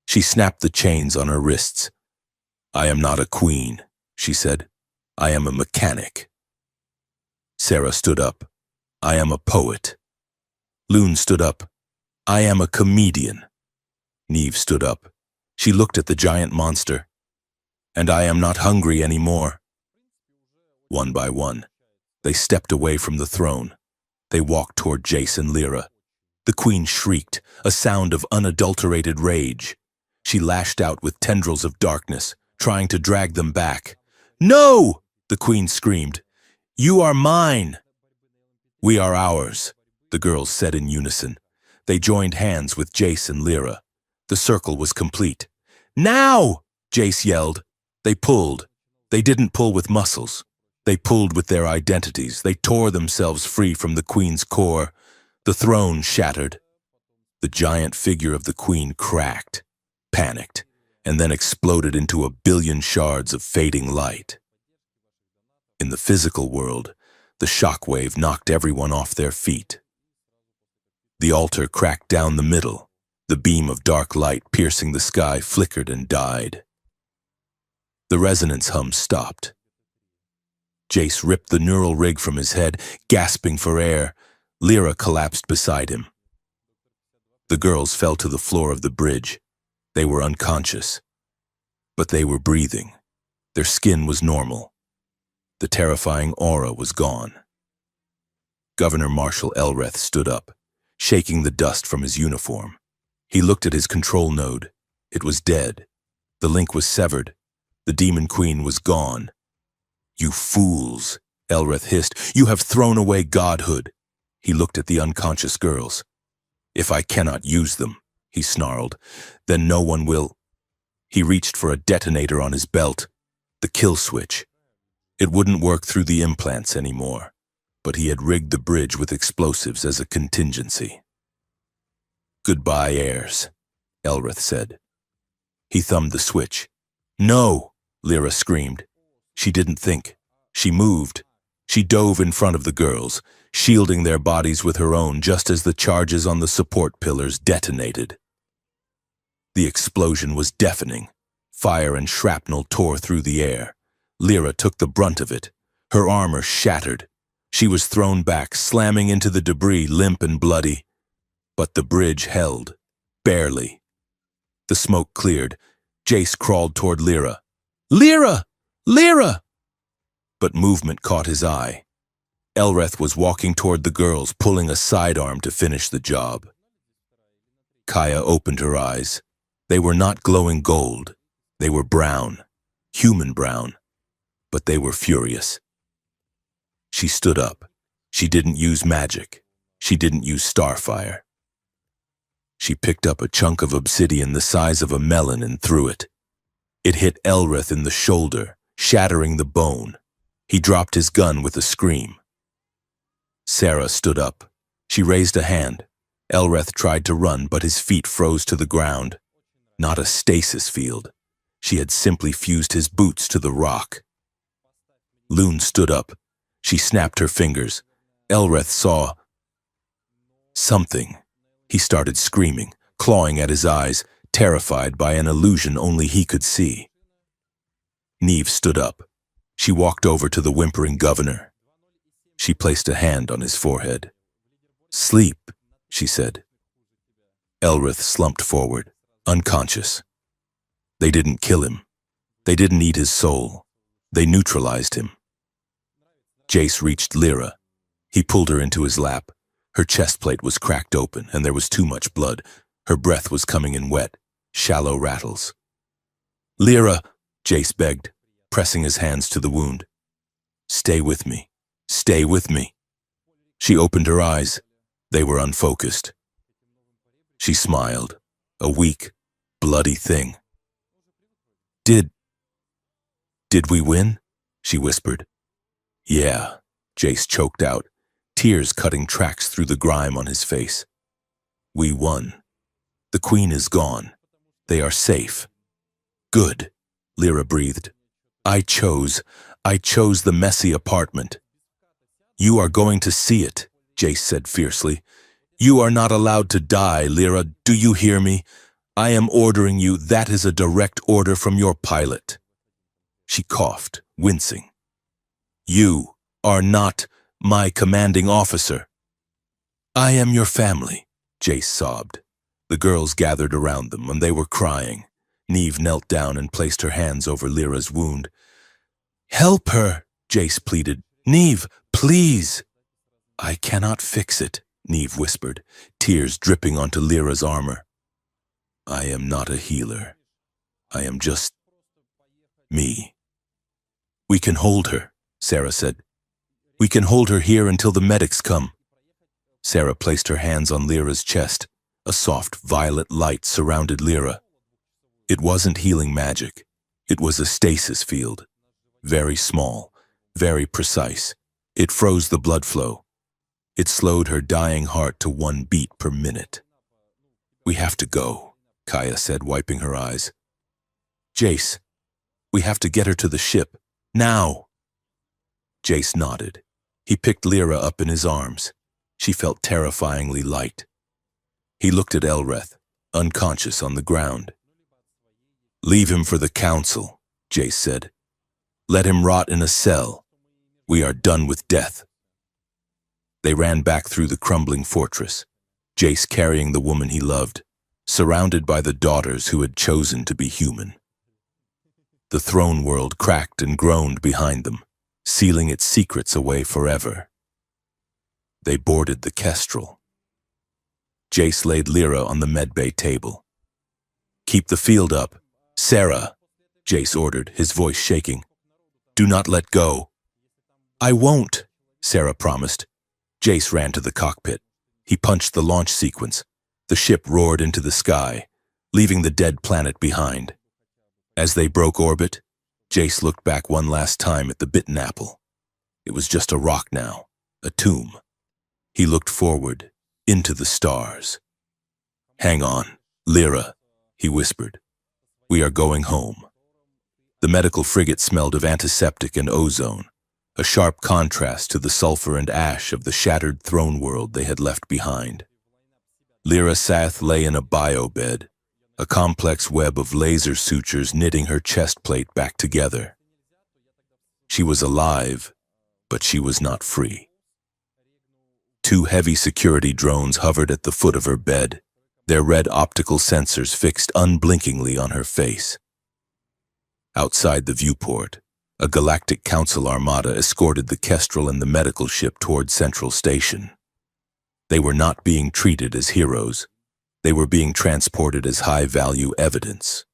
A: She snapped the chains on her wrists. "I am not a queen," she said. "I am a mechanic." Sarah stood up. "I am a poet." Loon stood up. "I am a comedian." Neve stood up. She looked at the giant monster. "And I am not hungry anymore." One by one, they stepped away from the throne. They walked toward Jace and Lyra. The Queen shrieked, a sound of unadulterated rage. She lashed out with tendrils of darkness, trying to drag them back. "No!" the Queen screamed. "You are mine." "We are ours," the girls said in unison. They joined hands with Jace and Lyra. The circle was complete. "Now!" Jace yelled. They pulled. They didn't pull with muscles. They pulled with their identities. They tore themselves free from the Queen's core. The throne shattered. The giant figure of the Queen cracked, panicked, and then exploded into a billion shards of fading light. In the physical world, the shockwave knocked everyone off their feet. The altar cracked down the middle. The beam of dark light piercing the sky flickered and died. The resonance hum stopped. Jace ripped the neural rig from his head, gasping for air. Lyra collapsed beside him. The girls fell to the floor of the bridge. They were unconscious. But they were breathing. Their skin was normal. The terrifying aura was gone. Governor Marshal Elreth stood up, shaking the dust from his uniform. He looked at his control node. It was dead. The link was severed. The Demon Queen was gone. "You fools," Elreth hissed. "You have thrown away godhood." He looked at the unconscious girls. "If I cannot use them," he snarled, "then no one will." He reached for a detonator on his belt, the kill switch. It wouldn't work through the implants anymore, but he had rigged the bridge with explosives as a contingency. "Goodbye, Heirs," Elreth said. He thumbed the switch. "No!" Lyra screamed. She didn't think. She moved. She dove in front of the girls, shielding their bodies with her own just as the charges on the support pillars detonated. The explosion was deafening. Fire and shrapnel tore through the air. Lyra took the brunt of it. Her armor shattered. She was thrown back, slamming into the debris, limp and bloody. But the bridge held. Barely. The smoke cleared. Jace crawled toward Lyra. "Lyra! Lyra!" But movement caught his eye. Elreth was walking toward the girls, pulling a sidearm to finish the job. Kaya opened her eyes. They were not glowing gold. They were brown, human brown, but they were furious. She stood up. She didn't use magic. She didn't use starfire. She picked up a chunk of obsidian the size of a melon and threw it. It hit Elreth in the shoulder, shattering the bone. He dropped his gun with a scream. Sarah stood up. She raised a hand. Elreth tried to run, but his feet froze to the ground. Not a stasis field. She had simply fused his boots to the rock. Lune stood up. She snapped her fingers. Elreth saw something. He started screaming, clawing at his eyes, terrified by an illusion only he could see. Neve stood up. She walked over to the whimpering governor. She placed a hand on his forehead. "Sleep," she said. Elreth slumped forward, unconscious. They didn't kill him. They didn't eat his soul. They neutralized him. Jace reached Lyra. He pulled her into his lap. Her chest plate was cracked open, and there was too much blood. Her breath was coming in wet, shallow rattles. "Lyra," Jace begged, pressing his hands to the wound. "Stay with me. Stay with me." She opened her eyes. They were unfocused. She smiled, a weak, bloody thing. Did we win?" she whispered. "Yeah," Jace choked out, tears cutting tracks through the grime on his face. "We won. The Queen is gone. They are safe." "Good," Lyra breathed. I chose the messy apartment." "You are going to see it," Jace said fiercely. "You are not allowed to die, Lyra. Do you hear me? I am ordering you. That is a direct order from your pilot." She coughed, wincing. "You are not my commanding officer." "I am your family," Jace sobbed. The girls gathered around them, and they were crying. Neve knelt down and placed her hands over Lyra's wound. "Help her," Jace pleaded. "Neve, please." "I cannot fix it," Neve whispered, tears dripping onto Lyra's armor. "I am not a healer. I am just me." "We can hold her," Sarah said. "We can hold her here until the medics come." Sarah placed her hands on Lyra's chest. A soft violet light surrounded Lyra. It wasn't healing magic. It was a stasis field. Very small, very precise. It froze the blood flow. It slowed her dying heart to 1 beat per minute. "We have to go," Kaya said, wiping her eyes. "Jace, we have to get her to the ship. Now!" Jace nodded. He picked Lyra up in his arms. She felt terrifyingly light. He looked at Elreth, unconscious on the ground. "Leave him for the council," Jace said. "Let him rot in a cell. We are done with death." They ran back through the crumbling fortress, Jace carrying the woman he loved, surrounded by the daughters who had chosen to be human. The throne world cracked and groaned behind them, sealing its secrets away forever. They boarded the Kestrel. Jace laid Lyra on the medbay table. "Keep the field up. Sarah," Jace ordered, his voice shaking. "Do not let go." "I won't," Sarah promised. Jace ran to the cockpit. He punched the launch sequence. The ship roared into the sky, leaving the dead planet behind. As they broke orbit, Jace looked back one last time at the bitten apple. It was just a rock now, a tomb. He looked forward, into the stars. "Hang on, Lyra," he whispered. "We are going home." The medical frigate smelled of antiseptic and ozone, a sharp contrast to the sulfur and ash of the shattered throne world they had left behind. Lyra Sath lay in a biobed, a complex web of laser sutures knitting her chest plate back together. She was alive, but she was not free. Two heavy security drones hovered at the foot of her bed, their red optical sensors fixed unblinkingly on her face. Outside the viewport, a galactic council armada escorted the Kestrel and the medical ship toward Central Station. They were not being treated as heroes. They were being transported as high-value evidence.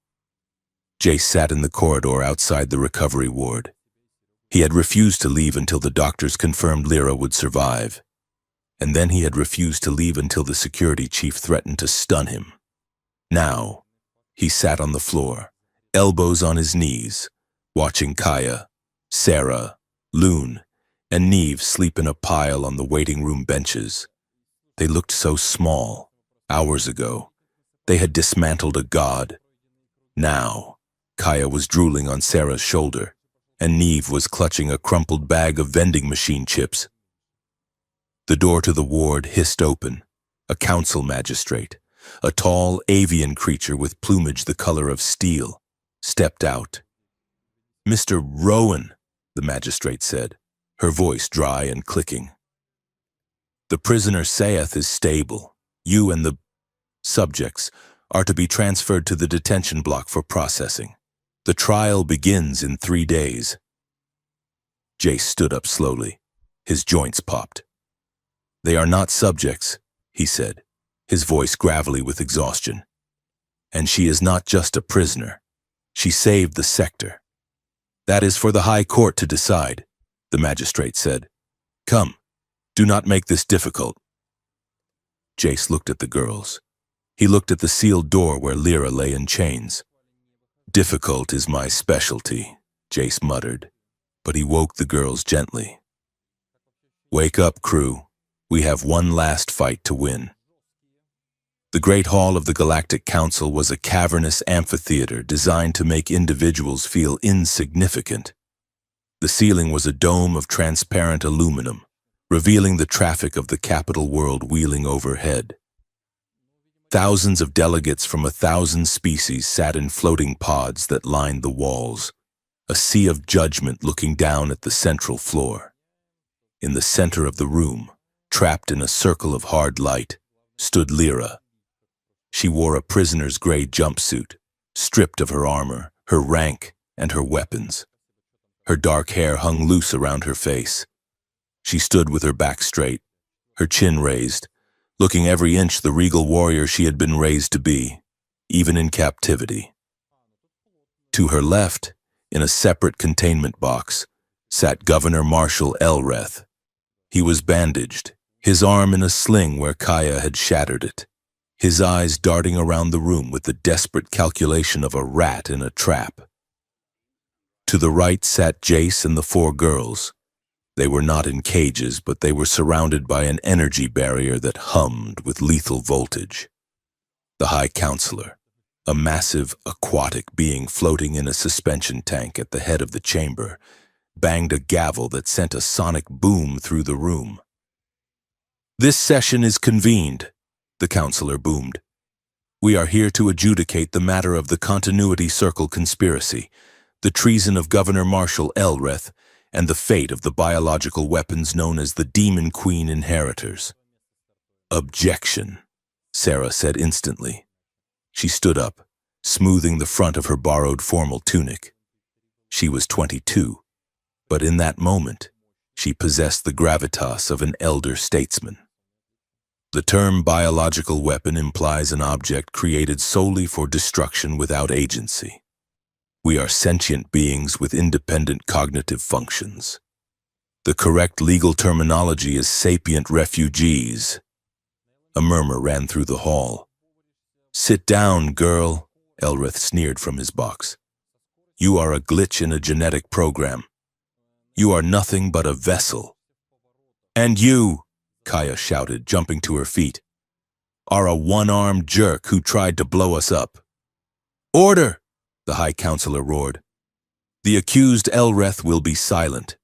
A: Jace sat in the corridor outside the recovery ward. He had refused to leave until the doctors confirmed Lyra would survive. And then he had refused to leave until the security chief threatened to stun him. Now, he sat on the floor, elbows on his knees, watching Kaya, Sarah, Loon, and Neve sleep in a pile on the waiting room benches. They looked so small. Hours ago, they had dismantled a god. Now, Kaya was drooling on Sarah's shoulder, and Neve was clutching a crumpled bag of vending machine chips. The door to the ward hissed open. A council magistrate, a tall avian creature with plumage the color of steel, stepped out. "Mr. Rowan," the magistrate said, her voice dry and clicking. "The prisoner Saeth is stable. You and the subjects are to be transferred to the detention block for processing. The trial begins in 3 days. Jace stood up slowly. His joints popped. "They are not subjects," he said, his voice gravelly with exhaustion. "And she is not just a prisoner. She saved the sector." "That is for the High Court to decide," the magistrate said. "Come, do not make this difficult." Jace looked at the girls. He looked at the sealed door where Lyra lay in chains. "Difficult is my specialty," Jace muttered, but he woke the girls gently. "Wake up, crew. We have one last fight to win." The Great Hall of the Galactic Council was a cavernous amphitheater designed to make individuals feel insignificant. The ceiling was a dome of transparent aluminum, revealing the traffic of the capital world wheeling overhead. Thousands of delegates from 1,000 species sat in floating pods that lined the walls, a sea of judgment looking down at the central floor. In the center of the room, trapped in a circle of hard light, stood Lyra. She wore a prisoner's gray jumpsuit, stripped of her armor, her rank, and her weapons. Her dark hair hung loose around her face. She stood with her back straight, her chin raised, looking every inch the regal warrior she had been raised to be, even in captivity. To her left, in a separate containment box, sat Governor Marshal Elreth. He was bandaged, his arm in a sling where Kaya had shattered it, his eyes darting around the room with the desperate calculation of a rat in a trap. To the right sat Jace and the 4 girls. They were not in cages, but they were surrounded by an energy barrier that hummed with lethal voltage. The High Counselor, a massive aquatic being floating in a suspension tank at the head of the chamber, banged a gavel that sent a sonic boom through the room. "This session is convened," the counselor boomed. We are here to adjudicate the matter of the Continuity Circle conspiracy, the treason of Governor Marshal Elreth, and the fate of the biological weapons known as the Demon Queen inheritors. Objection, Sarah said instantly. She stood up, smoothing the front of her borrowed formal tunic. She was 22, but in that moment, she possessed the gravitas of an elder statesman. The term biological weapon implies an object created solely for destruction without agency. We are sentient beings with independent cognitive functions. The correct legal terminology is sapient refugees. A murmur ran through the hall. "Sit down, girl," Elrith sneered from his box. "You are a glitch in a genetic program. You are nothing but a vessel." "And you," Kaya shouted, jumping to her feet, "are a one-armed jerk who tried to blow us up." "Order!" the High Counselor roared. "The accused Elreth will be silent.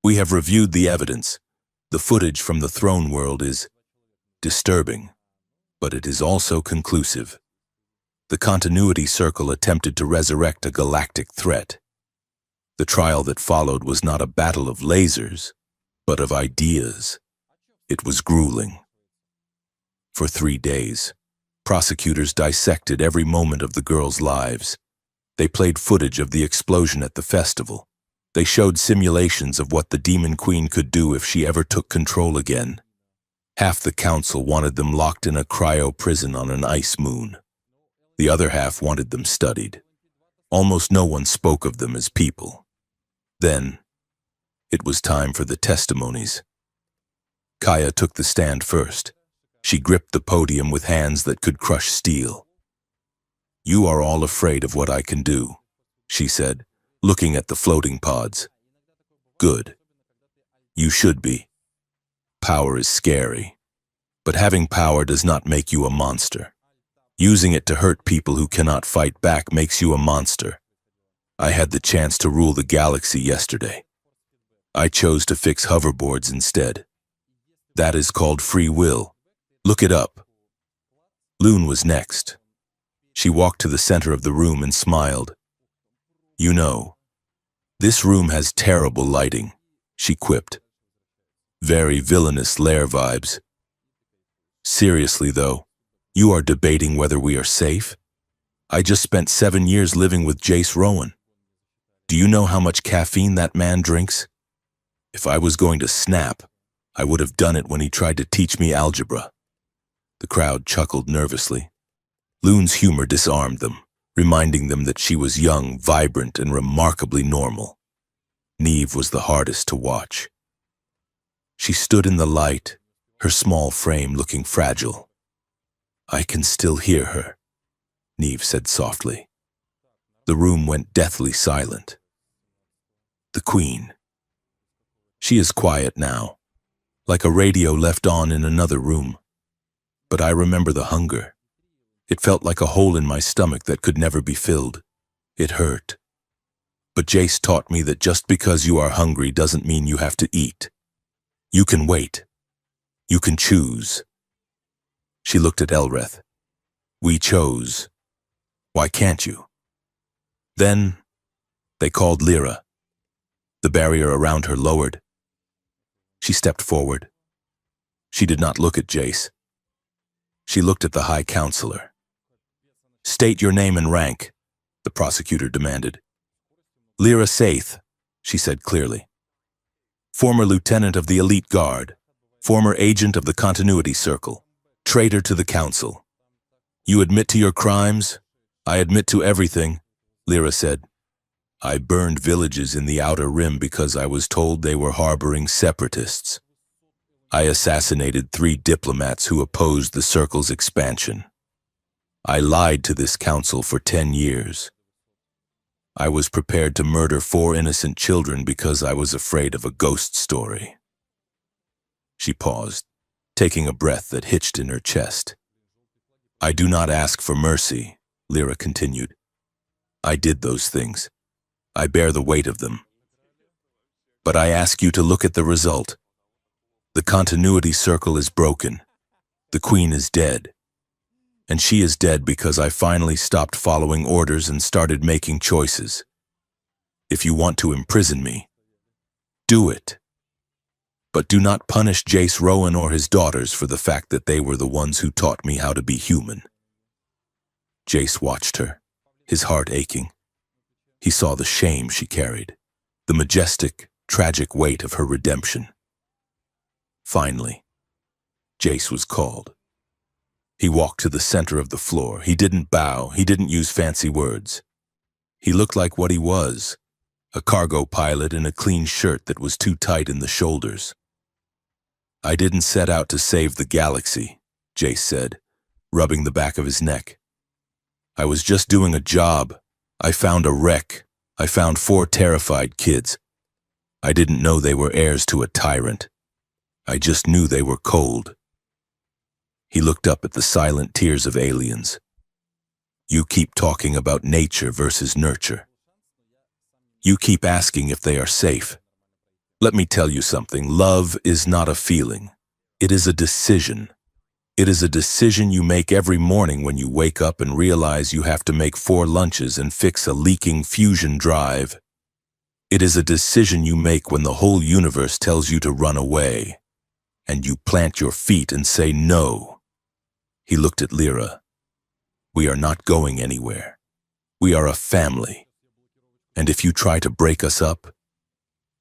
A: We have reviewed the evidence. The footage from the throne world is disturbing, but it is also conclusive. The Continuity Circle attempted to resurrect a galactic threat. The trial that followed was not a battle of lasers, but of ideas. It was grueling. For 3 days, prosecutors dissected every moment of the girls' lives. They played footage of the explosion at the festival. They showed simulations of what the Demon Queen could do if she ever took control again. Half the council wanted them locked in a cryo-prison on an ice moon. The other half wanted them studied. Almost no one spoke of them as people. Then, it was time for the testimonies. Kaya took the stand first. She gripped the podium with hands that could crush steel. "You are all afraid of what I can do," she said, looking at the floating pods. "Good. You should be. Power is scary, but having power does not make you a monster. Using it to hurt people who cannot fight back makes you a monster. I had the chance to rule the galaxy yesterday. I chose to fix hoverboards instead. That is called free will. Look it up." Loon was next. She walked to the center of the room and smiled. "You know, this room has terrible lighting," she quipped. "Very villainous lair vibes. Seriously though, you are debating whether we are safe? I just spent 7 years living with Jace Rowan. Do you know how much caffeine that man drinks? If I was going to snap, I would have done it when he tried to teach me algebra." The crowd chuckled nervously. Loon's humor disarmed them, reminding them that she was young, vibrant, and remarkably normal. Neve was the hardest to watch. She stood in the light, her small frame looking fragile. "I can still hear her," Neve said softly. The room went deathly silent. The Queen. She is quiet now, like a radio left on in another room. But I remember the hunger. It felt like a hole in my stomach that could never be filled. It hurt. But Jace taught me that just because you are hungry doesn't mean you have to eat. You can wait. You can choose. She looked at Elreth. "We chose. Why can't you?" Then, they called Lyra. The barrier around her lowered. She stepped forward. She did not look at Jace. She looked at the High Counselor. "State your name and rank," the prosecutor demanded. "Lyra Saith," she said clearly. "Former lieutenant of the Elite Guard, former agent of the Continuity Circle, traitor to the Council. You admit to your crimes?" "I admit to everything," Lyra said. "I burned villages in the Outer Rim because I was told they were harboring separatists. I assassinated 3 diplomats who opposed the Circle's expansion. I lied to this council for 10 years. I was prepared to murder 4 innocent children because I was afraid of a ghost story." She paused, taking a breath that hitched in her chest. "I do not ask for mercy," Lyra continued. "I did those things. I bear the weight of them. But I ask you to look at the result. The Continuity Circle is broken. The Queen is dead. And she is dead because I finally stopped following orders and started making choices. If you want to imprison me, do it. But do not punish Jace Rowan or his daughters for the fact that they were the ones who taught me how to be human. Jace watched her, his heart aching. He saw the shame she carried, the majestic, tragic weight of her redemption. Finally, Jace was called. He walked to the center of the floor. He didn't bow. He didn't use fancy words. He looked like what he was, a cargo pilot in a clean shirt that was too tight in the shoulders. I didn't set out to save the galaxy, Jace said, rubbing the back of his neck. I was just doing a job. I found a wreck. I found 4 terrified kids. I didn't know they were heirs to a tyrant. I just knew they were cold. He looked up at the silent tears of aliens. You keep talking about nature versus nurture. You keep asking if they are safe. Let me tell you something. Love is not a feeling. It is a decision. It is a decision you make every morning when you wake up and realize you have to make 4 lunches and fix a leaking fusion drive. It is a decision you make when the whole universe tells you to run away, and you plant your feet and say no. He looked at Lyra. We are not going anywhere. We are a family. And if you try to break us up,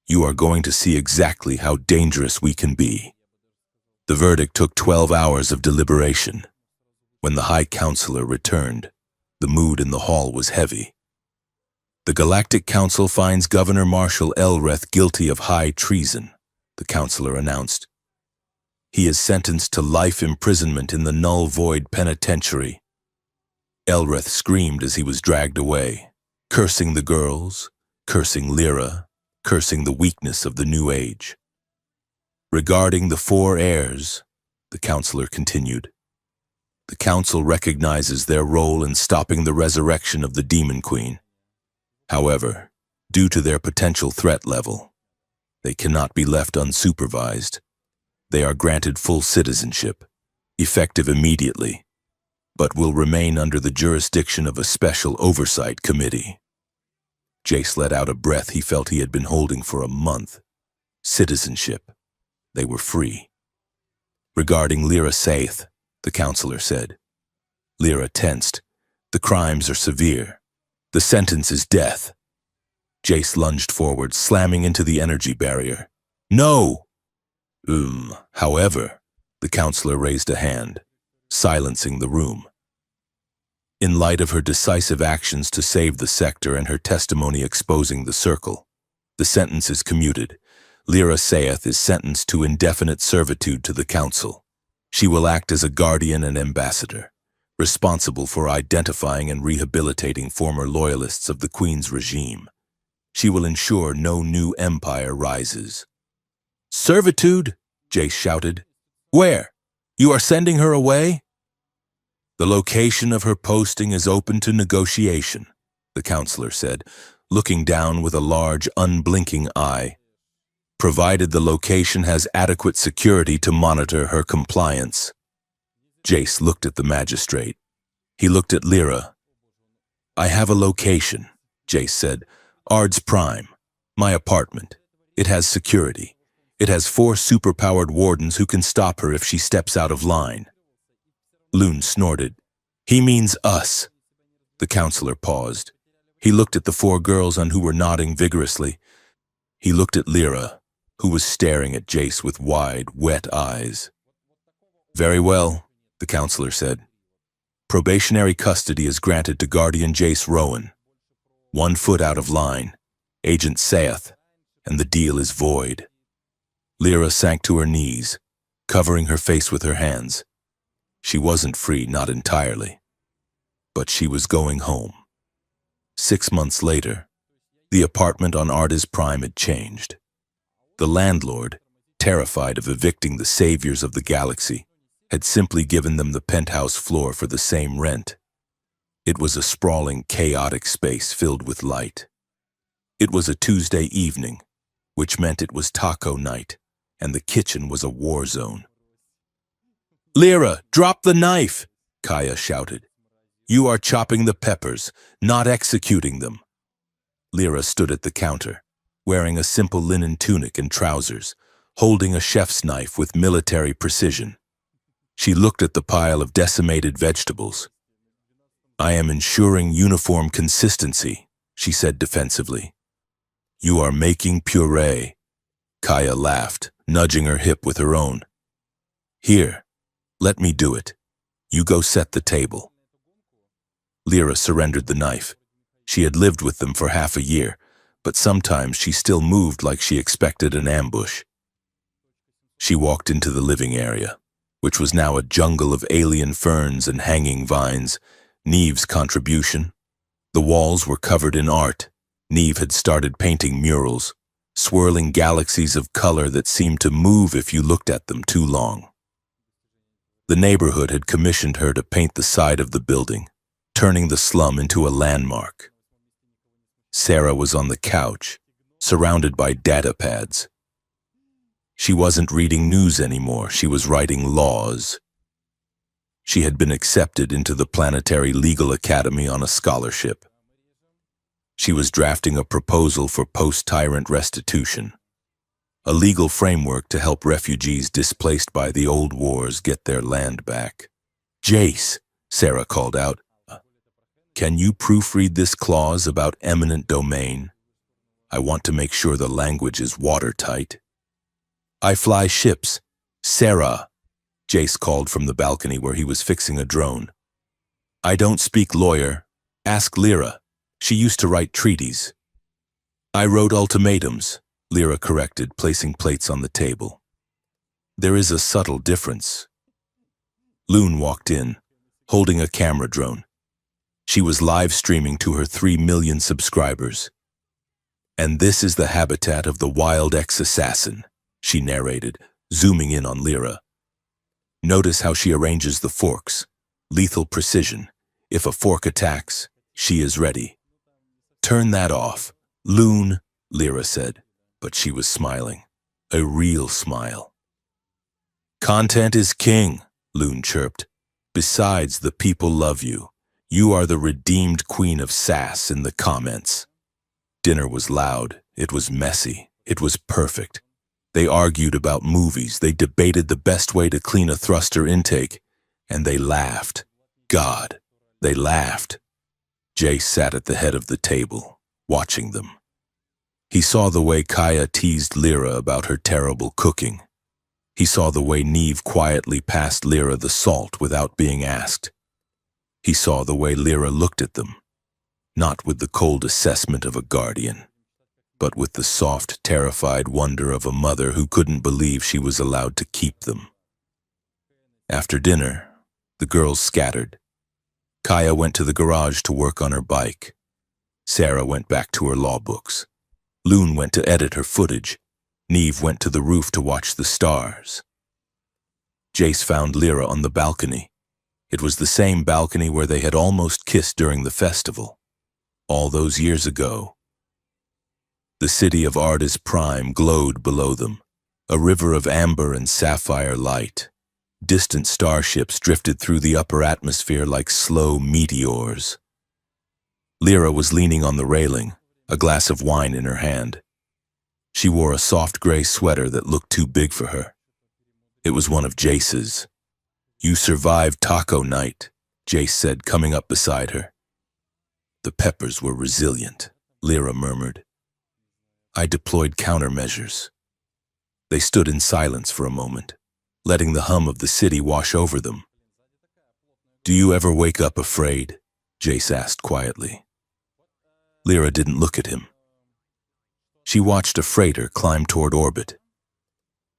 A: you are going to see exactly how dangerous we can be. The verdict took 12 hours of deliberation. When the High Counselor returned, the mood in the hall was heavy. The Galactic Council finds Governor Marshal Elreth guilty of high treason, the Counselor announced. He is sentenced to life imprisonment in the Null Void Penitentiary. Elreth screamed as he was dragged away, cursing the girls, cursing Lyra, cursing the weakness of the New Age. Regarding the 4 heirs, the Counselor continued, the Council recognizes their role in stopping the resurrection of the Demon Queen. However, due to their potential threat level, they cannot be left unsupervised. They are granted full citizenship, effective immediately, but will remain under the jurisdiction of a special oversight committee. Jace let out a breath he felt he had been holding for a month. Citizenship. They were free. Regarding Lyra Saith, the Counselor said. Lyra tensed. The crimes are severe. The sentence is death. Jace lunged forward, slamming into the energy barrier. No! However, the Counselor raised a hand, silencing the room. In light of her decisive actions to save the sector and her testimony exposing the Circle, the sentence is commuted. Lyra Saith is sentenced to indefinite servitude to the Council. She will act as a guardian and ambassador, responsible for identifying and rehabilitating former loyalists of the Queen's regime. She will ensure no new empire rises. Servitude? Jace shouted. Where? You are sending her away? The location of her posting is open to negotiation, the Counselor said, looking down with a large, unblinking eye. Provided the location has adequate security to monitor her compliance. Jace looked at the magistrate. He looked at Lyra. I have a location, Jace said. Ard's Prime. My apartment. It has security. It has 4 superpowered wardens who can stop her if she steps out of line. Loon snorted. He means us. The Counselor paused. He looked at the 4 girls who were nodding vigorously. He looked at Lyra, who was staring at Jace with wide, wet eyes. Very well, the Counselor said. Probationary custody is granted to Guardian Jace Rowan. 1 foot out of line, Agent Saith, and the deal is void. Lyra sank to her knees, covering her face with her hands. She wasn't free, not entirely. But she was going home. 6 months later, the apartment on Ard's Prime had changed. The landlord, terrified of evicting the saviors of the galaxy, had simply given them the penthouse floor for the same rent. It was a sprawling, chaotic space filled with light. It was a Tuesday evening, which meant it was taco night, and the kitchen was a war zone. Lyra, drop the knife! Kaya shouted. You are chopping the peppers, not executing them. Lyra stood at the counter, wearing a simple linen tunic and trousers, holding a chef's knife with military precision. She looked at the pile of decimated vegetables. I am ensuring uniform consistency, she said defensively. You are making puree. Kaya laughed, nudging her hip with her own. Here, let me do it. You go set the table. Lyra surrendered the knife. She had lived with them for half a year, but sometimes she still moved like she expected an ambush. She walked into the living area, which was now a jungle of alien ferns and hanging vines. Neve's contribution. The walls were covered in art. Neve had started painting murals, swirling galaxies of color that seemed to move if you looked at them too long. The neighborhood had commissioned her to paint the side of the building, turning the slum into a landmark. Sarah was on the couch, surrounded by data pads. She wasn't reading news anymore, she was writing laws. She had been accepted into the Planetary Legal Academy on a scholarship. She was drafting a proposal for post-tyrant restitution, a legal framework to help refugees displaced by the old wars get their land back. Jace, Sarah called out, can you proofread this clause about eminent domain? I want to make sure the language is watertight. I fly ships. Sarah, Jace called from the balcony where he was fixing a drone. I don't speak lawyer. Ask Lyra. She used to write treaties. I wrote ultimatums, Lyra corrected, placing plates on the table. There is a subtle difference. Loon walked in, holding a camera drone. She was live streaming to her 3 million subscribers. And this is the habitat of the wild ex-assassin, she narrated, zooming in on Lyra. Notice how she arranges the forks. Lethal precision. If a fork attacks, she is ready. Turn that off. Loon, Lyra said, but she was smiling. A real smile. Content is king, Loon chirped. Besides, the people love you. You are the redeemed queen of sass in the comments. Dinner was loud. It was messy. It was perfect. They argued about movies. They debated the best way to clean a thruster intake. And they laughed. God, they laughed. Jace sat at the head of the table, watching them. He saw the way Kaya teased Lyra about her terrible cooking. He saw the way Neve quietly passed Lyra the salt without being asked. He saw the way Lyra looked at them, not with the cold assessment of a guardian, but with the soft, terrified wonder of a mother who couldn't believe she was allowed to keep them. After dinner, the girls scattered. Kaya went to the garage to work on her bike. Sarah went back to her law books. Loon went to edit her footage. Neve went to the roof to watch the stars. Jace found Lyra on the balcony. It was the same balcony where they had almost kissed during the festival, all those years ago. The city of Ardis Prime glowed below them, a river of amber and sapphire light. Distant starships drifted through the upper atmosphere like slow meteors. Lyra was leaning on the railing, a glass of wine in her hand. She wore a soft gray sweater that looked too big for her. It was one of Jace's. You survived taco night, Jace said, coming up beside her. The peppers were resilient, Lyra murmured. I deployed countermeasures. They stood in silence for a moment, letting the hum of the city wash over them. Do you ever wake up afraid? Jace asked quietly. Lyra didn't look at him. She watched a freighter climb toward orbit.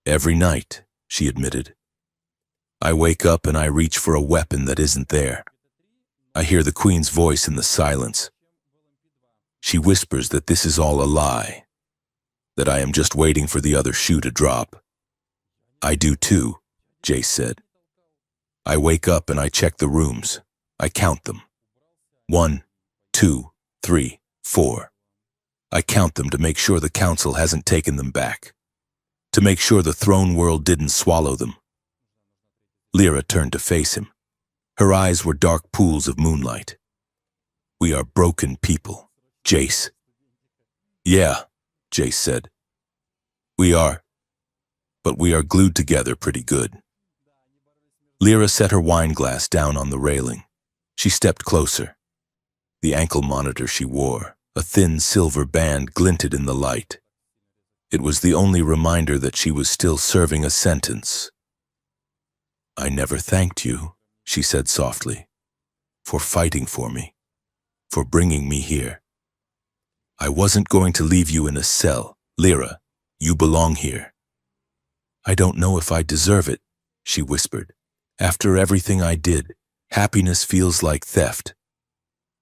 A: Every night, she admitted. I wake up and I reach for a weapon that isn't there. I hear the Queen's voice in the silence. She whispers that this is all a lie, that I am just waiting for the other shoe to drop. I do too, Jace said. I wake up and I check the rooms. I count them. 1, 2, 3, 4. I count them to make sure the council hasn't taken them back, to make sure the throne world didn't swallow them. Lyra turned to face him. Her eyes were dark pools of moonlight. We are broken people, Jace. Yeah, Jace said. We are, but we are glued together pretty good. Lyra set her wine glass down on the railing. She stepped closer. The ankle monitor she wore, a thin silver band, glinted in the light. It was the only reminder that she was still serving a sentence. I never thanked you, she said softly, for fighting for me, for bringing me here. I wasn't going to leave you in a cell. Lyra, you belong here. I don't know if I deserve it, she whispered. After everything I did, happiness feels like theft.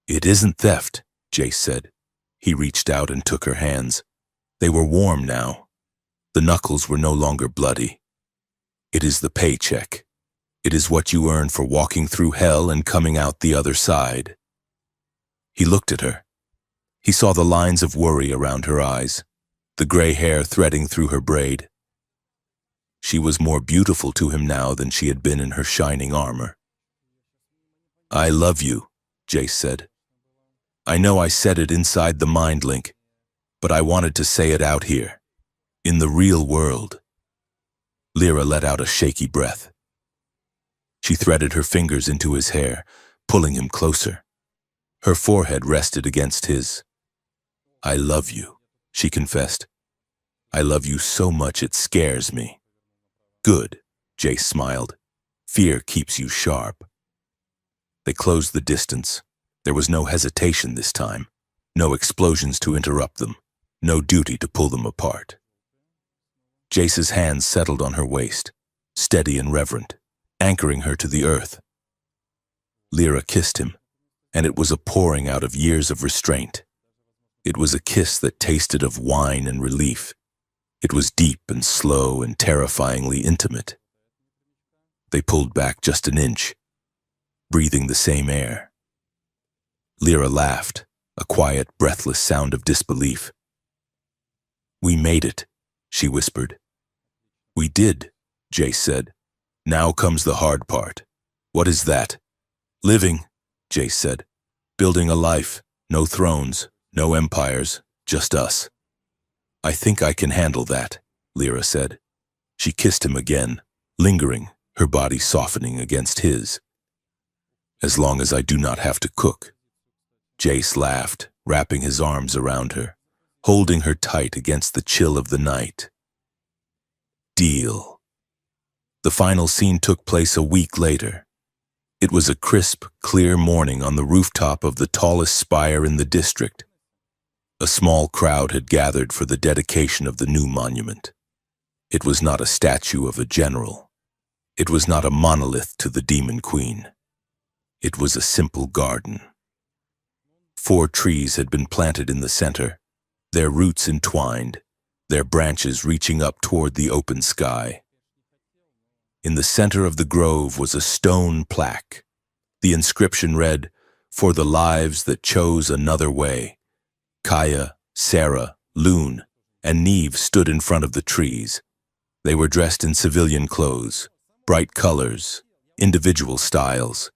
A: It isn't theft, Jace said. He reached out and took her hands. They were warm now. The knuckles were no longer bloody. It is the paycheck. It is what you earn for walking through hell and coming out the other side. He looked at her. He saw the lines of worry around her eyes, the gray hair threading through her braid. She was more beautiful to him now than she had been in her shining armor. I love you, Jace said. I know I said it inside the mind link, but I wanted to say it out here, in the real world. Lyra let out a shaky breath. She threaded her fingers into his hair, pulling him closer. Her forehead rested against his. I love you, she confessed. I love you so much it scares me. Good, Jace smiled. Fear keeps you sharp. They closed the distance. There was no hesitation this time, no explosions to interrupt them, no duty to pull them apart. Jace's hands settled on her waist, steady and reverent, anchoring her to the earth. Lyra kissed him, and it was a pouring out of years of restraint. It was a kiss that tasted of wine and relief. It was deep and slow and terrifyingly intimate. They pulled back just an inch, breathing the same air. Lyra laughed, a quiet, breathless sound of disbelief. We made it, she whispered. We did, Jace said. Now comes the hard part. What is that? Living, Jace said. Building a life, no thrones, no empires, just us. I think I can handle that, Lyra said. She kissed him again, lingering, her body softening against his. As long as I do not have to cook. Jace laughed, wrapping his arms around her, holding her tight against the chill of the night. Deal. The final scene took place a week later. It was a crisp, clear morning on the rooftop of the tallest spire in the district. A small crowd had gathered for the dedication of the new monument. It was not a statue of a general. It was not a monolith to the Demon Queen. It was a simple garden. 4 trees had been planted in the center, their roots entwined, their branches reaching up toward the open sky. In the center of the grove was a stone plaque. The inscription read, "For the lives that chose another way." Kaya, Sarah, Loon, and Neve stood in front of the trees. They were dressed in civilian clothes, bright colors, individual styles.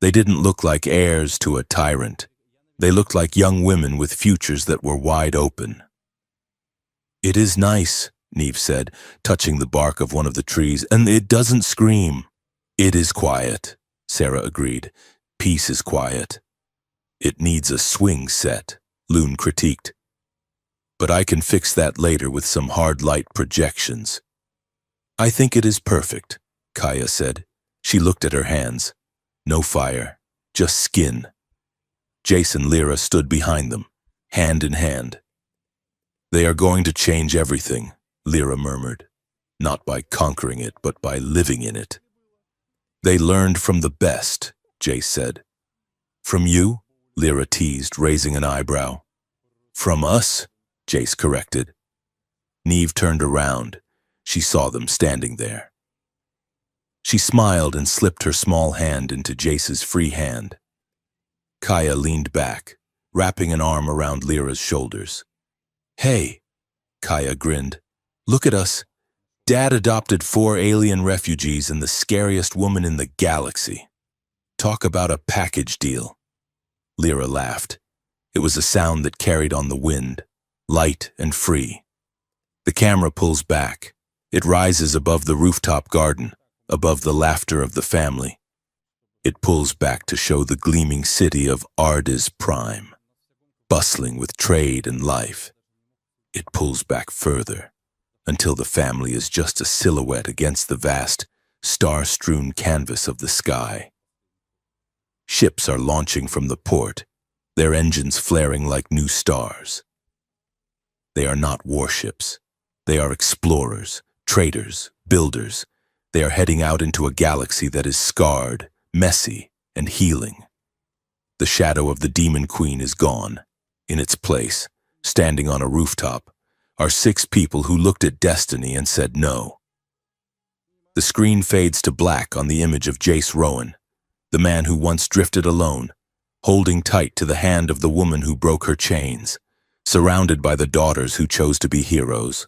A: They didn't look like heirs to a tyrant. They looked like young women with futures that were wide open. It is nice, Neve said, touching the bark of one of the trees, and it doesn't scream. It is quiet, Sarah agreed. Peace is quiet. It needs a swing set, Loon critiqued. But I can fix that later with some hard light projections. I think it is perfect, Kaya said. She looked at her hands. No fire, just skin. Jace and Lyra stood behind them, hand in hand. They are going to change everything, Lyra murmured. Not by conquering it, but by living in it. They learned from the best, Jace said. From you? Lyra teased, raising an eyebrow. From us? Jace corrected. Neve turned around. She saw them standing there. She smiled and slipped her small hand into Jace's free hand. Kaya leaned back, wrapping an arm around Lyra's shoulders. Hey, Kaya grinned. Look at us. Dad adopted 4 alien refugees and the scariest woman in the galaxy. Talk about a package deal. Lyra laughed. It was a sound that carried on the wind, light and free. The camera pulls back. It rises above the rooftop garden, above the laughter of the family. It pulls back to show the gleaming city of Ardis Prime, bustling with trade and life. It pulls back further, until the family is just a silhouette against the vast, star-strewn canvas of the sky. Ships are launching from the port, their engines flaring like new stars. They are not warships. They are explorers, traders, builders. They are heading out into a galaxy that is scarred, messy, and healing. The shadow of the Demon Queen is gone. In its place, standing on a rooftop, are 6 people who looked at destiny and said no. The screen fades to black on the image of Jace Rowan, the man who once drifted alone, holding tight to the hand of the woman who broke her chains, surrounded by the daughters who chose to be heroes.